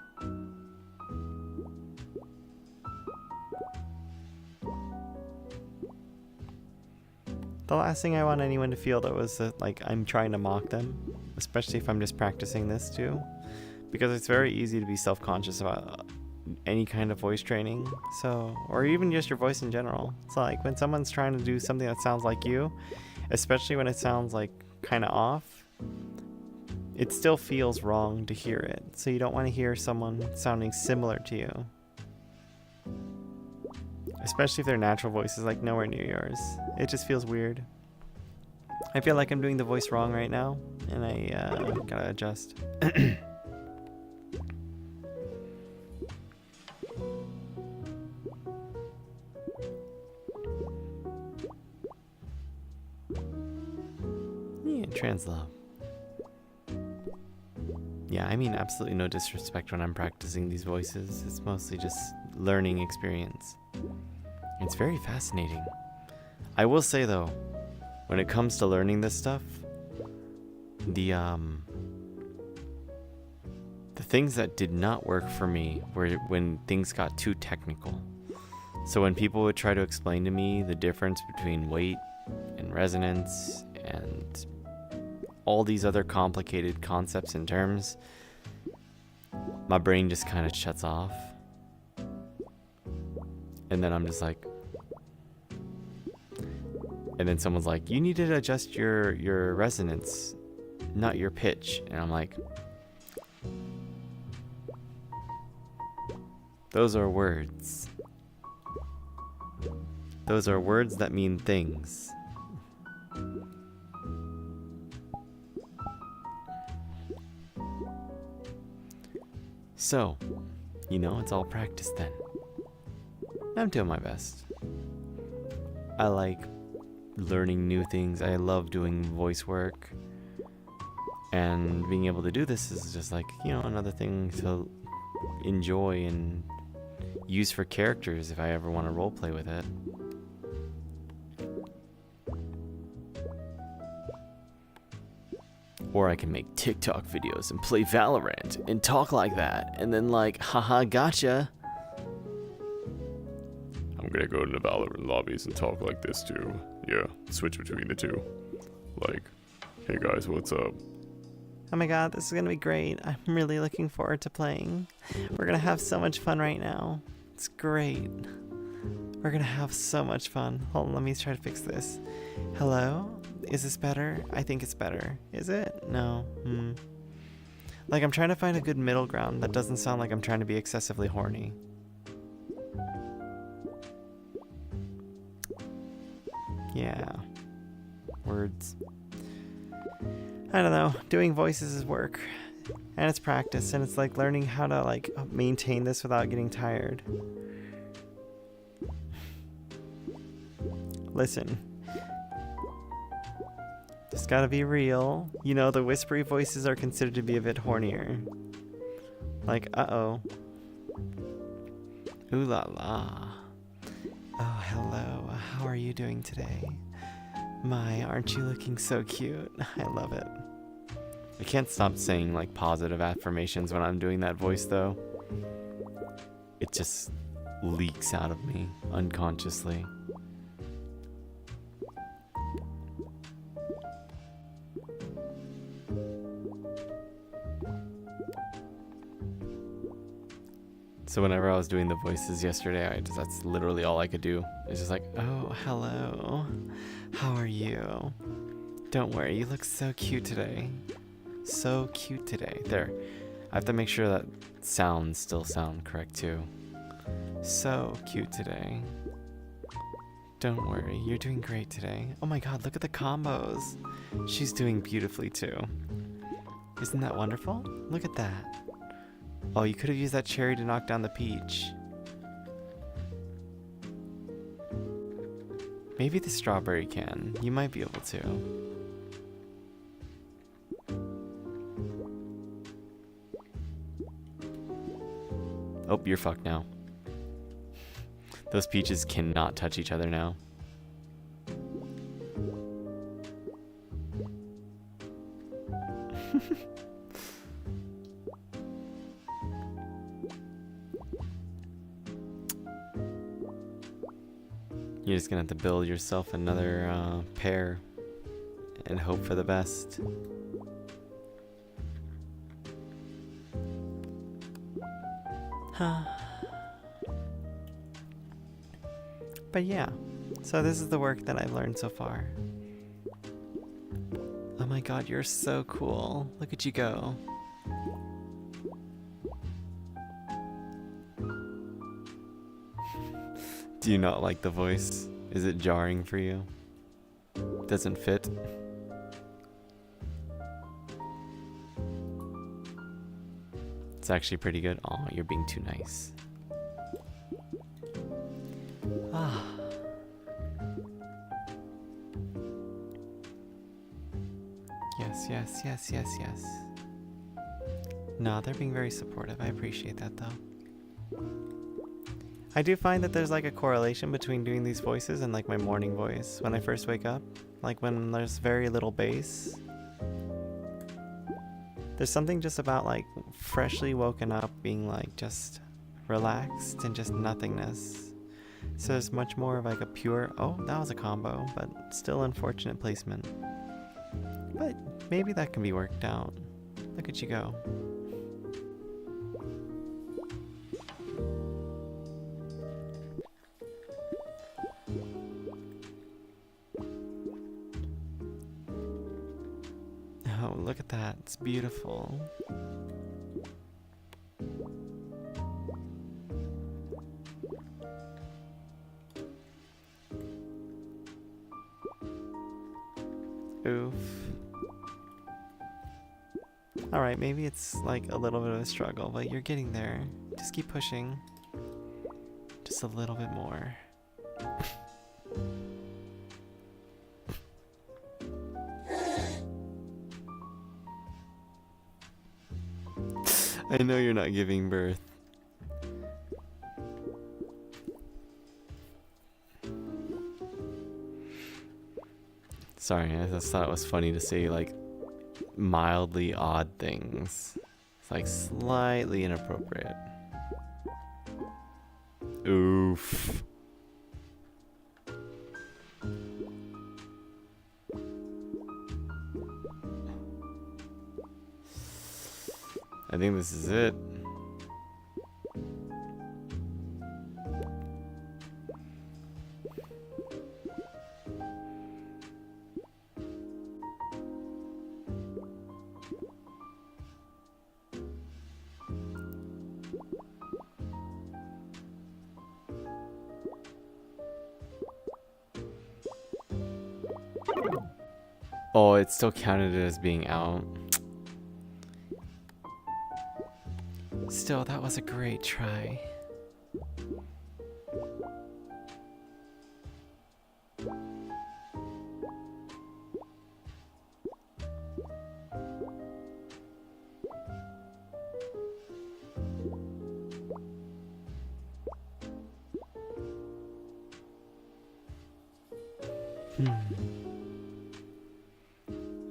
The last thing I want anyone to feel, though, is that, like, I'm trying to mock them, especially if I'm just practicing this too, because it's very easy to be self-conscious about any kind of voice training, so, or even just your voice in general. So, like, when someone's trying to do something that sounds like you, especially when it sounds, like, kind of off, it still feels wrong to hear it. So you don't want to hear someone sounding similar to you, especially if their natural voice is, like, nowhere near yours. It just feels weird. I feel like I'm doing the voice wrong right now, and I gotta adjust. Yeah, trans love. Yeah, I mean, absolutely no disrespect when I'm practicing these voices. It's mostly just learning experience. It's very fascinating. I will say though, when it comes to learning this stuff, the things that did not work for me were when things got too technical. So when people would try to explain to me the difference between weight and resonance and all these other complicated concepts and terms, my brain just kind of shuts off. And then I'm just like, and then someone's like, you need to adjust your resonance, not your pitch. And I'm like, those are words. Those are words that mean things. So, you know, it's all practice then. I'm doing my best. I like learning new things. I love doing voice work. And being able to do this is just, like, you know, another thing to enjoy and use for characters if I ever want to roleplay with it. Or I can make TikTok videos and play Valorant and talk like that. And then like, haha, gotcha. I'm gonna go into Valorant lobbies and talk like this too. Yeah, switch between the two. Like, hey guys, what's up? Oh my god, this is gonna be great. I'm really looking forward to playing. We're gonna have so much fun right now. It's great. We're gonna have so much fun. Hold on, let me try to fix this. Hello? Is this better? I think it's better. Is it? No. Like, I'm trying to find a good middle ground that doesn't sound like I'm trying to be excessively horny. Yeah. Words. I don't know. Doing voices is work. And it's practice. And it's like learning how to like maintain this without getting tired. Listen. Just gotta be real. You know, the whispery voices are considered to be a bit hornier. Like, uh-oh. Ooh la la. Oh, hello. How are you doing today? My, aren't you looking so cute? I love it. I can't stop saying like positive affirmations when I'm doing that voice though. It just leaks out of me unconsciously. So whenever I was doing the voices yesterday, that's literally all I could do. It's just like, Oh, hello. How are you? Don't worry, you look so cute today. So cute today. there. I have to make sure that sounds still sound correct too. So cute today. Don't worry, you're doing great today. Oh my god, look at the combos. She's doing beautifully too. Isn't that wonderful? Look at that. Oh, you could have used that cherry to knock down the peach. Maybe the strawberry can. You might be able to. Oh, you're fucked now. Those peaches cannot touch each other now. You're just gonna have to build yourself another pair and hope for the best. But yeah, so this is the work that I've learned so far. Oh my god, you're so cool. Look at you go. Do you not like the voice? Is it jarring for you? Doesn't fit? It's actually pretty good. Aw, you're being too nice. Ah. Yes. No, they're being very supportive. I appreciate that though. I do find that there's like a correlation between doing these voices and like my morning voice when I first wake up. Like when there's very little bass. There's something just about like freshly woken up being like just relaxed and just nothingness. So there's much more of like a pure, oh, that was a combo, but still unfortunate placement. But maybe that can be worked out. Look at you go. Oh, look at that. It's beautiful. Oof. Alright, maybe it's like a little bit of a struggle, but you're getting there. Just keep pushing. Just a little bit more. I know you're not giving birth. Sorry, I just thought it was funny to say like mildly odd things. It's like slightly inappropriate. Oof. I think this is it. Oh, it still counted it as being out. Still, that was a great try.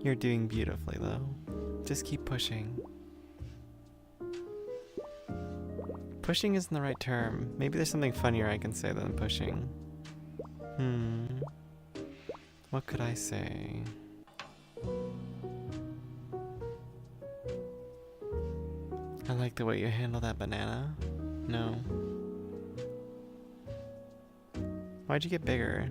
You're doing beautifully, though. Just keep pushing. Pushing isn't the right term. Maybe there's something funnier I can say than pushing. What could I say? I like the way you handle that banana. No. Why'd you get bigger?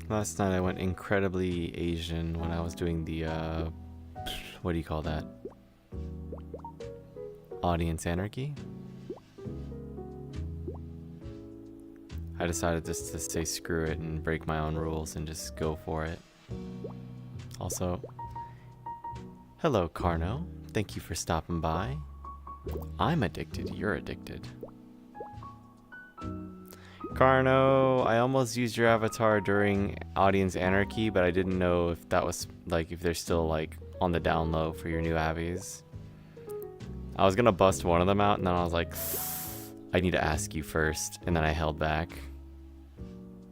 Last night I went incredibly Asian when I was doing the, what do you call that? Audience anarchy? I decided just to say screw it and break my own rules and just go for it. Also, hello Carno, thank you for stopping by. I'm addicted, you're addicted. Carno, I almost used your avatar during Audience Anarchy, but I didn't know if that was, like, if they're still, like, on the down low for your new abbies. I was gonna bust one of them out, and then I was like, I need to ask you first, and then I held back.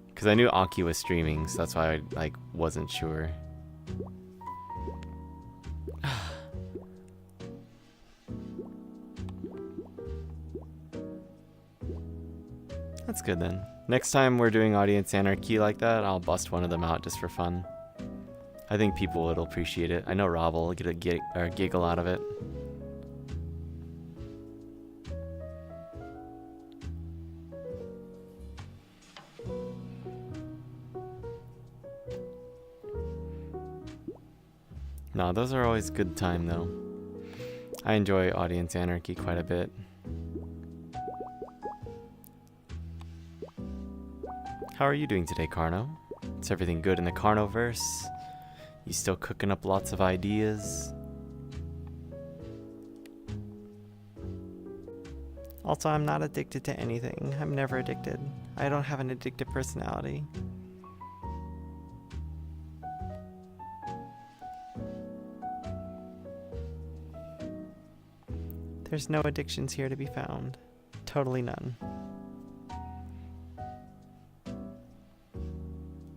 Because I knew Aki was streaming, so that's why I, like, wasn't sure. That's good then. Next time we're doing Audience Anarchy like that, I'll bust one of them out just for fun. I think people will appreciate it. I know Rob will get a giggle out of it. No, those are always good time though. I enjoy Audience Anarchy quite a bit. How are you doing today, Carno? Is everything good in the Carnoverse? You still cooking up lots of ideas? Also, I'm not addicted to anything. I'm never addicted. I don't have an addictive personality. There's no addictions here to be found. Totally none.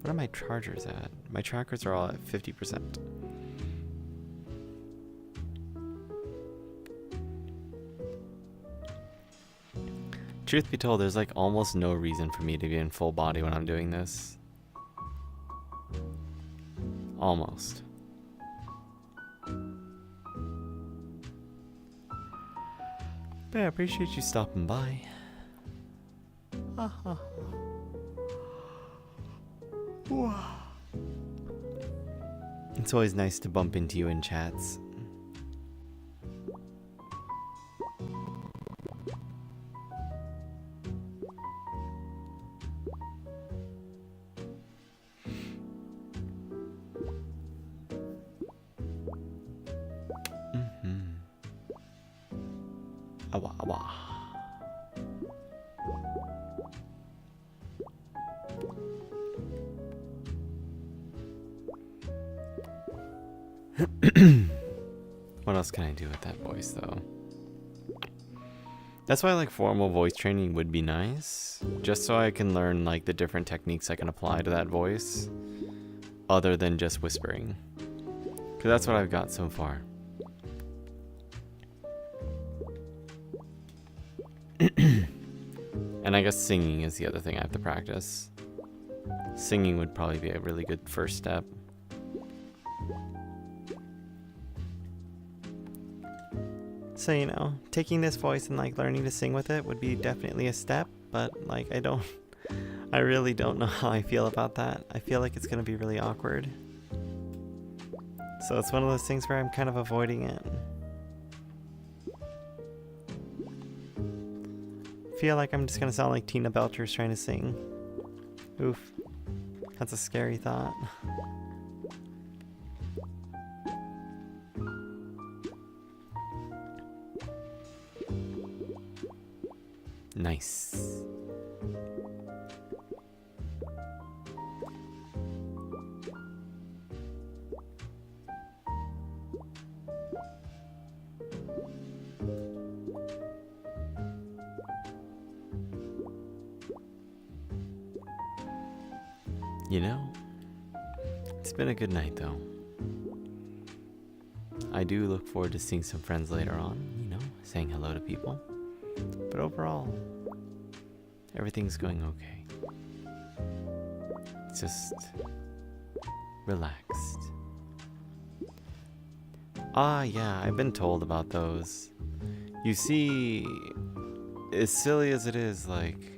What are my chargers at? My trackers are all at 50%. Truth be told, there's like almost no reason for me to be in full body when I'm doing this. Almost. But yeah, I appreciate you stopping by. It's always nice to bump into you in chats. Awa, awa. What else can I do with that voice, though? That's why, like, formal voice training would be nice, just so I can learn, like, the different techniques I can apply to that voice, other than just whispering. Because that's what I've got so far. And I guess singing is the other thing I have to practice. Singing would probably be a really good first step. So, you know, taking this voice and like learning to sing with it would be definitely a step, but like I really don't know how I feel about that. I feel like it's going to be really awkward. So it's one of those things where I'm kind of avoiding it. Feel like I'm just going to sound like Tina Belcher's trying to sing. Oof. That's a scary thought. Nice. You know, it's been a good night though. I do look forward to seeing some friends later on, you know, saying hello to people. But overall, everything's going okay. Just relaxed. Ah, yeah, I've been told about those. You see, as silly as it is, like,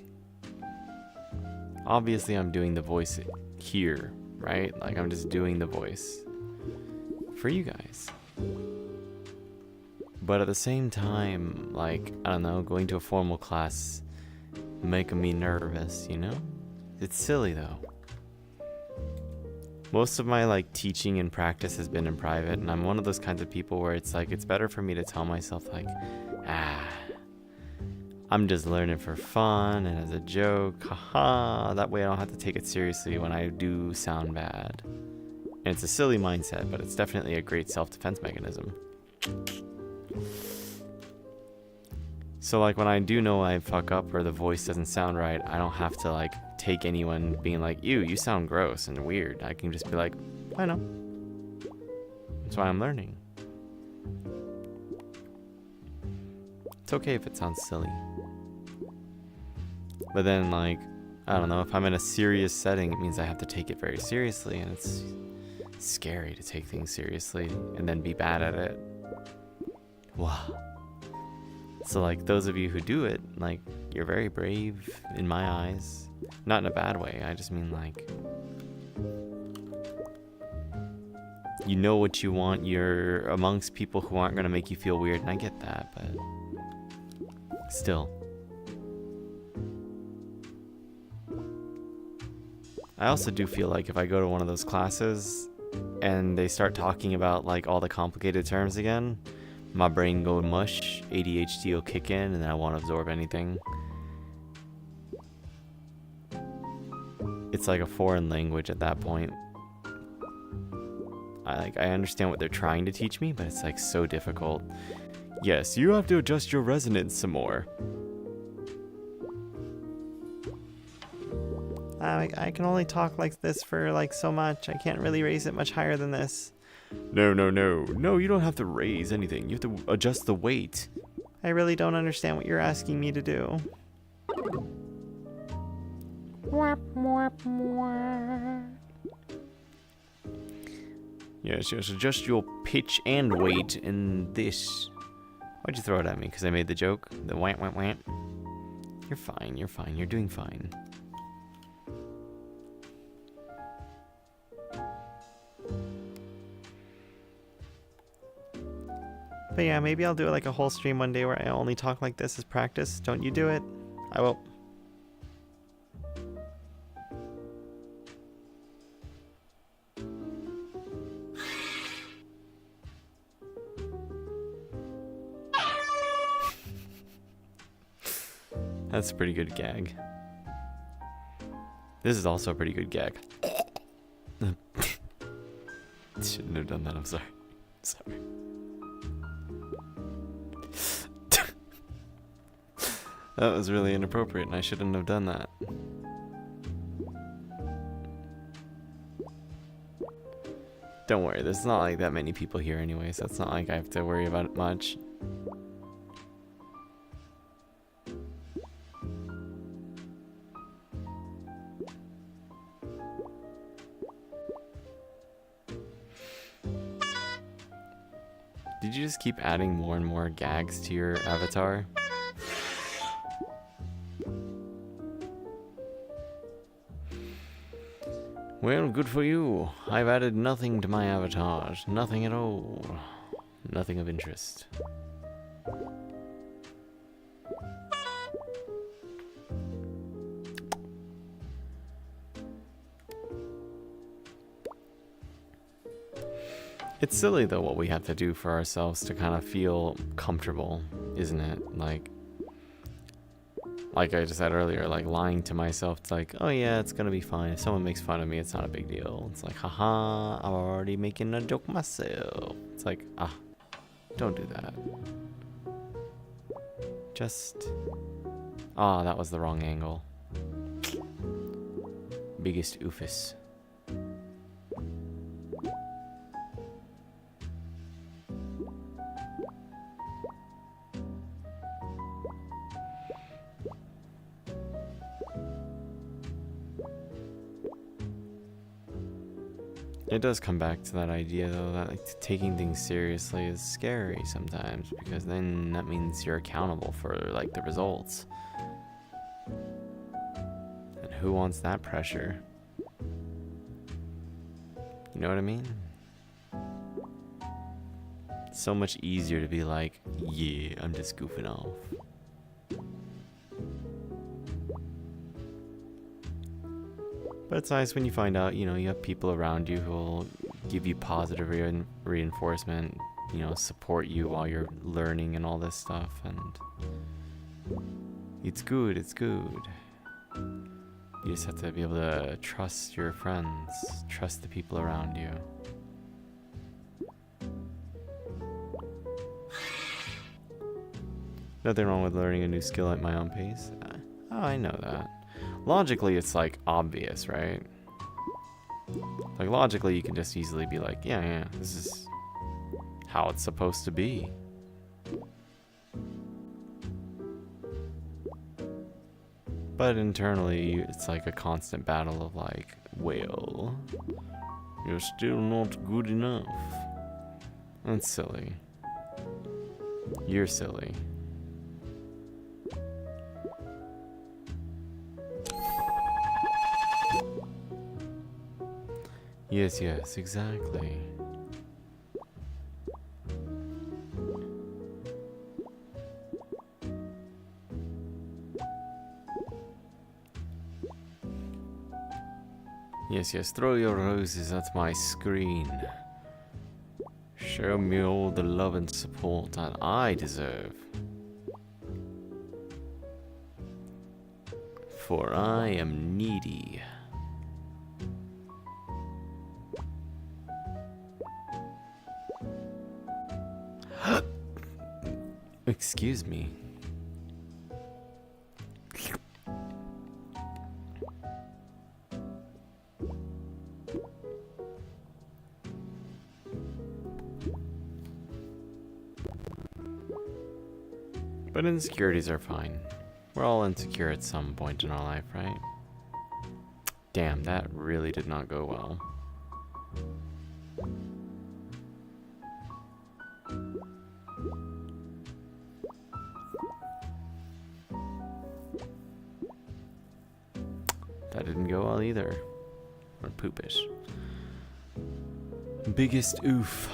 obviously I'm doing the voice here, right? Like, I'm just doing the voice for you guys. But at the same time, like, I don't know, going to a formal class making me nervous, you know? It's silly though. Most of my like teaching and practice has been in private, and I'm one of those kinds of people where it's like it's better for me to tell myself like, I'm just learning for fun and as a joke, haha. That way I don't have to take it seriously when I do sound bad. And it's a silly mindset, but it's definitely a great self-defense mechanism. So like when I do know I fuck up or the voice doesn't sound right, I don't have to like take anyone being like, ew, you sound gross and weird. I can just be like, I know. That's why I'm learning. It's okay if it sounds silly. But then like, I don't know, if I'm in a serious setting, it means I have to take it very seriously, and it's scary to take things seriously and then be bad at it. Wow. So like those of you who do it, like, you're very brave in my eyes. Not in a bad way, I just mean like, you know what you want, you're amongst people who aren't going to make you feel weird, and I get that, but still. I also do feel like if I go to one of those classes and they start talking about like all the complicated terms again, my brain go mush, ADHD will kick in, and then I won't absorb anything. It's like a foreign language at that point. I understand what they're trying to teach me, but it's like so difficult. Yes, you have to adjust your resonance some more. I can only talk like this for like so much. I can't really raise it much higher than this. No, no, no. No, you don't have to raise anything. You have to adjust the weight. I really don't understand what you're asking me to do. Yes, yes, adjust your pitch and weight in this. Why'd you throw it at me? Because I made the joke? The whant, whant, whant? You're fine, you're fine, you're doing fine. But yeah, maybe I'll do like a whole stream one day where I only talk like this as practice. Don't you do it? I will. That's a pretty good gag. This is also a pretty good gag. Shouldn't have done that, I'm sorry. Sorry. That was really inappropriate and I shouldn't have done that. Don't worry, there's not like that many people here anyway, so it's not like I have to worry about it much. Did you just keep adding more and more gags to your avatar? Well, good for you. I've added nothing to my avatars. Nothing at all. Nothing of interest. It's silly though what we have to do for ourselves to kind of feel comfortable, isn't it? Like I just said earlier, like lying to myself, it's like, oh yeah, it's gonna be fine. If someone makes fun of me, it's not a big deal. It's like, haha, I'm already making a joke myself. It's like, don't do that. Just, that was the wrong angle. Biggest oofus. It does come back to that idea though that like taking things seriously is scary sometimes, because then that means you're accountable for like the results. And who wants that pressure? You know what I mean? It's so much easier to be like, yeah, I'm just goofing off. But it's nice when you find out, you know, you have people around you who will give you positive reinforcement, you know, support you while you're learning and all this stuff, and it's good, it's good. You just have to be able to trust your friends, trust the people around you. Nothing wrong with learning a new skill at my own pace. Oh, I know that. Logically, it's like obvious, right? Like logically, you can just easily be like, yeah, this is how it's supposed to be. But internally, it's like a constant battle of like, well, you're still not good enough. That's silly. You're silly. Yes, exactly. Yes, throw your roses at my screen. Show me all the love and support that I deserve. For I am needy. Excuse me. But insecurities are fine. We're all insecure at some point in our life, right? Damn, that really did not go well. That didn't go well either. Or poopish. Biggest oof.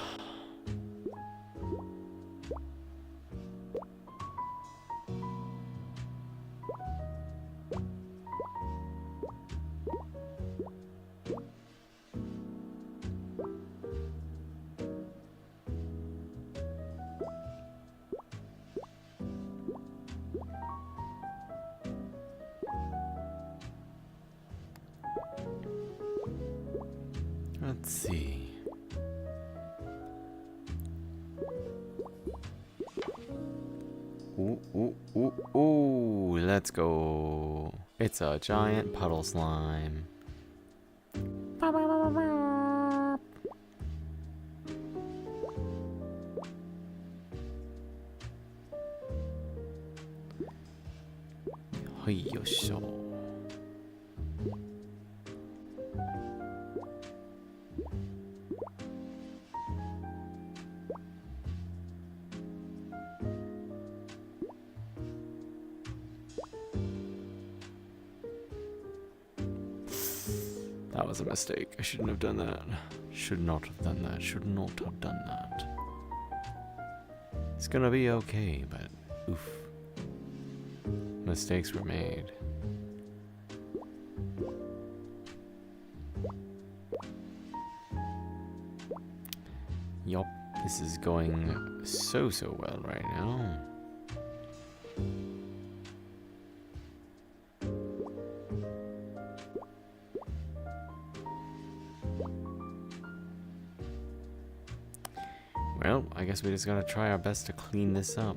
see. Ooh, ooh, ooh, ooh, let's go. It's a giant puddle slime. Hoyosho. That was a mistake. I shouldn't have done that. Should not have done that. Should not have done that. It's gonna be okay, but oof. Mistakes were made. Yup, this is going so well right now. Well, I guess we just gotta try our best to clean this up.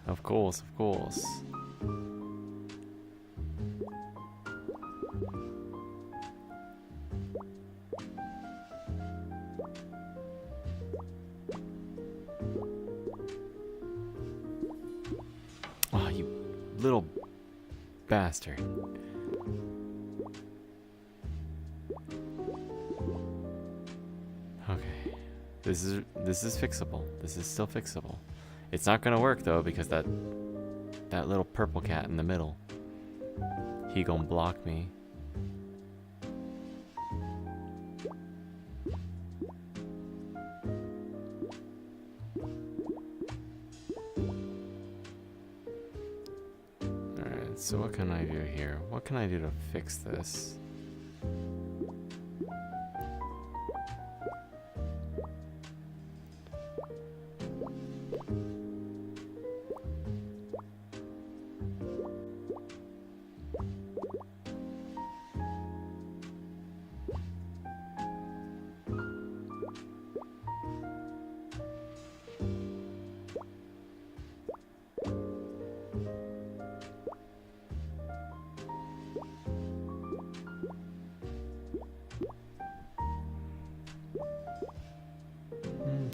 Of course, of course. Oh, you little bastard. Okay. This is fixable. This is still fixable. It's not gonna work though because that little purple cat in the middle, he gonna block me. Alright, so what can I do here? What can I do to fix this?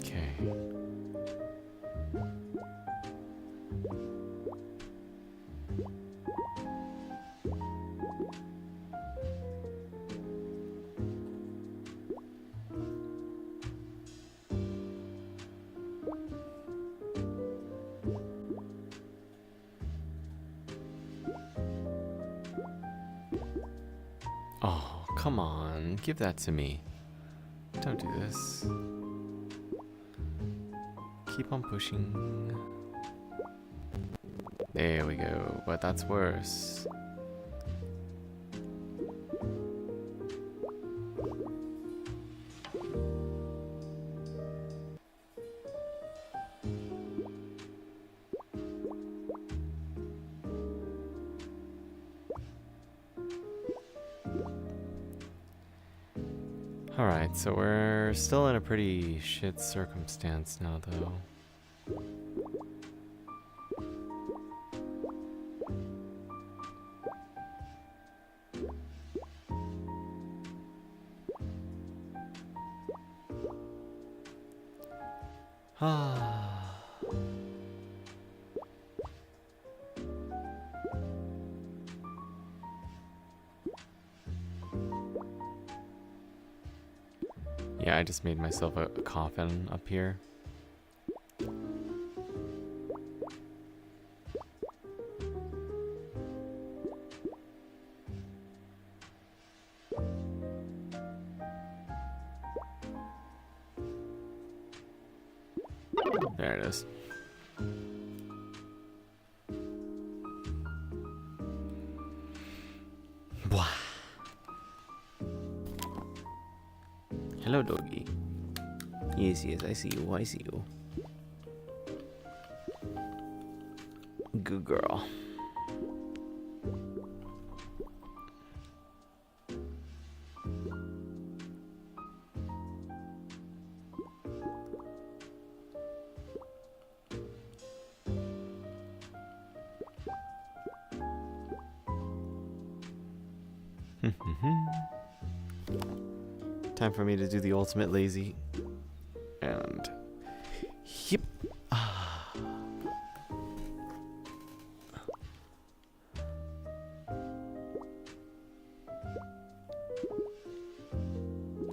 Okay. Oh, come on. Give that to me. Don't do this. Keep on pushing. There we go. But that's worse. Alright, so we're still in a pretty shit circumstance now, though. Ah. Yeah, I just made myself a coffin up here. There it is. Blah. Hello, doggy. Yes, yes, I see you. I see you. Good girl. Time for me to do the ultimate lazy. And yep.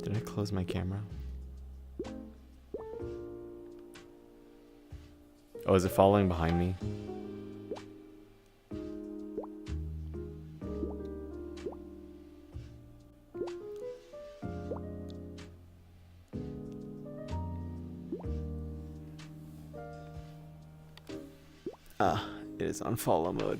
Did I close my camera? Oh, is it following behind me? It is on follow mode.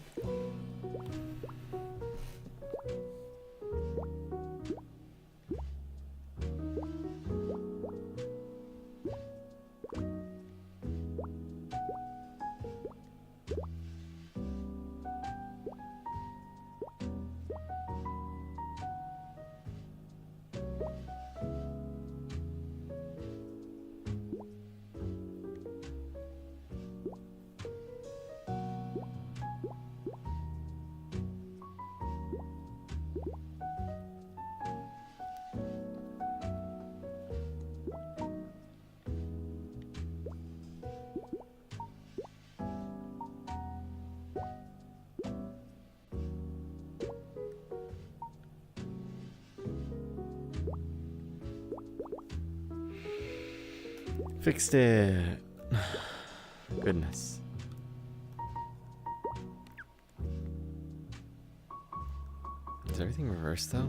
Fixed it. Goodness. Is everything reversed though?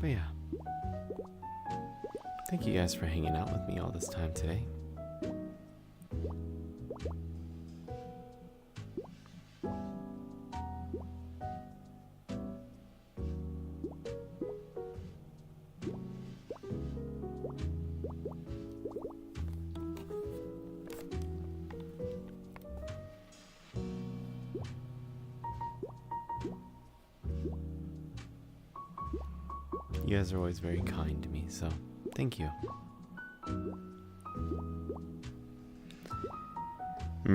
But yeah. Thank you guys for hanging out with me all this time today. You guys are always very kind to me, so thank you.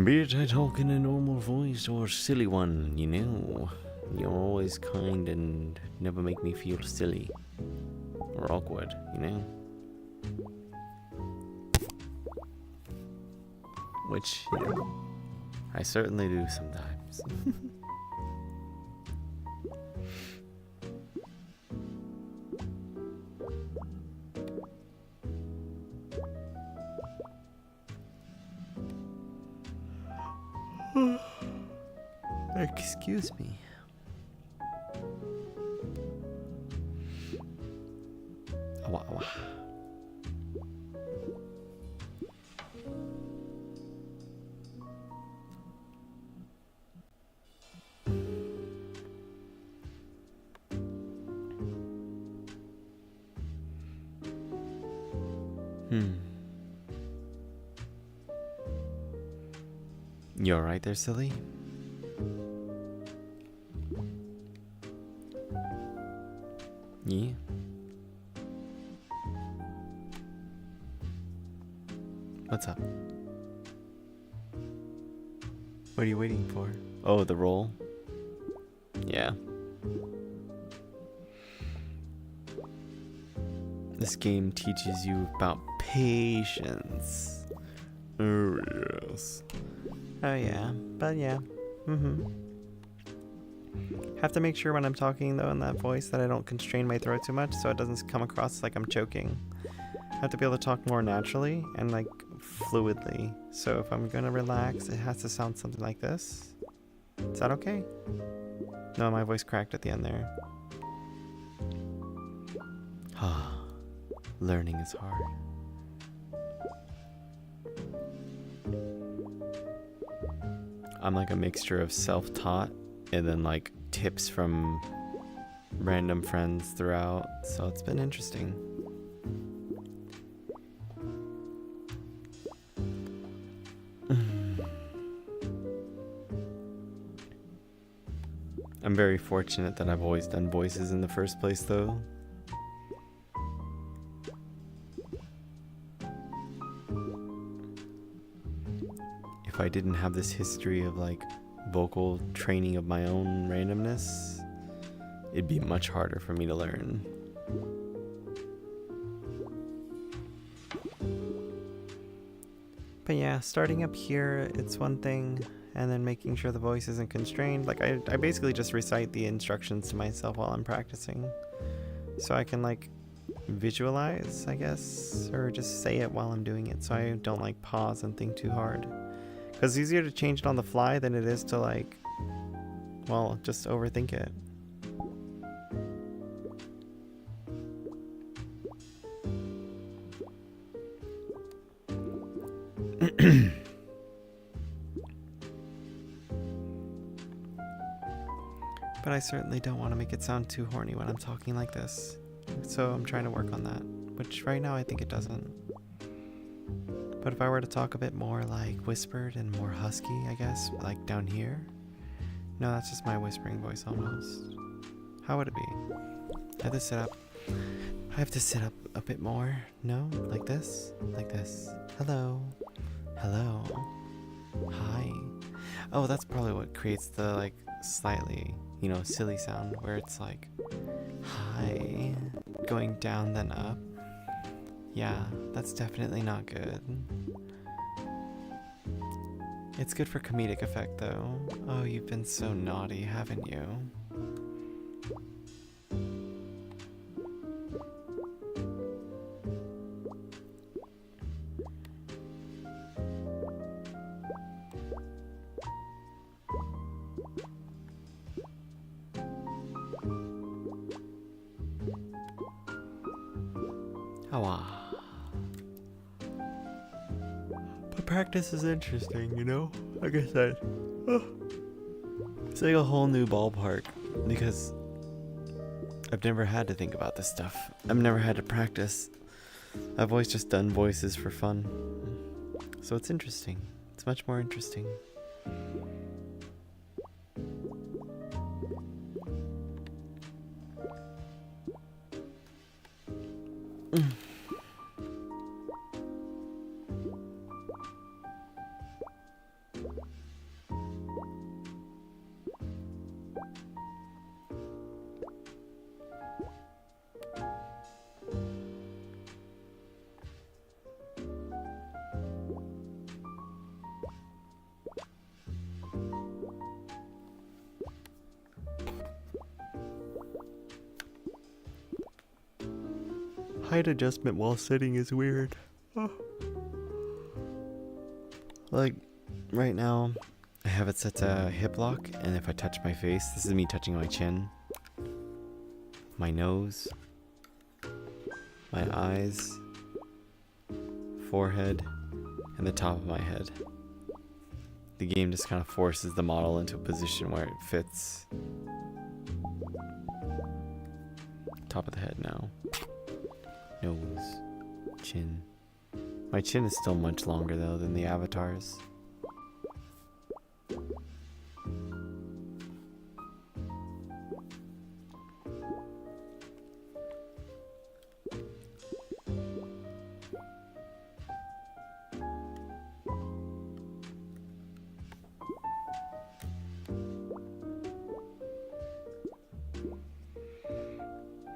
Be it I talk in a normal voice or a silly one, you know. You're always kind and never make me feel silly or awkward, you know. Which, you know, I certainly do sometimes. Excuse me. Awa, awa. You alright there, silly? Yeah. What's up? What are you waiting for? Oh, the roll? Yeah. This game teaches you about patience. Oh, yes. Oh yeah, but yeah. Have to make sure when I'm talking though in that voice that I don't constrain my throat too much so it doesn't come across like I'm choking. I have to be able to talk more naturally and like fluidly. So if I'm gonna relax, it has to sound something like this. Is that okay? No, my voice cracked at the end there. Learning is hard. I'm like a mixture of self-taught and then like tips from random friends throughout, so it's been interesting. I'm very fortunate that I've always done voices in the first place though. If I didn't have this history of like vocal training of my own randomness, it'd be much harder for me to learn. But yeah, starting up here, it's one thing, and then making sure the voice isn't constrained. Like I basically just recite the instructions to myself while I'm practicing. So I can like visualize, I guess, or just say it while I'm doing it so I don't like pause and think too hard. Because it's easier to change it on the fly than it is to like, well, just overthink it. But I certainly don't want to make it sound too horny when I'm talking like this. So I'm trying to work on that, which right now I think it doesn't. But if I were to talk a bit more like whispered and more husky, I guess, like down here. No, that's just my whispering voice almost. How would it be? I have to sit up. I have to sit up a bit more. No? Like this? Like this. Hello. Hello. Hi. Oh, that's probably what creates the like slightly, you know, silly sound where it's like hi, going down then up. Yeah, that's definitely not good. It's good for comedic effect though. Oh, you've been so naughty, haven't you? But practice is interesting, you know? Like I said, it's like a whole new ballpark because I've never had to think about this stuff. I've never had to practice. I've always just done voices for fun. So it's interesting. It's much more interesting. Height adjustment while sitting is weird. Like, right now, I have it set to hip lock, and if I touch my face, this is me touching my chin, my nose, my eyes, forehead, and the top of my head. The game just kind of forces the model into a position where it fits. Top of the head now. Nose. Chin. My chin is still much longer though than the avatars.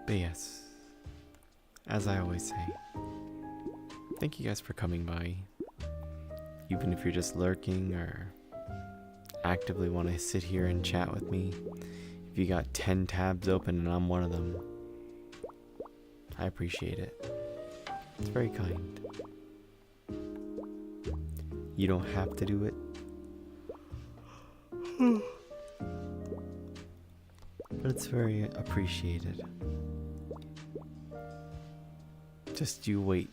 But yes, as I always say, thank you guys for coming by. Even if you're just lurking or actively want to sit here and chat with me, if you got 10 tabs open and I'm one of them, I appreciate it. It's very kind. You don't have to do it. But it's very appreciated. Just you wait.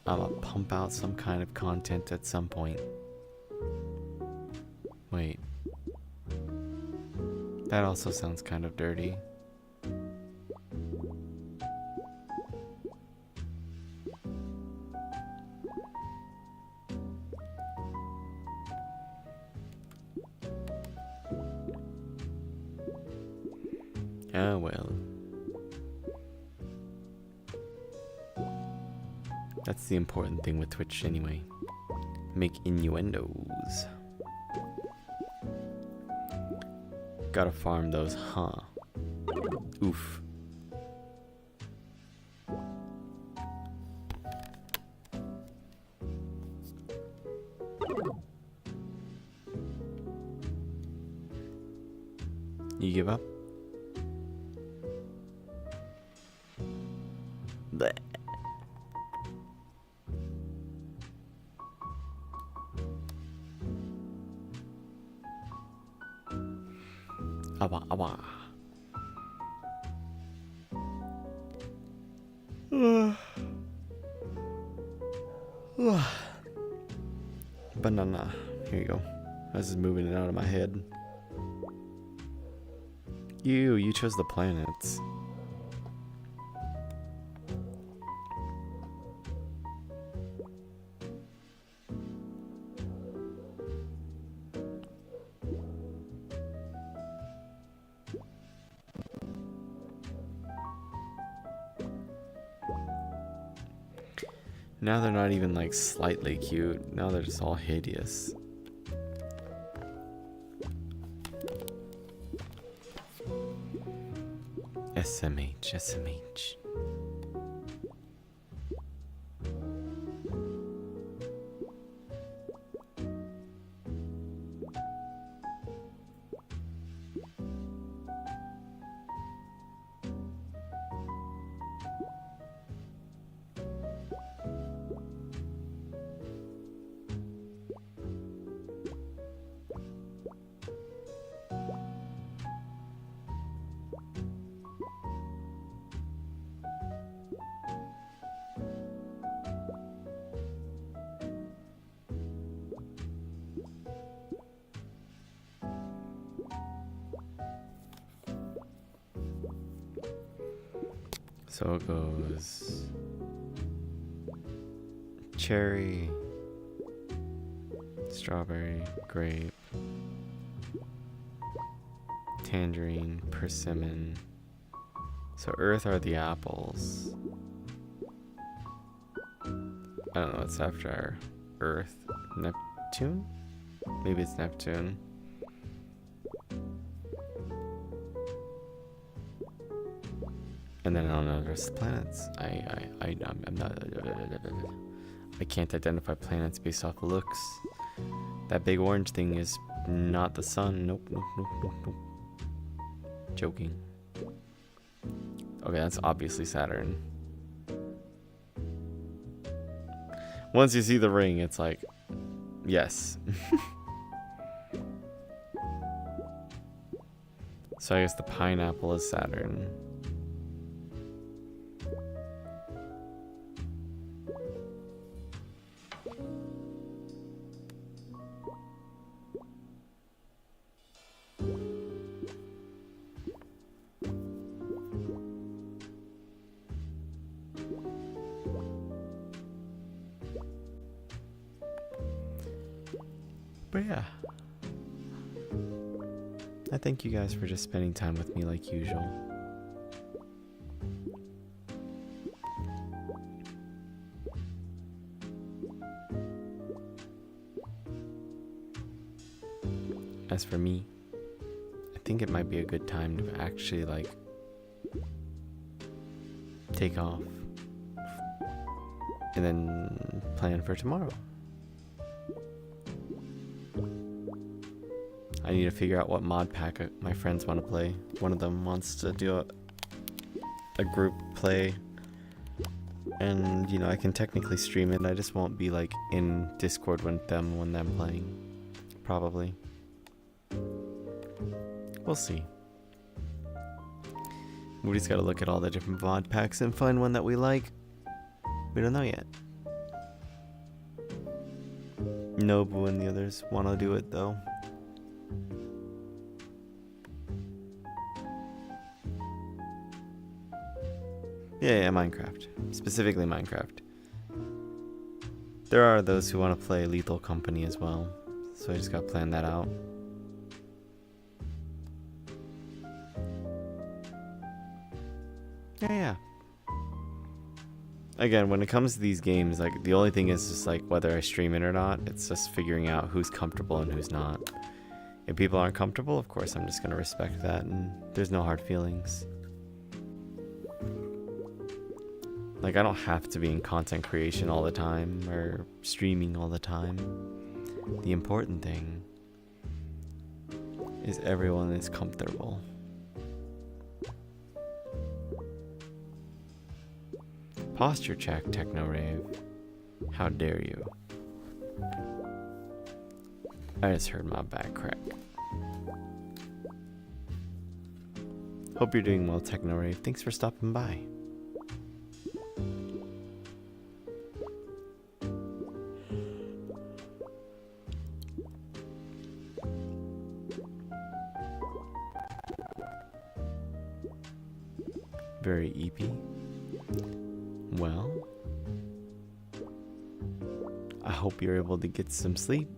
I'ma pump out some kind of content at some point. Wait. That also sounds kind of dirty. Oh well. That's the important thing with Twitch anyway. Make innuendos. Gotta farm those, huh? Oof. You give up? Blech. Awa, awa. Banana. Here you go. This is moving it out of my head. You chose the planets. Now they're not even like slightly cute. Now they're just all hideous. SMH, SMH. So it goes cherry, strawberry, grape, tangerine, persimmon. So earth are the apples. I don't know what's after earth. Neptune? Maybe it's Neptune. And then I don't know the rest of the planets. I'm not. I can't identify planets based off the looks. That big orange thing is not the sun. Nope, nope, nope, nope, nope. Joking. Okay, that's obviously Saturn. Once you see the ring, it's like, yes. So I guess the pineapple is Saturn. But yeah. I thank you guys for just spending time with me like usual. As for me, I think it might be a good time to actually like take off and then plan for tomorrow. I need to figure out what mod pack my friends want to play. One of them wants to do a group play, and you know, I can technically stream it. I just won't be like in Discord with them when I'm playing. Probably. We'll see. We just gotta look at all the different mod packs and find one that we like. We don't know yet. Nobu and the others want to do it though. Yeah, Minecraft. Specifically Minecraft. There are those who want to play Lethal Company as well, so I just gotta plan that out. Yeah. Again, when it comes to these games, like the only thing is just like whether I stream it or not. It's just figuring out who's comfortable and who's not. If people aren't comfortable, of course I'm just gonna respect that, and there's no hard feelings. Like, I don't have to be in content creation all the time or streaming all the time. The important thing is everyone is comfortable. Posture check, Techno Rave. How dare you? I just heard my back crack. Hope you're doing well, Techno Rave. Thanks for stopping by. Very EP. Well, I hope you're able to get some sleep.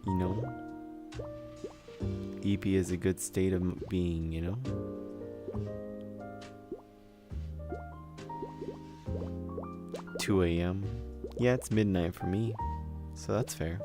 You know, EP is a good state of being, you know? "2 a.m. Yeah, it's midnight for me, so that's fair.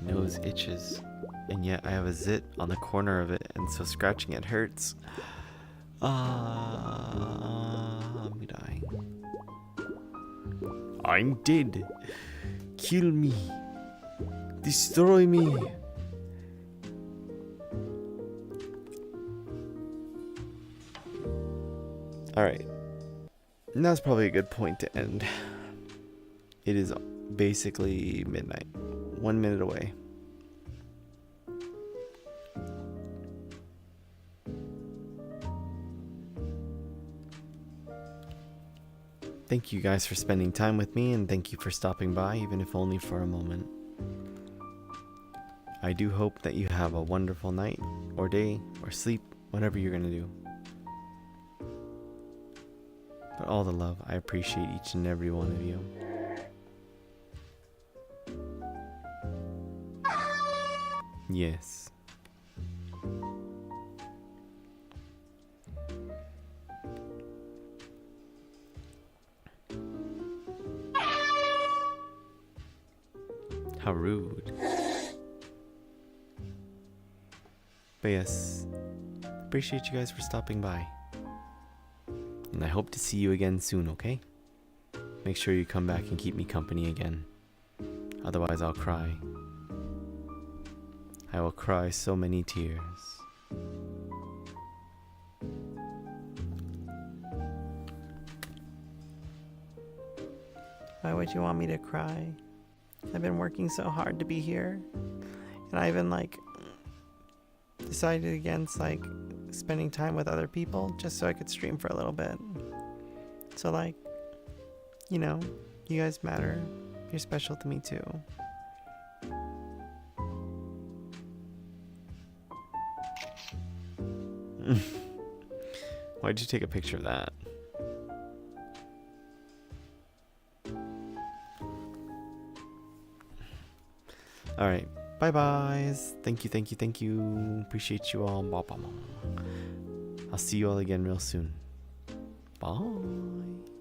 Nose itches, and yet I have a zit on the corner of it, and so scratching it hurts. I'm dying. I'm dead. Kill me. Destroy me. Alright. Now's probably a good point to end. It is basically midnight. 1 minute away. Thank you guys for spending time with me, and thank you for stopping by, even if only for a moment. I do hope that you have a wonderful night, or day, or sleep, whatever you're gonna do. But all the love, I appreciate each and every one of you. Yes. How rude. But yes, appreciate you guys for stopping by. And I hope to see you again soon, okay? Make sure you come back and keep me company again. Otherwise I'll cry. I will cry so many tears. Why would you want me to cry? I've been working so hard to be here. And I even decided against like spending time with other people just so I could stream for a little bit. So like, you know, you guys matter. You're special to me too. Why'd you take a picture of that? All right. Bye byes. Thank you, thank you, thank you. Appreciate you all. I'll see you all again real soon. Bye.